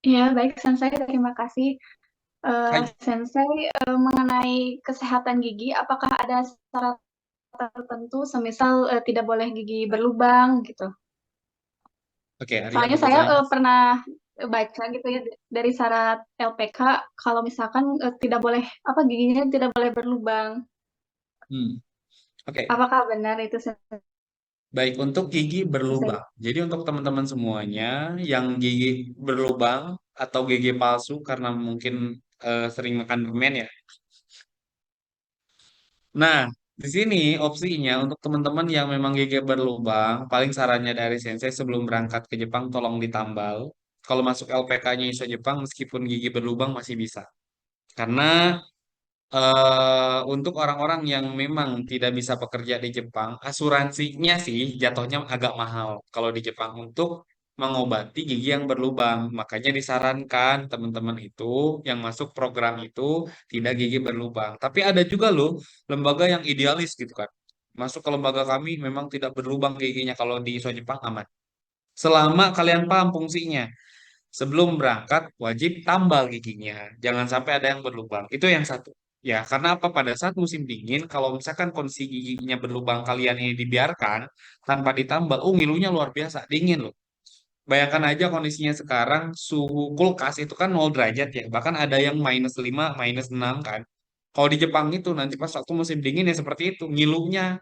Ya, baik Sensei, terima kasih. Hai. Sensei, mengenai kesehatan gigi, apakah ada syarat tertentu, semisal tidak boleh gigi berlubang gitu? Oke, Soalnya arigatou saya gozaimasu. pernah baca gitu ya dari syarat LPK, kalau misalkan tidak boleh apa giginya tidak boleh berlubang. Oke. Apakah benar itu Sensei? Baik, untuk gigi berlubang. Jadi untuk teman-teman semuanya yang gigi berlubang atau gigi palsu karena mungkin sering makan permen ya. Nah, di sini opsinya untuk teman-teman yang memang gigi berlubang, paling sarannya dari Sensei sebelum berangkat ke Jepang tolong ditambal. Kalau masuk LPK-nya ISO Jepang meskipun gigi berlubang masih bisa. Karena Untuk orang-orang yang memang tidak bisa bekerja di Jepang, asuransinya sih jatuhnya agak mahal kalau di Jepang untuk mengobati gigi yang berlubang. Makanya disarankan teman-teman itu yang masuk program itu tidak gigi berlubang. Tapi ada juga loh lembaga yang idealis gitu kan. Masuk ke lembaga kami memang tidak berlubang giginya kalau di ISO Jepang aman. Selama kalian paham fungsinya. Sebelum berangkat wajib tambal giginya. Jangan sampai ada yang berlubang. Itu yang satu. Ya, karena apa? Pada saat musim dingin, kalau misalkan kondisi giginya berlubang kalian ini dibiarkan tanpa ditambal, ngilunya luar biasa, dingin loh. Bayangkan aja kondisinya sekarang, suhu kulkas itu kan 0 derajat ya. Bahkan ada yang -5, -6 kan. Kalau di Jepang itu nanti pas waktu musim dingin ya seperti itu, ngilunya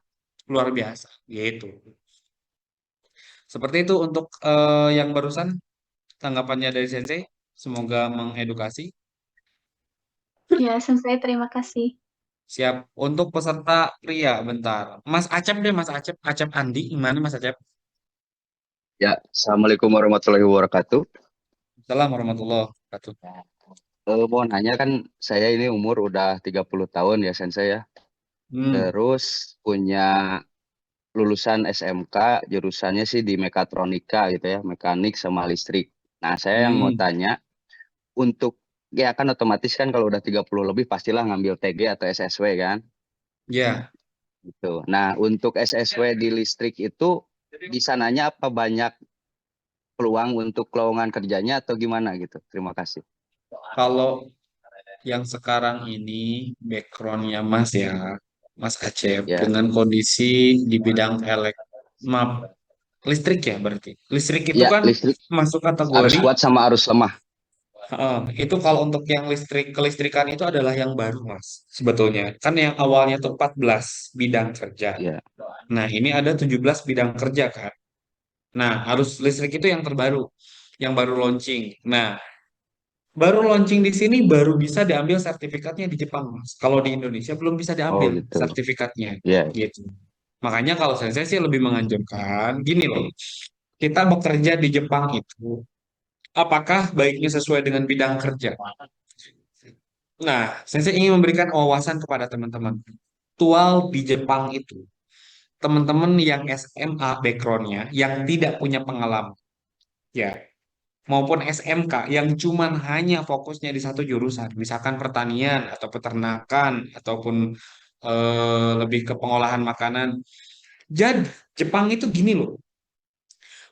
luar biasa gitu. Seperti itu untuk yang barusan tanggapannya dari Sensei. Semoga mengedukasi. Ya, Sensei, terima kasih. Siap. Untuk peserta pria, bentar. Mas Acep deh, Mas Acep. Acep Andi, gimana Mas Acep? Ya, Assalamualaikum warahmatullahi wabarakatuh. Assalamualaikum warahmatullahi wabarakatuh. Mau nanya kan, saya ini umur udah 30 tahun ya, Sensei ya. Terus punya lulusan SMK, jurusannya sih di mekatronika gitu ya, mekanik sama listrik. Nah, saya yang mau tanya, untuk, ya kan otomatis kan kalau udah 30 lebih pastilah ngambil TG atau SSW kan? Ya. Gitu. Nah, untuk SSW di listrik itu di sananya apa banyak peluang untuk lowongan kerjanya atau gimana gitu? Terima kasih. Kalau yang sekarang ini backgroundnya Mas ya, Mas Acep, dengan kondisi di bidang listrik ya berarti. Listrik itu Ya, kan listrik masuk arus kategori kuat sama arus lemah. itu kalau untuk yang kelistrikan itu adalah yang baru Mas sebetulnya. Kan yang awalnya tuh 14 bidang kerja. Nah, ini ada 17 bidang kerja kan. Nah, arus listrik itu yang terbaru, yang baru launching. Nah, baru launching di sini baru bisa diambil sertifikatnya di Jepang, Mas. Kalau di Indonesia belum bisa Oh diambil gitu. sertifikatnya, Iya. gitu. Makanya kalau saya sih lebih menganjurkan gini loh, kita bekerja di Jepang itu, apakah baiknya sesuai dengan bidang kerja? Nah, saya ingin memberikan wawasan kepada teman-teman. Aktual di Jepang itu, teman-teman yang SMA backgroundnya, yang tidak punya pengalaman, ya, maupun SMK yang cuman hanya fokusnya di satu jurusan, misalkan pertanian atau peternakan ataupun lebih ke pengolahan makanan. Jadi Jepang itu gini loh,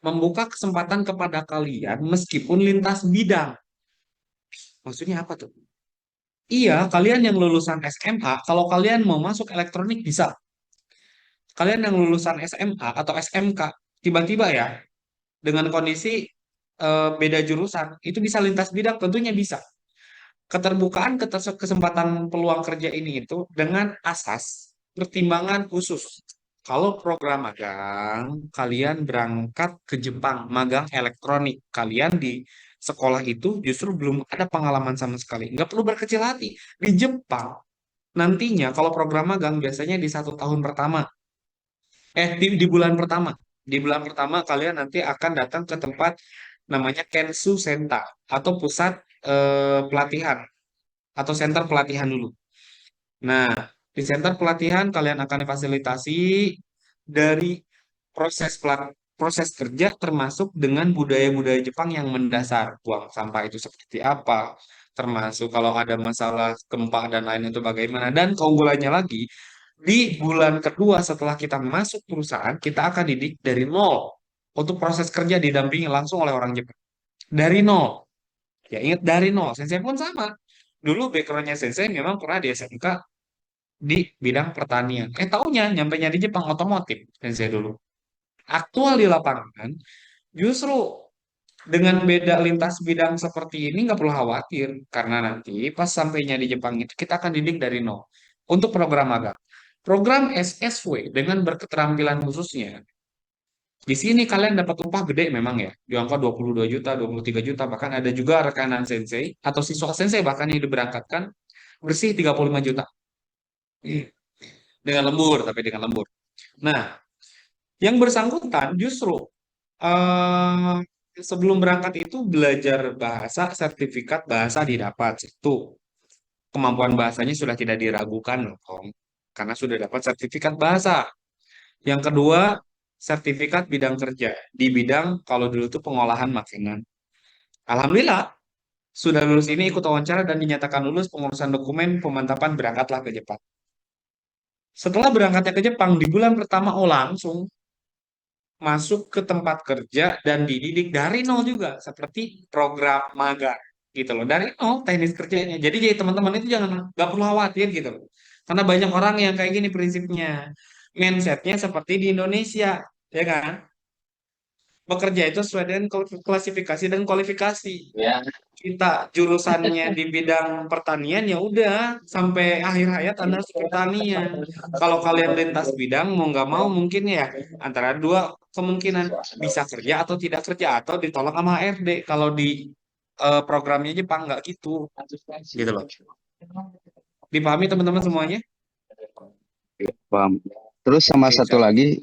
membuka kesempatan kepada kalian meskipun lintas bidang. Maksudnya apa tuh? Iya, kalian yang lulusan SMA, kalau kalian mau masuk elektronik bisa. Kalian yang lulusan SMA atau SMK, tiba-tiba ya, dengan kondisi beda jurusan, itu bisa lintas bidang, tentunya bisa. Keterbukaan kesempatan peluang kerja ini itu dengan asas pertimbangan khusus. Kalau program magang, kalian berangkat ke Jepang, magang elektronik. Kalian di sekolah itu justru belum ada pengalaman sama sekali. Nggak perlu berkecil hati. Di Jepang, nantinya kalau program magang biasanya di 1 tahun pertama. Di bulan pertama. Di bulan pertama kalian nanti akan datang ke tempat namanya Kensu Senta atau pusat pelatihan atau center pelatihan dulu. Nah, di center pelatihan kalian akan difasilitasi dari proses kerja termasuk dengan budaya-budaya Jepang yang mendasar. Buang sampah itu seperti apa, termasuk kalau ada masalah gempa dan lain itu bagaimana. Dan keunggulannya lagi, di bulan kedua setelah kita masuk perusahaan, kita akan didik dari nol. Untuk proses kerja didampingi langsung oleh orang Jepang. Dari nol. Ya ingat dari nol. Sensei pun sama. Dulu backgroundnya Sensei memang pernah di SMK di bidang pertanian. Taunya nyampainya di Jepang otomotif Sensei dulu. Aktual di lapangan, justru dengan beda lintas bidang seperti ini nggak perlu khawatir. Karena nanti pas sampainya di Jepang itu kita akan didik dari nol. Untuk program magang. Program SSW dengan berketerampilan khususnya. Di sini kalian dapat upah gede memang ya. Di angka 22 juta, 23 juta. Bahkan ada juga rekanan sensei atau siswa sensei bahkan yang diberangkatkan bersih 35 juta. Dengan lembur, tapi dengan lembur. Nah, yang bersangkutan justru sebelum berangkat itu belajar bahasa, sertifikat bahasa didapat. Satu. kemampuan bahasanya sudah tidak diragukan dong, karena sudah dapat sertifikat bahasa. Yang kedua, sertifikat bidang kerja di bidang kalau dulu itu pengolahan makanan. Alhamdulillah, sudah lulus ini ikut wawancara dan dinyatakan lulus pengurusan dokumen pemantapan berangkatlah ke Jepang. Setelah berangkatnya ke Jepang, di bulan pertama langsung masuk ke tempat kerja dan dididik dari nol juga seperti program magang gitu loh, dari nol teknis kerjanya. Jadi teman-teman itu jangan, nggak perlu khawatir gitu loh, karena banyak orang yang kayak gini prinsipnya, mindsetnya seperti di Indonesia, ya kan, bekerja itu sesuai dengan klasifikasi dan kualifikasi. Kita jurusannya di bidang pertanian, ya udah sampai akhir hayat Anda harus pertanian. Kalau kalian lintas bidang mau nggak mau mungkin ya antara dua kemungkinan, bisa kerja atau tidak kerja atau ditolak sama HRD. Kalau di programnya Jepang nggak gitu, gitu loh. Dipahami teman-teman semuanya? Paham. Terus sama satu lagi,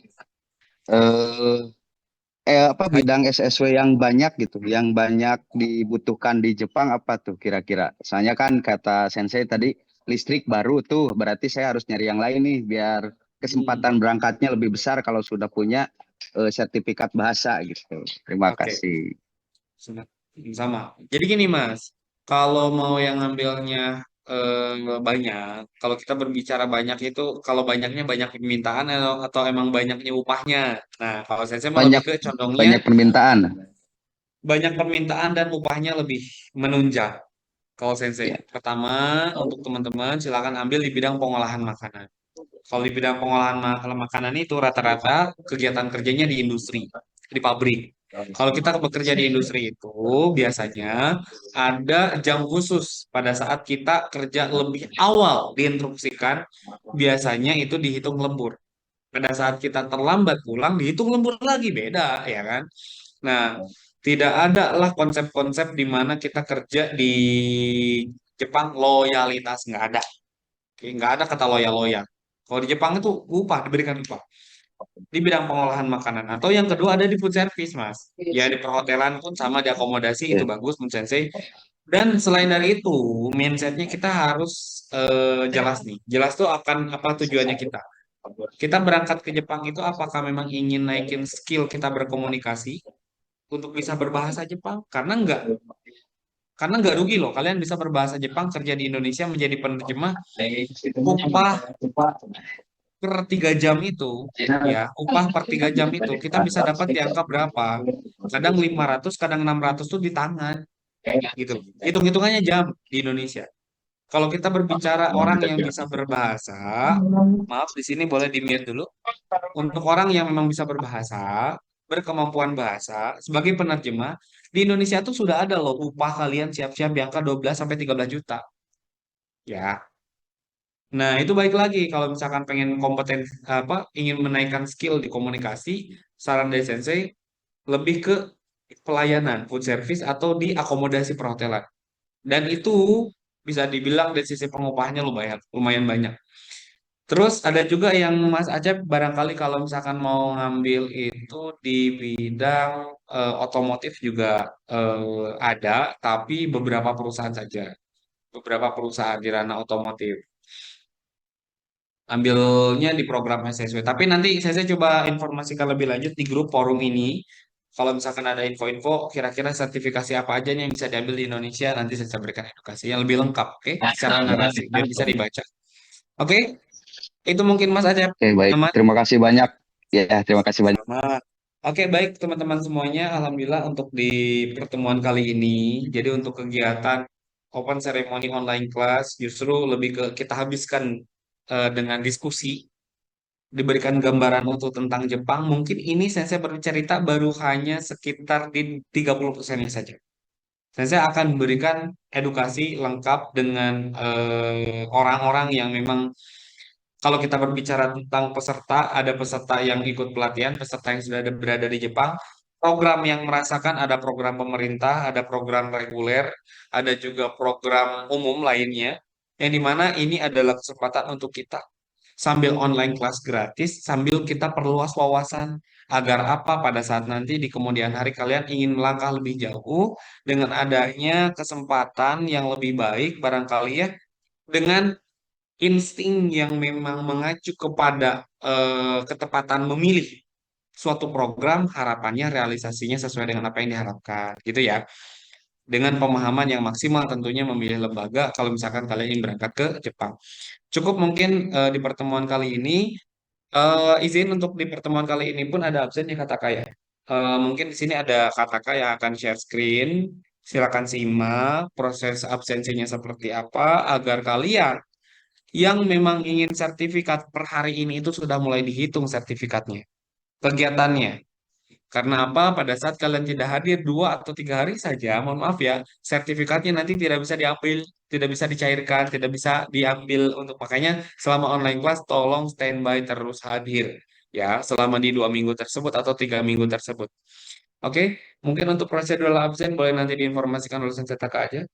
bidang SSW yang banyak gitu, yang banyak dibutuhkan di Jepang apa tuh kira-kira? Soalnya kan kata Sensei tadi listrik baru tuh, berarti saya harus nyari yang lain nih biar kesempatan berangkatnya lebih besar kalau sudah punya sertifikat bahasa gitu. Terima Oke. kasih. Sama. Jadi gini Mas, kalau mau yang ngambilnya banyak, kalau kita berbicara banyak itu, kalau banyaknya banyak permintaan atau emang banyaknya upahnya. Nah, kalau saya mah lebih Banyak ke condongnya banyak permintaan. banyak permintaan dan upahnya lebih menunjang. Kalau Sensei, Ya. pertama untuk teman-teman silakan ambil di bidang pengolahan makanan. Kalau di bidang pengolahan makanan itu rata-rata kegiatan kerjanya di industri, di pabrik. Kalau kita bekerja di industri itu biasanya ada jam khusus pada saat kita kerja lebih awal diinstruksikan, biasanya itu dihitung lembur. Pada saat kita terlambat pulang dihitung lembur lagi, beda ya kan. Nah, tidak ada lah konsep-konsep di mana kita kerja di Jepang loyalitas, nggak ada. Oke, nggak ada kata loyal-loyal. Kalau di Jepang itu upah, diberikan upah di bidang pengolahan makanan. Atau yang kedua ada di food service, Mas. Ya di perhotelan pun sama, di akomodasi itu bagus, menurut Sensei. Dan selain dari itu, mindsetnya kita harus jelas nih. Jelas tuh akan apa tujuannya kita. Kita berangkat ke Jepang itu apakah memang ingin naikin skill kita berkomunikasi untuk bisa berbahasa Jepang? Karena nggak rugi loh, kalian bisa berbahasa Jepang, kerja di Indonesia menjadi penerjemah, upah per 3 jam itu, ya, upah per 3 jam itu, kita bisa dapat di angka berapa? Kadang 500, kadang 600 tuh di tangan, gitu. Hitung-hitungannya jam di Indonesia. Kalau kita berbicara orang yang bisa berbahasa, maaf di sini boleh di-mute dulu. Untuk orang yang memang bisa berbahasa, berkemampuan bahasa, sebagai penerjemah, di Indonesia tuh sudah ada loh upah kalian siap-siap di angka 12 sampai 13 juta. Ya. Nah, itu baik lagi kalau misalkan pengen kompeten apa ingin menaikkan skill di komunikasi, saran dari Sensei lebih ke pelayanan, food service atau di akomodasi perhotelan. Dan itu bisa dibilang dari sisi pengupahnya lumayan lumayan banyak. Terus ada juga yang Mas Acep barangkali kalau misalkan mau ngambil itu di bidang otomotif juga ada, tapi beberapa perusahaan saja. Beberapa perusahaan di ranah otomotif. Ambilnya di program SSW. Tapi nanti saya coba informasikan lebih lanjut di grup forum ini. Kalau misalkan ada info-info, kira-kira sertifikasi apa aja nih yang bisa diambil di Indonesia, nanti saya berikan edukasi yang lebih lengkap, oke? Secara narasi, biar bisa dibaca. Oke? Itu mungkin Mas Acep. Oke, baik. Aman? Terima kasih banyak. Ya, terima kasih banyak. Sama. Oke, baik teman-teman semuanya. Alhamdulillah untuk di pertemuan kali ini, jadi untuk kegiatan Open Ceremony Online Class, justru lebih ke kita habiskan dengan diskusi, diberikan gambaran utuh tentang Jepang. Mungkin ini saya bercerita baru hanya sekitar di 30%-nya saja. Saya akan memberikan edukasi lengkap dengan orang-orang yang memang kalau kita berbicara tentang peserta, ada peserta yang ikut pelatihan, peserta yang sudah berada di Jepang, program yang merasakan ada program pemerintah, ada program reguler, ada juga program umum lainnya, yang dimana ini adalah kesempatan untuk kita sambil online kelas gratis, sambil kita perluas wawasan, agar apa pada saat nanti di kemudian hari kalian ingin melangkah lebih jauh dengan adanya kesempatan yang lebih baik barangkali ya, dengan insting yang memang mengacu kepada ketepatan memilih suatu program, harapannya realisasinya sesuai dengan apa yang diharapkan, gitu ya. Dengan pemahaman yang maksimal tentunya memilih lembaga kalau misalkan kalian ingin berangkat ke Jepang. Cukup mungkin di pertemuan kali ini, izin untuk di pertemuan kali ini pun ada absennya Kak Taka ya. Mungkin di sini ada Kak Taka yang akan share screen. Silakan simak proses absensinya seperti apa agar kalian yang memang ingin sertifikat per hari ini itu sudah mulai dihitung sertifikatnya, kegiatannya. Karena apa? Pada saat kalian tidak hadir 2 atau 3 hari saja, mohon maaf ya, sertifikatnya nanti tidak bisa diambil, tidak bisa dicairkan, tidak bisa diambil untuk makanya selama online class tolong standby terus hadir ya selama di 2 minggu tersebut atau 3 minggu tersebut. Oke, mungkin untuk prosedural absen boleh nanti diinformasikan oleh Sensei Taka aja.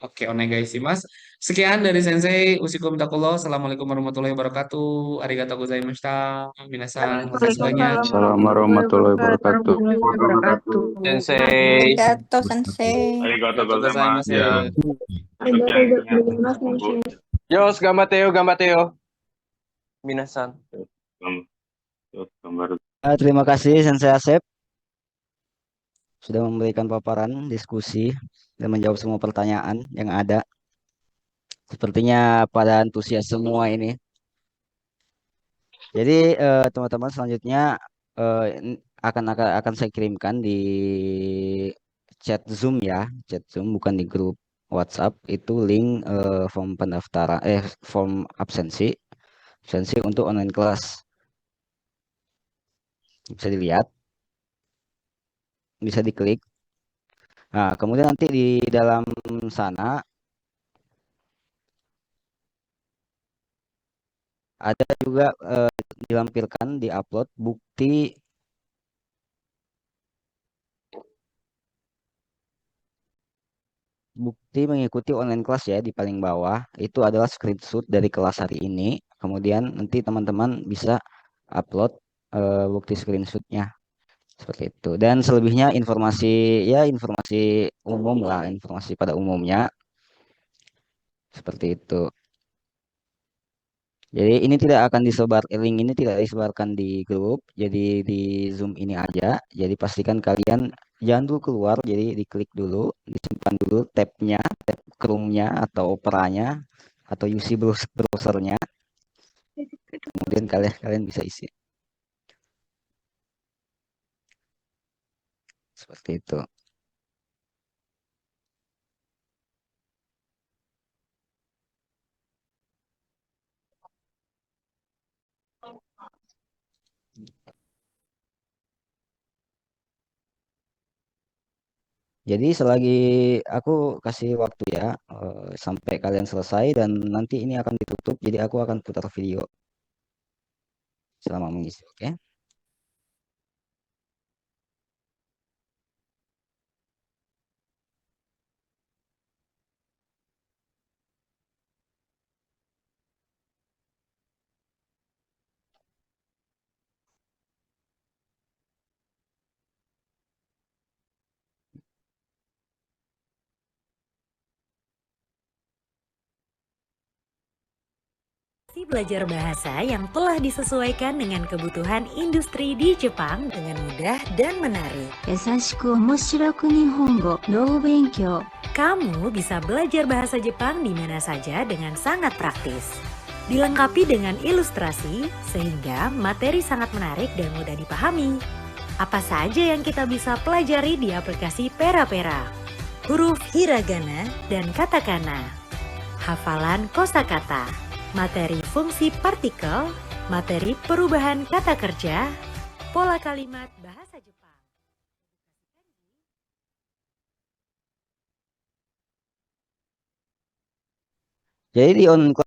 Oke, onegaishimasu. Sekian dari Sensei Usikum Takulo. Assalamualaikum warahmatullahi wabarakatuh. Arigatou gozaimashita. Minasan, makasih banyak. Assalamualaikum warahmatullahi wabarakatuh. Sensei. Arigato sensei. Arigatou Arigatou gozaimasu. Yos, gambateo. Minasan. Terima kasih Sensei Asep sudah memberikan paparan, diskusi, dan menjawab semua pertanyaan yang ada. Sepertinya pada antusias semua ini. Jadi teman-teman selanjutnya akan saya kirimkan di chat Zoom ya, chat Zoom bukan di grup WhatsApp. Itu link form pendaftaran, form absensi untuk online class. Bisa dilihat, bisa diklik. Nah, kemudian nanti di dalam sana ada juga dilampirkan, diupload bukti mengikuti online class ya. Di paling bawah itu adalah screenshot dari kelas hari ini. Kemudian nanti teman-teman bisa upload bukti screenshotnya seperti itu. Dan selebihnya informasi umum lah, informasi pada umumnya seperti itu. Jadi ini tidak akan link ini tidak disebarkan di grup, jadi di Zoom ini aja. Jadi pastikan kalian jangan dulu keluar, jadi diklik dulu, disimpan dulu tab-nya, tab Chrome-nya atau Opera-nya atau UC browser-nya. Kemudian kalian bisa isi. Seperti itu. Jadi selagi aku kasih waktu ya sampai kalian selesai dan nanti ini akan ditutup. Jadi aku akan putar video selama mengisi, oke? Belajar bahasa yang telah disesuaikan dengan kebutuhan industri di Jepang dengan mudah dan menarik. Kamu bisa belajar bahasa Jepang di mana saja dengan sangat praktis. Dilengkapi dengan ilustrasi sehingga materi sangat menarik dan mudah dipahami. Apa saja yang kita bisa pelajari di aplikasi Pera-Pera? Huruf hiragana dan katakana. Hafalan kosakata. Materi fungsi partikel, materi perubahan kata kerja, pola kalimat bahasa Jepang. Jadi di online